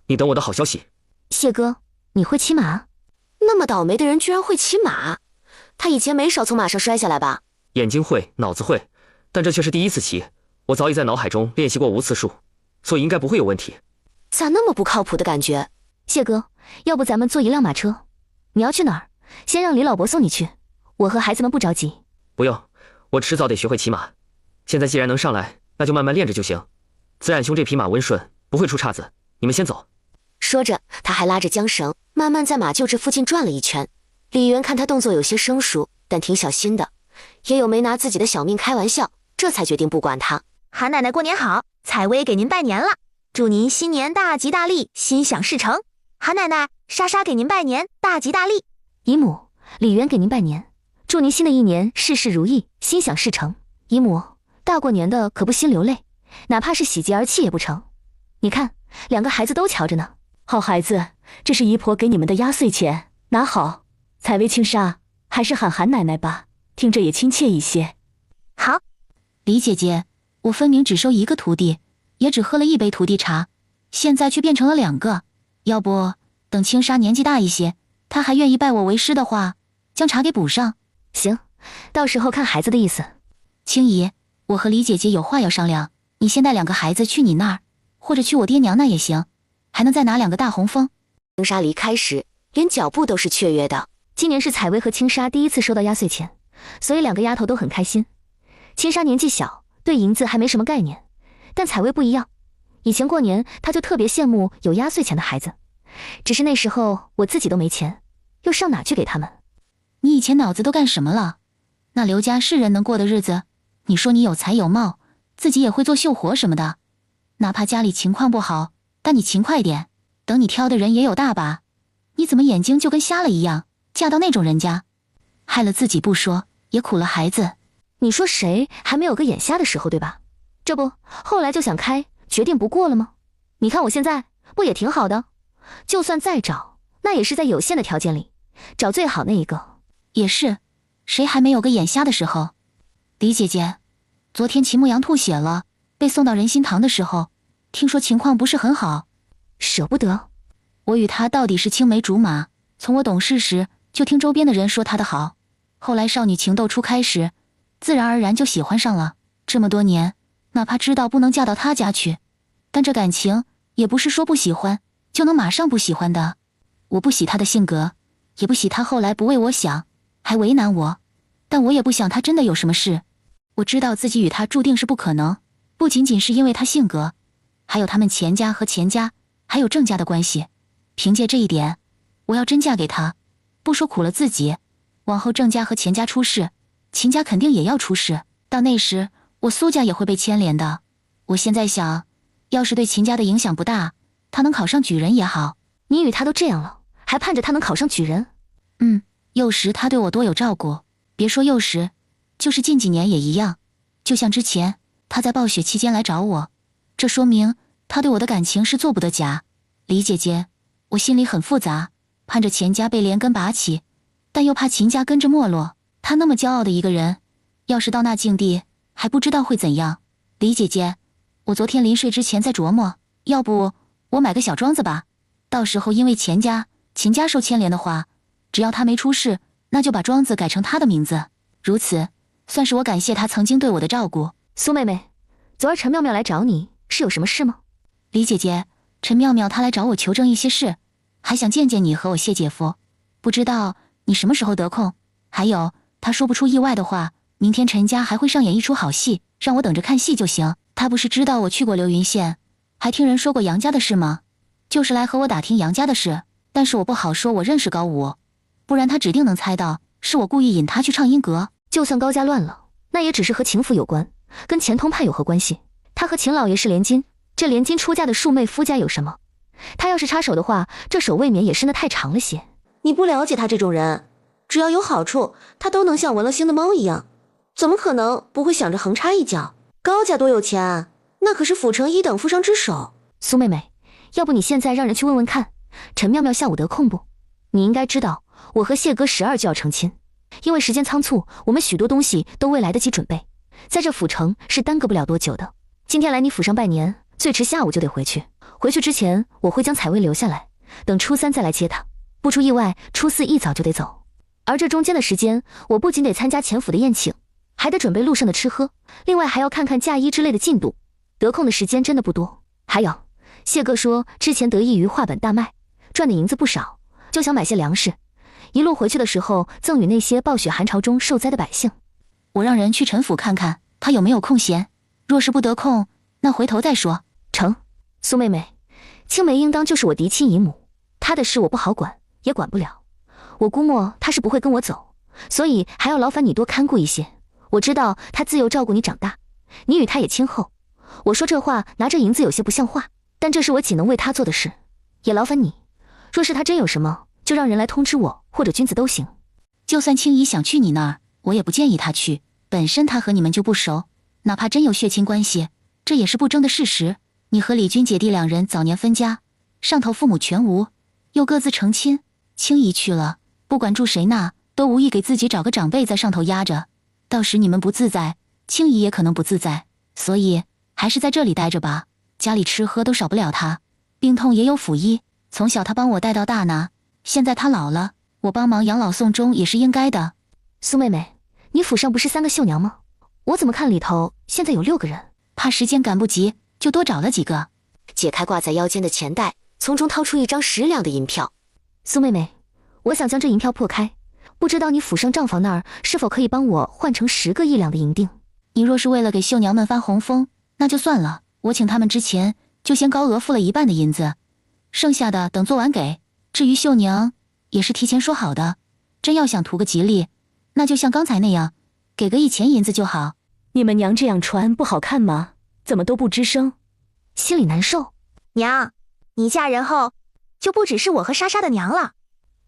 你等我的好消息。谢哥，你会骑马？那么倒霉的人居然会骑马，他以前没少从马上摔下来吧？眼睛会，脑子会，但这却是第一次骑。我早已在脑海中练习过无次数，所以应该不会有问题。咋那么不靠谱的感觉？谢哥，要不咱们坐一辆马车？你要去哪儿？先让李老伯送你去，我和孩子们不着急。不用，我迟早得学会骑马。现在既然能上来，那就慢慢练着就行。子冉兄这匹马温顺，不会出岔子。你们先走。说着，他还拉着缰绳，慢慢在马厩这附近转了一圈。李渊看他动作有些生疏，但挺小心的，也有没拿自己的小命开玩笑，这才决定不管他。韩奶奶过年好，采薇给您拜年了，祝您新年大吉大利，心想事成。韩奶奶，莎莎给您拜年，大吉大利。姨母，李渊给您拜年，祝您新的一年事事如意，心想事成。姨母，大过年的可不心流泪，哪怕是喜极而泣也不成。你看，两个孩子都瞧着呢。好孩子，这是姨婆给你们的压岁钱，拿好。采薇、青纱，还是喊韩奶奶吧，听着也亲切一些。好。李姐姐，我分明只收一个徒弟，也只喝了1杯徒弟茶，现在却变成了2个。要不等青纱年纪大一些，她还愿意拜我为师的话，将茶给补上。行，到时候看孩子的意思。青姨，我和李姐姐有话要商量，你先带2个孩子去你那儿，或者去我爹娘那也行，还能再拿2个大红枫。青纱离开时，连脚步都是雀跃的。今年是采薇和青纱第一次收到压岁钱，所以2个丫头都很开心。青纱年纪小，对银子还没什么概念，但采薇不一样，以前过年她就特别羡慕有压岁钱的孩子，只是那时候我自己都没钱，又上哪去给他们？你以前脑子都干什么了？那刘家是人能过的日子？你说你有才有貌，自己也会做绣活什么的，哪怕家里情况不好，但你勤快点，等你挑的人也有大把。你怎么眼睛就跟瞎了一样，嫁到那种人家，害了自己不说，也苦了孩子。你说谁还没有个眼瞎的时候，对吧？这不，后来就想开，决定不过了吗？你看我现在不也挺好的？就算再找，那也是在有限的条件里，找最好那一个。也是，谁还没有个眼瞎的时候？李姐姐，昨天齐牧阳吐血了，被送到仁心堂的时候，听说情况不是很好，舍不得。我与他到底是青梅竹马，从我懂事时就听周边的人说他的好，后来少女情窦初开时，自然而然就喜欢上了。这么多年，哪怕知道不能嫁到他家去，但这感情也不是说不喜欢就能马上不喜欢的。我不喜他的性格，也不喜他后来不为我想，还为难我，但我也不想他真的有什么事。我知道自己与他注定是不可能，不仅仅是因为他性格，还有他们钱家和钱家，还有郑家的关系。凭借这一点，我要真嫁给他，不说苦了自己，往后郑家和钱家出事，秦家肯定也要出事，到那时我苏家也会被牵连的。我现在想，要是对秦家的影响不大，他能考上举人也好。你与他都这样了，还盼着他能考上举人？幼时他对我多有照顾，别说幼时，就是近几年也一样。就像之前他在暴雪期间来找我，这说明他对我的感情是做不得假。李姐姐，我心里很复杂，盼着钱家被连根拔起，但又怕秦家跟着没落。他那么骄傲的一个人，要是到那境地，还不知道会怎样。李姐姐，我昨天临睡之前在琢磨，要不我买个小庄子吧，到时候因为钱家、秦家受牵连的话，只要他没出事，那就把庄子改成他的名字，如此算是我感谢他曾经对我的照顾。苏妹妹，昨儿陈妙妙来找你，是有什么事吗？李姐姐，陈妙妙她来找我求证一些事，还想见见你和我谢姐夫，不知道你什么时候得空。还有，她说不出意外的话，明天陈家还会上演一出好戏，让我等着看戏就行。她不是知道我去过流云县，还听人说过杨家的事吗？就是来和我打听杨家的事，但是我不好说我认识高武，不然她指定能猜到是我故意引她去畅音阁。就算高家乱了，那也只是和秦府有关，跟钱通派有何关系？他和秦老爷是连襟，这连襟出嫁的庶妹夫家有什么？他要是插手的话，这手未免也伸得太长了些。你不了解他这种人，只要有好处，他都能像闻了腥的猫一样，怎么可能不会想着横插一脚？高家多有钱啊，那可是府城1等富商之首。苏妹妹，要不你现在让人去问问看，陈妙妙下午得空不？你应该知道，我和谢哥12就要成亲，因为时间仓促，我们许多东西都未来得及准备，在这府城是耽搁不了多久的。今天来你府上拜年，最迟下午就得回去。回去之前，我会将采薇留下来，等初3再来接他，不出意外，初4一早就得走。而这中间的时间，我不仅得参加前府的宴请，还得准备路上的吃喝，另外还要看看嫁衣之类的进度，得空的时间真的不多。还有，谢哥说之前得益于画本大卖，赚的银子不少，就想买些粮食，一路回去的时候赠与那些暴雪寒潮中受灾的百姓。我让人去陈府看看他有没有空闲，若是不得空，那回头再说。成。苏妹妹，青梅应当就是我嫡亲姨母，她的事我不好管，也管不了。我估摸她是不会跟我走，所以还要劳烦你多看顾一些。我知道她自幼照顾你长大，你与她也亲厚。我说这话拿着银子有些不像话，但这是我仅能为她做的事，也劳烦你。若是她真有什么，就让人来通知我，或者君子都行。就算青姨想去你那儿，我也不建议她去。本身她和你们就不熟，哪怕真有血亲关系，这也是不争的事实。你和李军姐弟2人早年分家，上头父母全无，又各自成亲。青姨去了，不管住谁那，都无意给自己找个长辈在上头压着。到时你们不自在，青姨也可能不自在，所以还是在这里待着吧。家里吃喝都少不了她，病痛也有府医，从小她帮我带到大呢。现在她老了，我帮忙养老送终也是应该的。苏妹妹，你府上不是3个绣娘吗？我怎么看里头现在有6个人？怕时间赶不及，就多找了几个。解开挂在腰间的钱袋，从中掏出一张10两的银票。苏妹妹，我想将这银票破开，不知道你府上账房那儿是否可以帮我换成10个1两的银锭？你若是为了给绣娘们发红封，那就算了，我请他们之前就先高额付了1半的银子，剩下的等做完给。至于绣娘，也是提前说好的，真要想图个吉利，那就像刚才那样，给个1钱银子就好。你们娘这样穿不好看吗？怎么都不吱声？心里难受。娘，你嫁人后就不只是我和莎莎的娘了。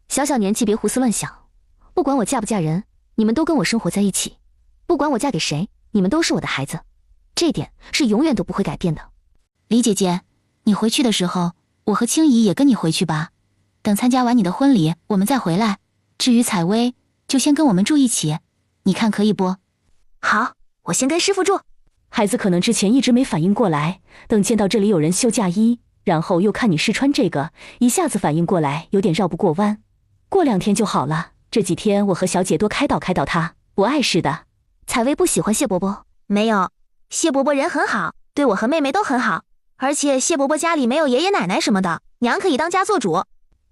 小小年纪别胡思乱想，不管我嫁不嫁人，你们都跟我生活在一起，不管我嫁给谁，你们都是我的孩子，这点是永远都不会改变的。李姐姐，你回去的时候，我和青姨也跟你回去吧。等参加完你的婚礼，我们再回来。至于采薇，就先跟我们住一起，你看可以不？好，我先跟师傅住。孩子可能之前一直没反应过来，等见到这里有人绣嫁衣，然后又看你试穿这个，一下子反应过来，有点绕不过弯。过2天就好了，这几天我和小姐多开导开导她，不碍事的。采薇不喜欢谢伯伯？没有，谢伯伯人很好，对我和妹妹都很好，而且谢伯伯家里没有爷爷奶奶什么的，娘可以当家做主。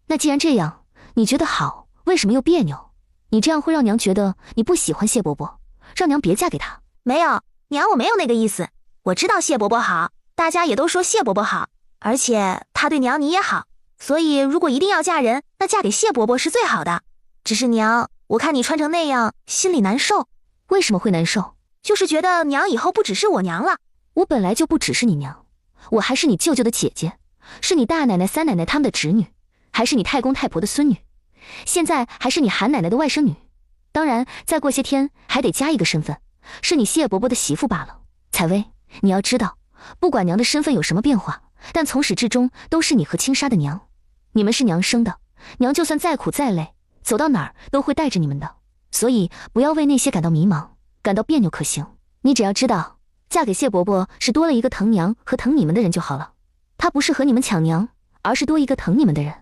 那既然这样，你觉得好，为什么又别扭？你这样会让娘觉得你不喜欢谢伯伯，让娘别嫁给他。没有，娘，我没有那个意思。我知道谢伯伯好，大家也都说谢伯伯好，而且他对娘你也好，所以如果一定要嫁人，那嫁给谢伯伯是最好的。只是娘，我看你穿成那样，心里难受。为什么会难受？就是觉得娘以后不只是我娘了。我本来就不只是你娘，我还是你舅舅的姐姐，是你大奶奶、三奶奶他们的侄女，还是你太公太婆的孙女，现在还是你韩奶奶的外甥女。当然，再过些天还得加一个身份，是你谢伯伯的媳妇罢了。采薇，你要知道，不管娘的身份有什么变化，但从始至终都是你和青纱的娘。你们是娘生的，娘就算再苦再累，走到哪儿都会带着你们的。所以不要为那些感到迷茫，感到别扭可行。你只要知道，嫁给谢伯伯是多了一个疼娘和疼你们的人就好了。他不是和你们抢娘，而是多一个疼你们的人。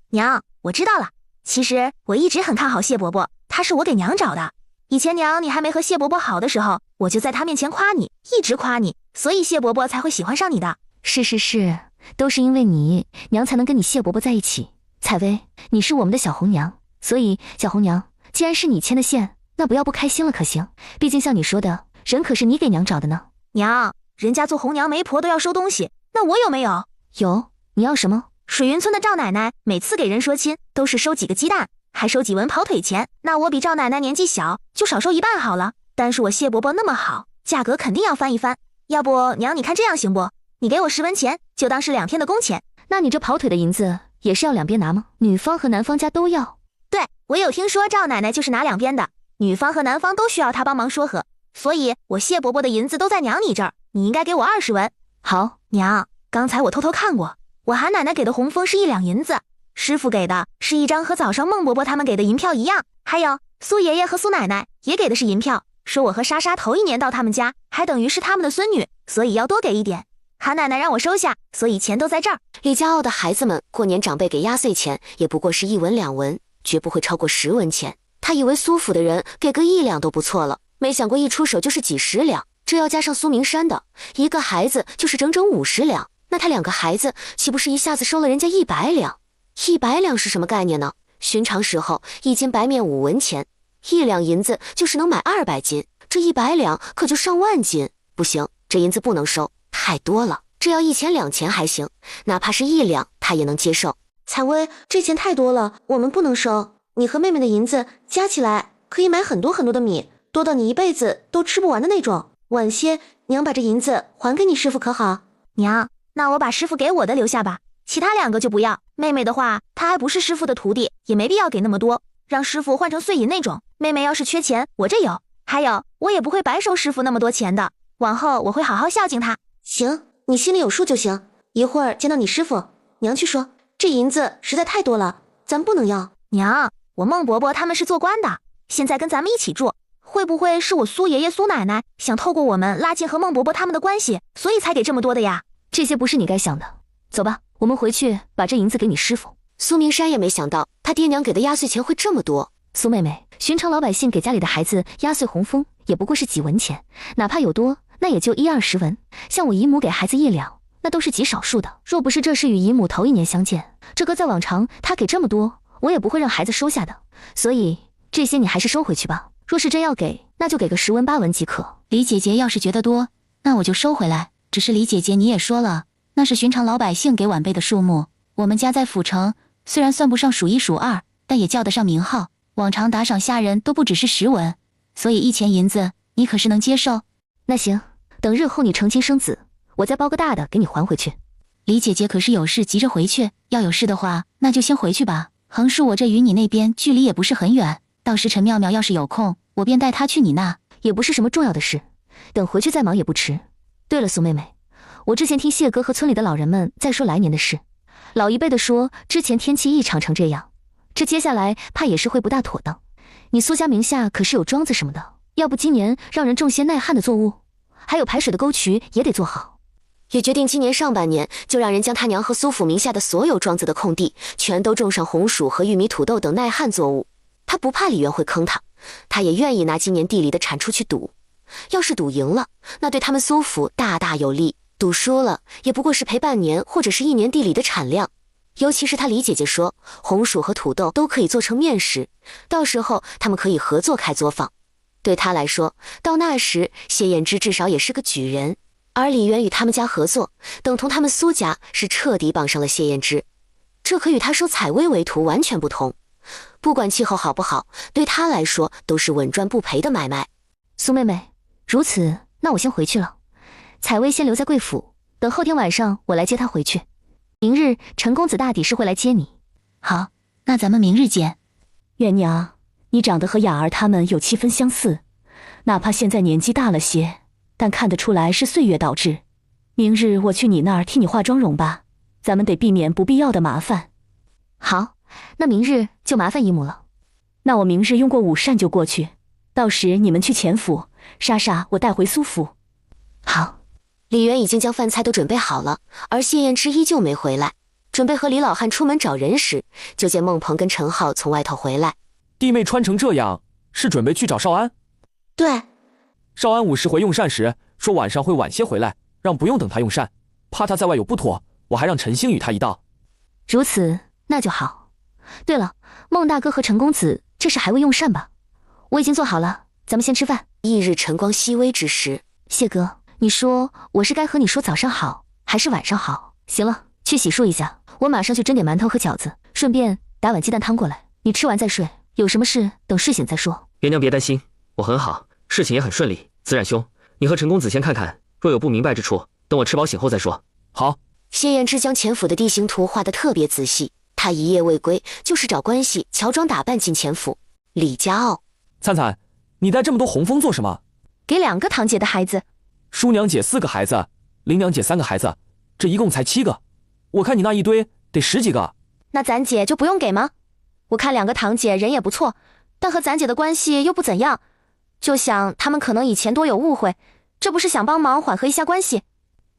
娘，我知道了。其实我一直很看好谢伯伯，他是我给娘找的。以前娘你还没和谢伯伯好的时候，我就在他面前夸你，一直夸你，所以谢伯伯才会喜欢上你的。是，都是因为你，娘才能跟你谢伯伯在一起。采薇，你是我们的小红娘，所以小红娘，既然是你牵的线，那不要不开心了可行？毕竟像你说的，人可是你给娘找的呢。娘，人家做红娘媒婆都要收东西，那我有没有？有。你要什么？水云村的赵奶奶每次给人说亲都是收几个鸡蛋，还收几文跑腿钱，那我比赵奶奶年纪小，就少收1半好了。但是我谢伯伯那么好，价格肯定要翻一番。要不娘你看这样行不？你给我10文钱，就当是2天的工钱。那你这跑腿的银子也是要两边拿吗？女方和男方家都要？对，我有听说赵奶奶就是拿2边的，女方和男方都需要她帮忙说和，所以我谢伯伯的银子都在娘你这儿，你应该给我20文。好，娘，刚才我偷偷看过，我韩奶奶给的红封是1两银子，师傅给的是一张和早上孟伯伯他们给的银票一样，还有苏爷爷和苏奶奶也给的是银票，说我和莎莎头1年到他们家，还等于是他们的孙女，所以要多给一点。韩奶奶让我收下，所以钱都在这儿。李家傲的孩子们过年长辈给压岁钱也不过是1文2文，绝不会超过10文钱。他以为苏府的人给个1两都不错了，没想过一出手就是几十两，这要加上苏明山的一个孩子就是整整50两，那他2个孩子岂不是一下子收了人家100两？100两是什么概念呢？寻常时候1斤白面5文钱，1两银子就是能买200斤，这100两可就上万斤。不行，这银子不能收，太多了。这要1钱2钱还行，哪怕是1两他也能接受。采薇，这钱太多了，我们不能收。你和妹妹的银子加起来可以买很多很多的米，多到你一辈子都吃不完的那种。晚些娘把这银子还给你师傅可好？娘，那我把师傅给我的留下吧，其他2个就不要。妹妹的话，她还不是师傅的徒弟，也没必要给那么多，让师傅换成碎银那种。妹妹要是缺钱，我这有。还有，我也不会白收师傅那么多钱的，往后我会好好孝敬他。行，你心里有数就行。一会儿见到你师傅，娘去说，这银子实在太多了，咱不能要。娘，我孟伯伯他们是做官的，现在跟咱们一起住，会不会是我苏爷爷苏奶奶想透过我们拉近和孟伯伯他们的关系，所以才给这么多的呀？这些不是你该想的。走吧，我们回去把这银子给你师傅。苏明山也没想到他爹娘给的压岁钱会这么多。苏妹妹，寻常老百姓给家里的孩子压岁红封也不过是几文钱，哪怕有多，那也就10-20文。像我姨母给孩子1两，那都是极少数的。若不是这是与姨母头一年相见，这搁在往常她给这么多，我也不会让孩子收下的。所以这些你还是收回去吧。若是真要给，那就给个10文8文即可。李姐姐要是觉得多，那我就收回来。只是李姐姐你也说了，那是寻常老百姓给晚辈的数目，我们家在府城虽然算不上数1数2，但也叫得上名号。往常打赏下人都不只是10文，所以1钱银子你可是能接受？那行，等日后你成亲生子，我再包个大的给你还回去。李姐姐可是有事急着回去，要有事的话那就先回去吧。横竖我这与你那边距离也不是很远，到时陈妙妙要是有空，我便带她去你那。也不是什么重要的事，等回去再忙也不迟。对了，苏妹妹，我之前听谢哥和村里的老人们在说来年的事，老一辈的说之前天气异常成这样，这接下来怕也是会不大妥当。你苏家名下可是有庄子什么的，要不今年让人种些耐旱的作物，还有排水的沟渠也得做好。也决定今年上半年就让人将他娘和苏府名下的所有庄子的空地全都种上红薯和玉米、土豆等耐旱作物。他不怕李渊会坑他，他也愿意拿今年地里的产出去赌。要是赌赢了，那对他们苏府大大有利；赌输了，也不过是赔半年或者是1年地里的产量。尤其是他李姐姐说，红薯和土豆都可以做成面食，到时候他们可以合作开作坊。对他来说，到那时谢燕之至少也是个举人，而李渊与他们家合作，等同他们苏家是彻底绑上了谢燕之。这可与他收采薇为徒完全不同。不管气候好不好，对他来说都是稳赚不赔的买卖。苏妹妹，如此，那我先回去了。采薇先留在贵府，等后天晚上我来接她回去。明日陈公子大抵是会来接你。好，那咱们明日见。元娘，你长得和雅儿他们有7分相似，哪怕现在年纪大了些，但看得出来是岁月导致。明日我去你那儿替你化妆容吧，咱们得避免不必要的麻烦。好，那明日就麻烦姨母了。那我明日用过午膳就过去，到时你们去前府，莎莎我带回苏府。好。李渊已经将饭菜都准备好了，而谢燕之依旧没回来。准备和李老汉出门找人时，就见孟鹏跟陈浩从外头回来。弟妹穿成这样，是准备去找少安？对。少安午时回用膳时说晚上会晚些回来，让不用等他用膳，怕他在外有不妥，我还让陈星与他一道。如此，那就好。对了，孟大哥和陈公子这是还未用膳吧？我已经做好了，咱们先吃饭。翌日晨光熹微之时，谢哥，你说我是该和你说早上好，还是晚上好？行了，去洗漱一下，我马上去蒸点馒头和饺子，顺便打碗鸡蛋汤过来。你吃完再睡，有什么事等睡醒再说。元娘别担心，我很好，事情也很顺利。子冉兄，你和陈公子先看看，若有不明白之处，等我吃饱醒后再说。好。谢燕之将前府的地形图画得特别仔细，他一夜未归，就是找关系乔装打扮进前府。李家傲，灿灿，你带这么多红封做什么？给2个堂姐的孩子。叔娘姐4个孩子，林娘姐3个孩子，这一共才7个。我看你那一堆得10几个。那咱姐就不用给吗？我看2个堂姐人也不错，但和咱姐的关系又不怎样，就想他们可能以前多有误会，这不是想帮忙缓和一下关系。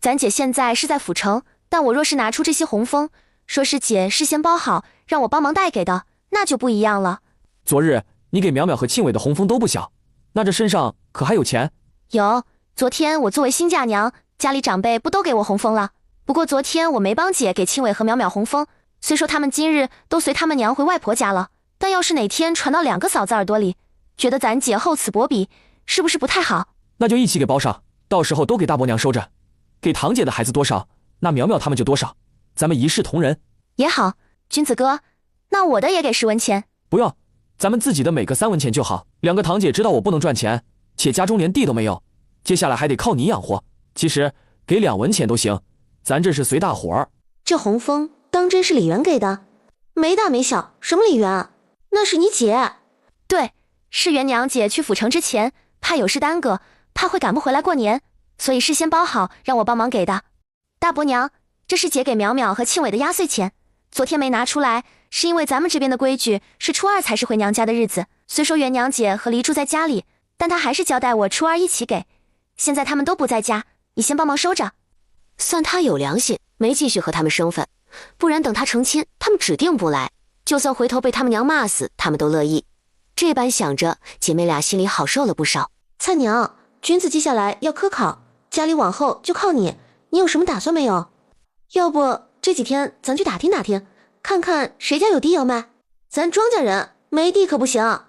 咱姐现在是在府城，但我若是拿出这些红枫，说是姐事先包好，让我帮忙带给的，那就不一样了。昨日你给淼淼和庆伟的红枫都不小，那这身上可还有钱？有，昨天我作为新嫁娘，家里长辈不都给我红枫了？不过昨天我没帮姐给庆伟和淼淼红枫，虽说他们今日都随他们娘回外婆家了，但要是哪天传到2个嫂子耳朵里，觉得咱姐厚此薄彼，是不是不太好？那就一起给包上，到时候都给大伯娘收着。给堂姐的孩子多少，那淼淼他们就多少，咱们一视同仁。也好，君子哥，那我的也给10文钱。不用，咱们自己的每个3文钱就好。2个堂姐知道我不能赚钱，且家中连地都没有，接下来还得靠你养活。其实给2文钱都行，咱这是随大伙儿。这红枫当真是李元给的？没大没小，什么李元啊？那是你姐。对，是元娘姐去府城之前，怕有事耽搁，怕会赶不回来过年，所以事先包好让我帮忙给的。大伯娘，这是姐给淼淼和庆伟的压岁钱，昨天没拿出来，是因为咱们这边的规矩是初2才是回娘家的日子。虽说元娘姐和黎住在家里，但她还是交代我初2一起给。现在他们都不在家，你先帮忙收着。算他有良心，没继续和他们生分，不然等他成亲，他们指定不来。就算回头被他们娘骂死，他们都乐意。这般想着，姐妹俩心里好受了不少。蔡娘，君子接下来要科考，家里往后就靠你，你有什么打算没有？要不这几天咱去打听打听，看看谁家有地要卖。咱庄稼人没地可不行。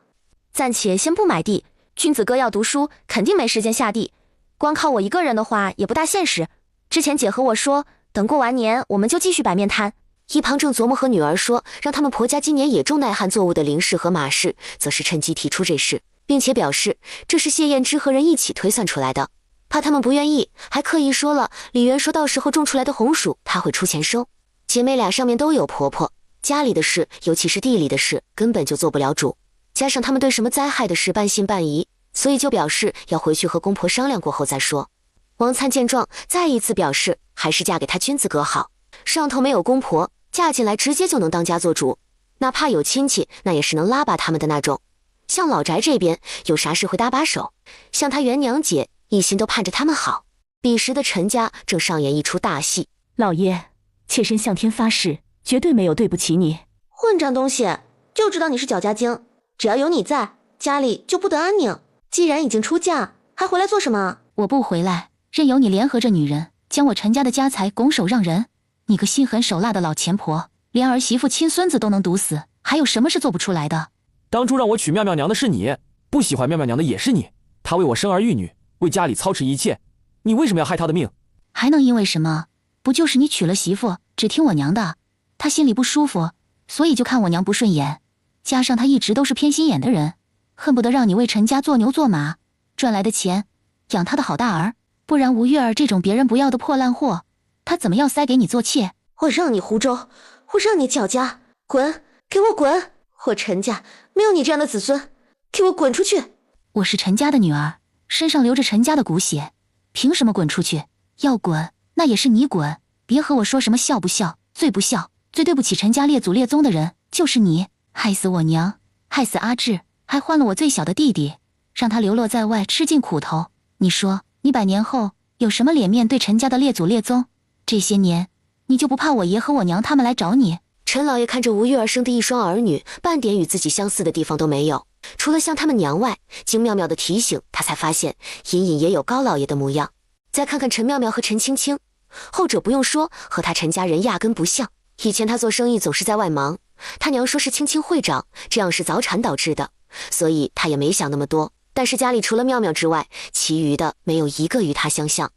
暂且先不买地，君子哥要读书，肯定没时间下地，光靠我一个人的话也不大现实。之前姐和我说，等过完年我们就继续摆面摊。一旁正琢磨和女儿说让他们婆家今年也种耐旱作物的林氏和马氏，则是趁机提出这事，并且表示这是谢燕之和人一起推算出来的，怕他们不愿意，还刻意说了李元说到时候种出来的红薯他会出钱收。姐妹俩上面都有婆婆，家里的事尤其是地里的事根本就做不了主，加上他们对什么灾害的事半信半疑，所以就表示要回去和公婆商量过后再说。王灿见状再一次表示还是嫁给他君子哥好，上头没有公婆，嫁进来直接就能当家做主，哪怕有亲戚那也是能拉拔他们的那种。像老宅这边有啥事会搭把手，像他元娘姐一心都盼着他们好。彼时的陈家正上演一出大戏。老爷，妾身向天发誓，绝对没有对不起你。混账东西，就知道你是搅家精，只要有你在，家里就不得安宁。既然已经出嫁，还回来做什么？我不回来，任由你联合着女人将我陈家的家财拱手让人。你个心狠手辣的老钱婆，连儿媳妇亲孙子都能毒死，还有什么是做不出来的？当初让我娶妙妙娘的是你，不喜欢妙妙娘的也是你。她为我生儿育女，为家里操持一切，你为什么要害她的命？还能因为什么？不就是你娶了媳妇，只听我娘的，她心里不舒服，所以就看我娘不顺眼。加上她一直都是偏心眼的人，恨不得让你为陈家做牛做马，赚来的钱养她的好大儿。不然吴月儿这种别人不要的破烂货，她怎么要塞给你做妾？我让你胡诌，我让你搅家，滚，给我滚！我陈家没有你这样的子孙，给我滚出去！我是陈家的女儿，身上流着陈家的骨血，凭什么滚出去？要滚，那也是你滚，别和我说什么孝不孝，最不孝，最对不起陈家列祖列宗的人就是你，害死我娘，害死阿志，还换了我最小的弟弟，让他流落在外，吃尽苦头。你说，你100年后有什么脸面对陈家的列祖列宗？这些年，你就不怕我爷和我娘他们来找你？陈老爷看着吴玉儿生的一双儿女，半点与自己相似的地方都没有，除了像他们娘外，经妙妙的提醒，他才发现隐隐也有高老爷的模样。再看看陈妙妙和陈青青，后者不用说，和他陈家人压根不像。以前他做生意总是在外忙，他娘说是青青会长，这样是早产导致的，所以他也没想那么多。但是家里除了妙妙之外，其余的没有一个与他相像，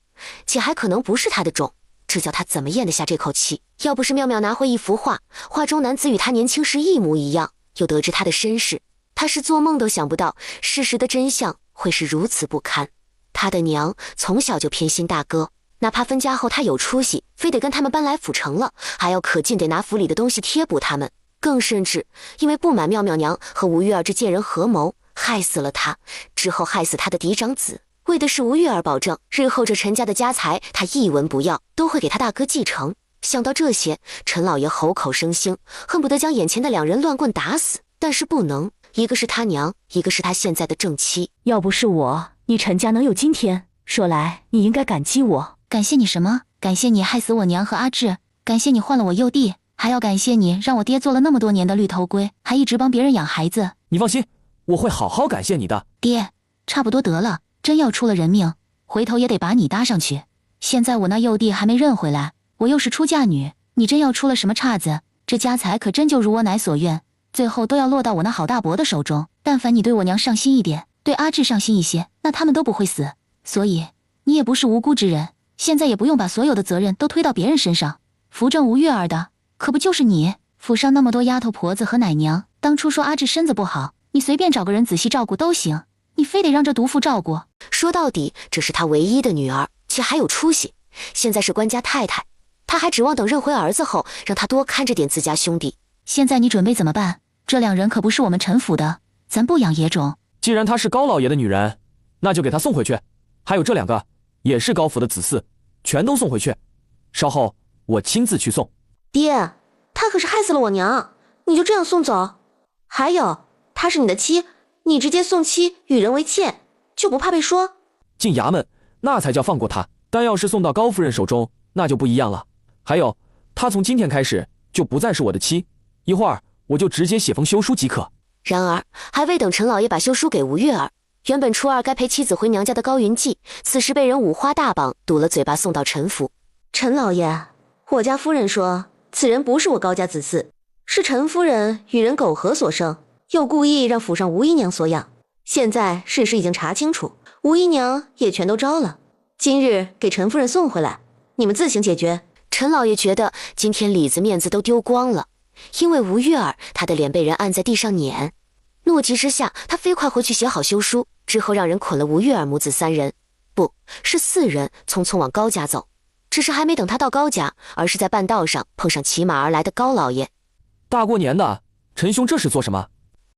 且还可能不是他的种，这叫他怎么咽得下这口气？要不是妙妙拿回一幅画，画中男子与他年轻时一模一样，又得知他的身世，他是做梦都想不到事实的真相会是如此不堪。他的娘从小就偏心大哥，哪怕分家后他有出息，非得跟他们搬来府城了，还要可劲得拿府里的东西贴补他们，更甚至因为不满妙妙娘和吴玉儿这贱人合谋，害死了他，之后害死他的嫡长子，为的是吴玉儿保证日后这陈家的家财他一文不要，都会给他大哥继承。想到这些，陈老爷口口生兴，恨不得将眼前的2人乱棍打死，但是不能，一个是他娘，一个是他现在的正妻。要不是我，你陈家能有今天，说来你应该感激我。感谢你什么？感谢你害死我娘和阿志，感谢你换了我幼弟，还要感谢你让我爹做了那么多年的绿头龟，还一直帮别人养孩子。你放心，我会好好感谢你的。爹，差不多得了，真要出了人命，回头也得把你搭上去。现在我那幼弟还没认回来，我又是出嫁女，你真要出了什么岔子，这家财可真就如我奶所愿，最后都要落到我那好大伯的手中。但凡你对我娘上心一点，对阿志上心一些，那他们都不会死。所以你也不是无辜之人，现在也不用把所有的责任都推到别人身上。扶正吴月儿的可不就是你？府上那么多丫头婆子和奶娘，当初说阿志身子不好，你随便找个人仔细照顾都行，你非得让这毒妇照顾。说到底，这是他唯一的女儿，且还有出息，现在是官家太太，他还指望等认回儿子后，让他多看着点自家兄弟。现在你准备怎么办？这两人可不是我们陈府的，咱不养野种。既然她是高老爷的女人，那就给她送回去。还有这两个，也是高府的子嗣，全都送回去。稍后我亲自去送。爹，他可是害死了我娘，你就这样送走？还有，她是你的妻，你直接送妻与人为妾，就不怕被说？进衙门那才叫放过她，但要是送到高夫人手中，那就不一样了。还有，她从今天开始就不再是我的妻，一会儿我就直接写封休书即可。然而还未等陈老爷把休书给吴月儿，原本初二该陪妻子回娘家的高云骥，此时被人五花大绑堵了嘴巴，送到陈府。陈老爷，我家夫人说此人不是我高家子嗣，是陈夫人与人苟合所生，又故意让府上吴姨娘所养。现在事实已经查清楚，吴姨娘也全都招了，今日给陈夫人送回来，你们自行解决。陈老爷觉得今天里子面子都丢光了，因为吴月儿他的脸被人按在地上碾。怒极之下，他飞快回去写好休书，之后让人捆了吴月儿母子3人，不是4人，匆匆往高家走。只是还没等他到高家，而是在半道上碰上骑马而来的高老爷。大过年的，陈兄这是做什么？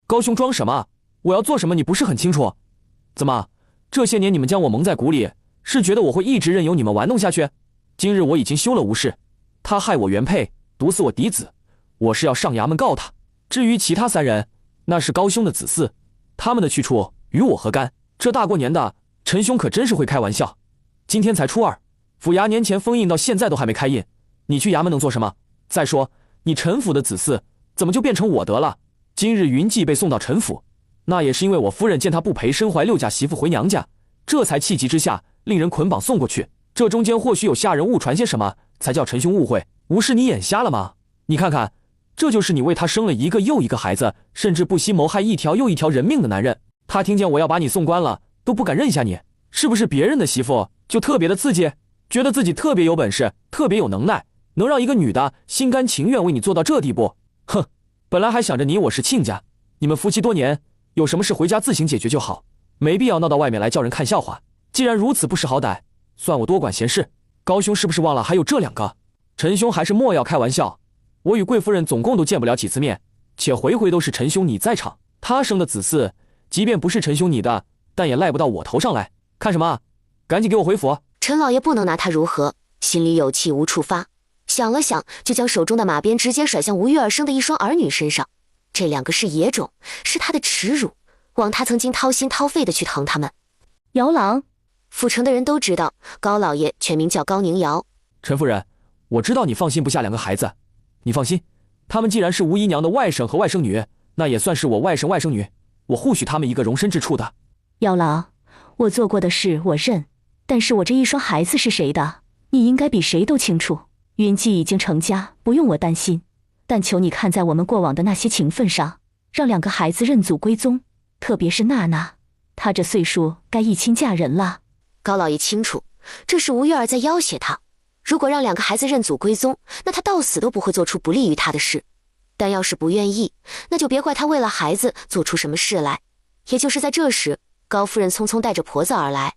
高兄装什么？我要做什么你不是很清楚？怎么这些年你们将我蒙在鼓里，是觉得我会一直任由你们玩弄下去？今日我已经休了吴氏，他害我原配，毒死我嫡子，我是要上衙门告他。至于其他3人，那是高兄的子嗣，他们的去处与我何干？这大过年的，陈兄可真是会开玩笑。今天才初2，府衙年前封印到现在都还没开印，你去衙门能做什么？再说你陈府的子嗣怎么就变成我得了？今日云骥被送到陈府，那也是因为我夫人见他不陪身怀6嫁媳妇回娘家，这才气急之下令人捆绑送过去。这中间或许有下人误传些什么，才叫陈兄误会。无是你眼瞎了吗？你看看，这就是你为他生了一个又一个孩子，甚至不惜谋害一条又一条人命的男人。他听见我要把你送官了，都不敢认下你。是不是别人的媳妇就特别的刺激，觉得自己特别有本事，特别有能耐，能让一个女的心甘情愿为你做到这地步？哼，本来还想着你我是亲家，你们夫妻多年，有什么事回家自行解决就好，没必要闹到外面来叫人看笑话。既然如此不识好歹，算我多管闲事。高兄是不是忘了还有这2个？陈兄还是莫要开玩笑，我与贵夫人总共都见不了几次面，且回回都是陈兄你在场，他生的子嗣即便不是陈兄你的，但也赖不到我头上来。看什么？赶紧给我回府！陈老爷不能拿他如何，心里有气无处发，想了想，就将手中的马鞭直接甩向吴月儿生的一双儿女身上。这2个是野种，是他的耻辱，枉他曾经掏心掏肺的去疼他们。姚郎，府城的人都知道，高老爷全名叫高宁瑶。陈夫人，我知道你放心不下2个孩子，你放心，他们既然是吴姨娘的外甥和外甥女，那也算是我外甥外甥女，我护许他们一个容身之处的。姚郎，我做过的事我认，但是我这一双孩子是谁的，你应该比谁都清楚。云骥已经成家，不用我担心，但求你看在我们过往的那些情分上，让2个孩子认祖归宗，特别是娜娜，她这岁数该一亲嫁人了。高老爷清楚，这是吴月儿在要挟他，如果让2个孩子认祖归宗，那他到死都不会做出不利于他的事。但要是不愿意，那就别怪他为了孩子做出什么事来。也就是在这时，高夫人匆匆带着婆子而来。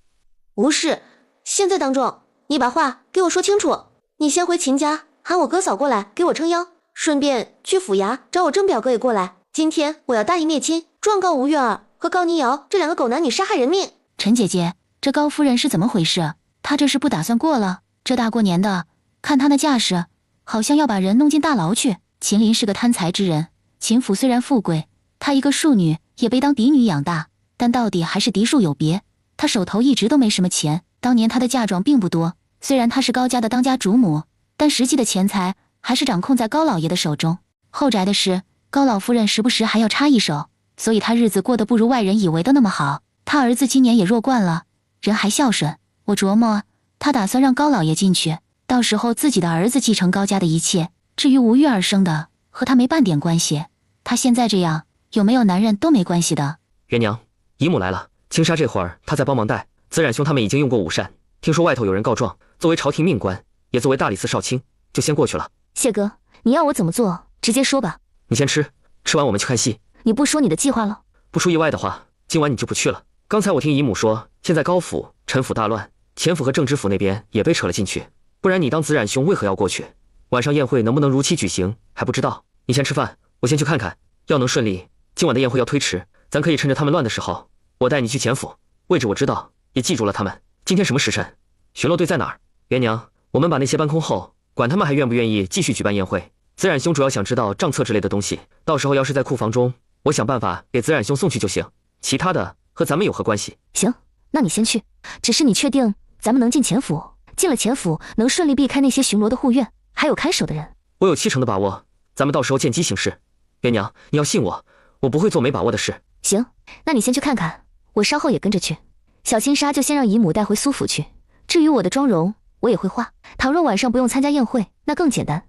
吴氏，现在当众，你把话给我说清楚。你先回秦家，喊我哥嫂过来给我撑腰，顺便去府衙找我郑表哥也过来。今天我要大义灭亲，状告吴月儿和高宁瑶这2个狗男女杀害人命。陈姐姐，这高夫人是怎么回事？她这是不打算过了？这大过年的，看她那架势，好像要把人弄进大牢去。秦林是个贪财之人，秦府虽然富贵，她一个庶女也被当嫡女养大，但到底还是嫡庶有别。她手头一直都没什么钱，当年她的嫁妆并不多，虽然她是高家的当家主母，但实际的钱财还是掌控在高老爷的手中。后宅的事，高老夫人时不时还要插一手，所以她日子过得不如外人以为的那么好。她儿子今年也弱冠了，人还孝顺，我琢磨她打算让高老爷进去，到时候自己的儿子继承高家的一切。至于吴玉儿生的，和她没半点关系。她现在这样，有没有男人都没关系的。元娘，姨母来了。青纱这会儿她在帮忙带，子冉兄他们已经用过午膳，听说外头有人告状，作为朝廷命官，也作为大理寺少卿，就先过去了。谢哥，你要我怎么做，直接说吧。你先吃，吃完我们去看戏。你不说你的计划了？不出意外的话，今晚你就不去了。刚才我听姨母说，现在高府、陈府大乱，钱府和正知府那边也被扯了进去，不然你当子冉兄为何要过去？晚上宴会能不能如期举行还不知道。你先吃饭，我先去看看，要能顺利，今晚的宴会要推迟，咱可以趁着他们乱的时候，我带你去钱府，位置我知道，也记住了他们。今天什么时辰？巡逻队在哪儿？元娘，我们把那些搬空后，管他们还愿不愿意继续举办宴会。子冉兄主要想知道账册之类的东西，到时候要是在库房中，我想办法给子冉兄送去就行，其他的和咱们有何关系？行，那你先去。只是你确定咱们能进钱府？进了钱府能顺利避开那些巡逻的护院，还有看守的人？我有70%的把握，咱们到时候见机行事。元娘，你要信我，我不会做没把握的事。行，那你先去看看，我稍后也跟着去。小青纱就先让姨母带回苏府去，至于我的妆容，我也会化。倘若晚上不用参加宴会，那更简单，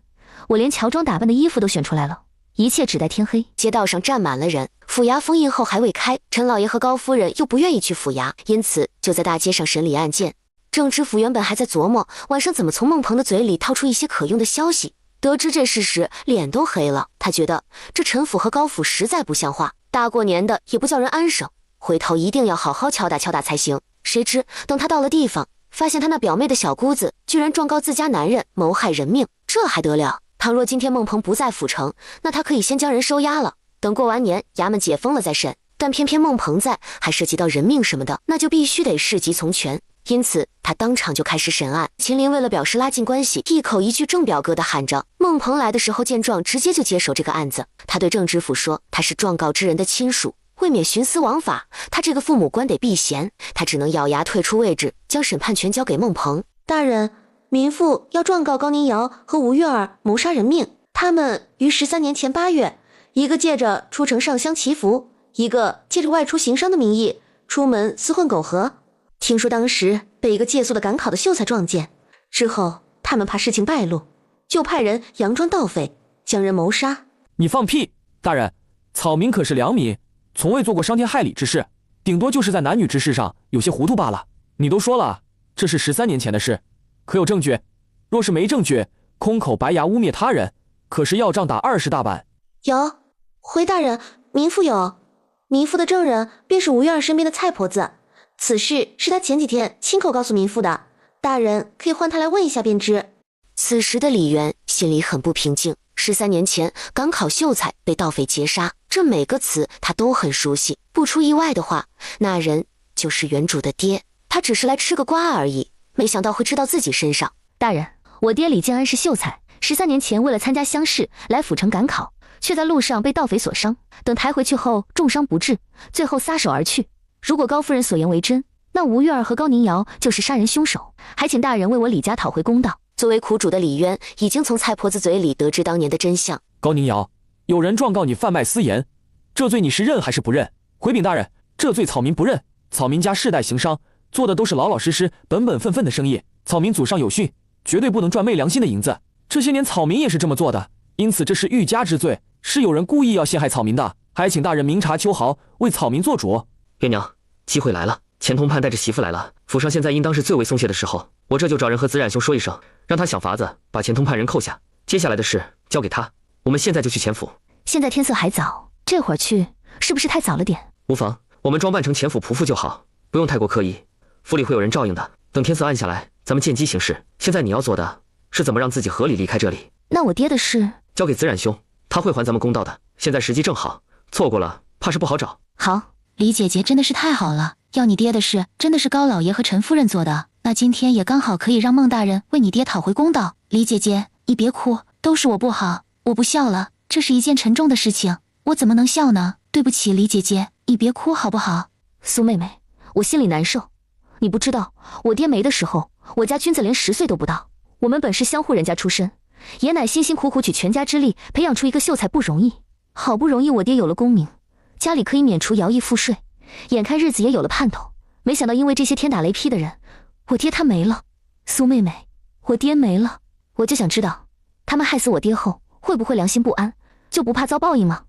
我连乔装打扮的衣服都选出来了，一切只待天黑。街道上站满了人，府衙封印后还未开，陈老爷和高夫人又不愿意去府衙，因此就在大街上审理案件。郑知府原本还在琢磨晚上怎么从孟鹏的嘴里套出一些可用的消息，得知这事时脸都黑了。他觉得这陈府和高府实在不像话，大过年的也不叫人安生，回头一定要好好敲打敲打才行。谁知等他到了地方，发现他那表妹的小姑子居然状告自家男人谋害人命，这还得了？倘若今天孟鹏不在府城，那他可以先将人收押了，等过完年衙门解封了再审。但偏偏孟鹏在，还涉及到人命什么的，那就必须得事急从权。因此他当场就开始审案。秦林为了表示拉近关系，一口一句郑表哥的喊着。孟鹏来的时候见状，直接就接手这个案子。他对郑知府说，他是状告之人的亲属，为免徇私枉法，他这个父母官得避嫌，他只能咬牙退出位置，将审判权交给孟鹏。大人，民妇要状告高宁瑶和吴月儿谋杀人命。他们于13年前8月，一个借着出城上香祈福，一个借着外出行商的名义出门厮混苟合。听说当时被一个借宿的赶考的秀才撞见，之后他们怕事情败露，就派人佯装盗匪，将人谋杀。你放屁！大人，草民可是良民，从未做过伤天害理之事，顶多就是在男女之事上有些糊涂罢了。你都说了，这是13年前的事，可有证据？若是没证据，空口白牙污蔑他人，可是要杖打20大板。有，回大人，民妇有。民妇的证人便是吴月儿身边的蔡婆子，此事是他前几天亲口告诉民妇的，大人可以唤他来问一下便知。此时的李渊心里很不平静。13年前赶考秀才被盗匪劫杀，这每个词他都很熟悉。不出意外的话，那人就是原主的爹。他只是来吃个瓜而已，没想到会吃到自己身上。大人，我爹李建安是秀才，13年前为了参加乡试来府城赶考，却在路上被盗匪所伤，等抬回去后重伤不治，最后撒手而去。如果高夫人所言为真，那吴月儿和高宁瑶就是杀人凶手，还请大人为我李家讨回公道。作为苦主的李渊已经从蔡婆子嘴里得知当年的真相。高宁瑶，有人状告你贩卖私盐，这罪你是认还是不认？回禀大人，这罪草民不认。草民家世代行商，做的都是老老实实、本本分分的生意。草民祖上有训，绝对不能赚昧良心的银子。这些年草民也是这么做的，因此这是欲加之罪，是有人故意要陷害草民的，还请大人明察秋毫，为草民做主。月娘，机会来了，钱通判带着媳妇来了，府上现在应当是最为松懈的时候，我这就找人和子冉兄说一声，让他想法子把钱通判人扣下，接下来的事交给他。我们现在就去钱府。现在天色还早，这会儿去是不是太早了点？无妨，我们装扮成钱府仆妇就好，不用太过刻意，府里会有人照应的。等天色暗下来，咱们见机行事。现在你要做的是怎么让自己合理离开这里。那我爹的事交给子冉兄，他会还咱们公道的。现在时机正好，错过了怕是不好找。好，李姐姐真的是太好了，要你爹的事真的是高老爷和陈夫人做的，那今天也刚好可以让孟大人为你爹讨回公道。李姐姐，你别哭，都是我不好，我不孝了，这是一件沉重的事情，我怎么能孝呢？对不起，李姐姐，你别哭好不好？苏妹妹，我心里难受，你不知道，我爹没的时候，我家君子连10岁都不到，我们本是相户人家出身，爷乃辛辛苦苦取全家之力培养出一个秀才不容易，好不容易我爹有了功名，家里可以免除徭役赋税，眼看日子也有了盼头，没想到因为这些天打雷劈的人，我爹他没了。苏妹妹，我爹没了，我就想知道，他们害死我爹后会不会良心不安，就不怕遭报应吗？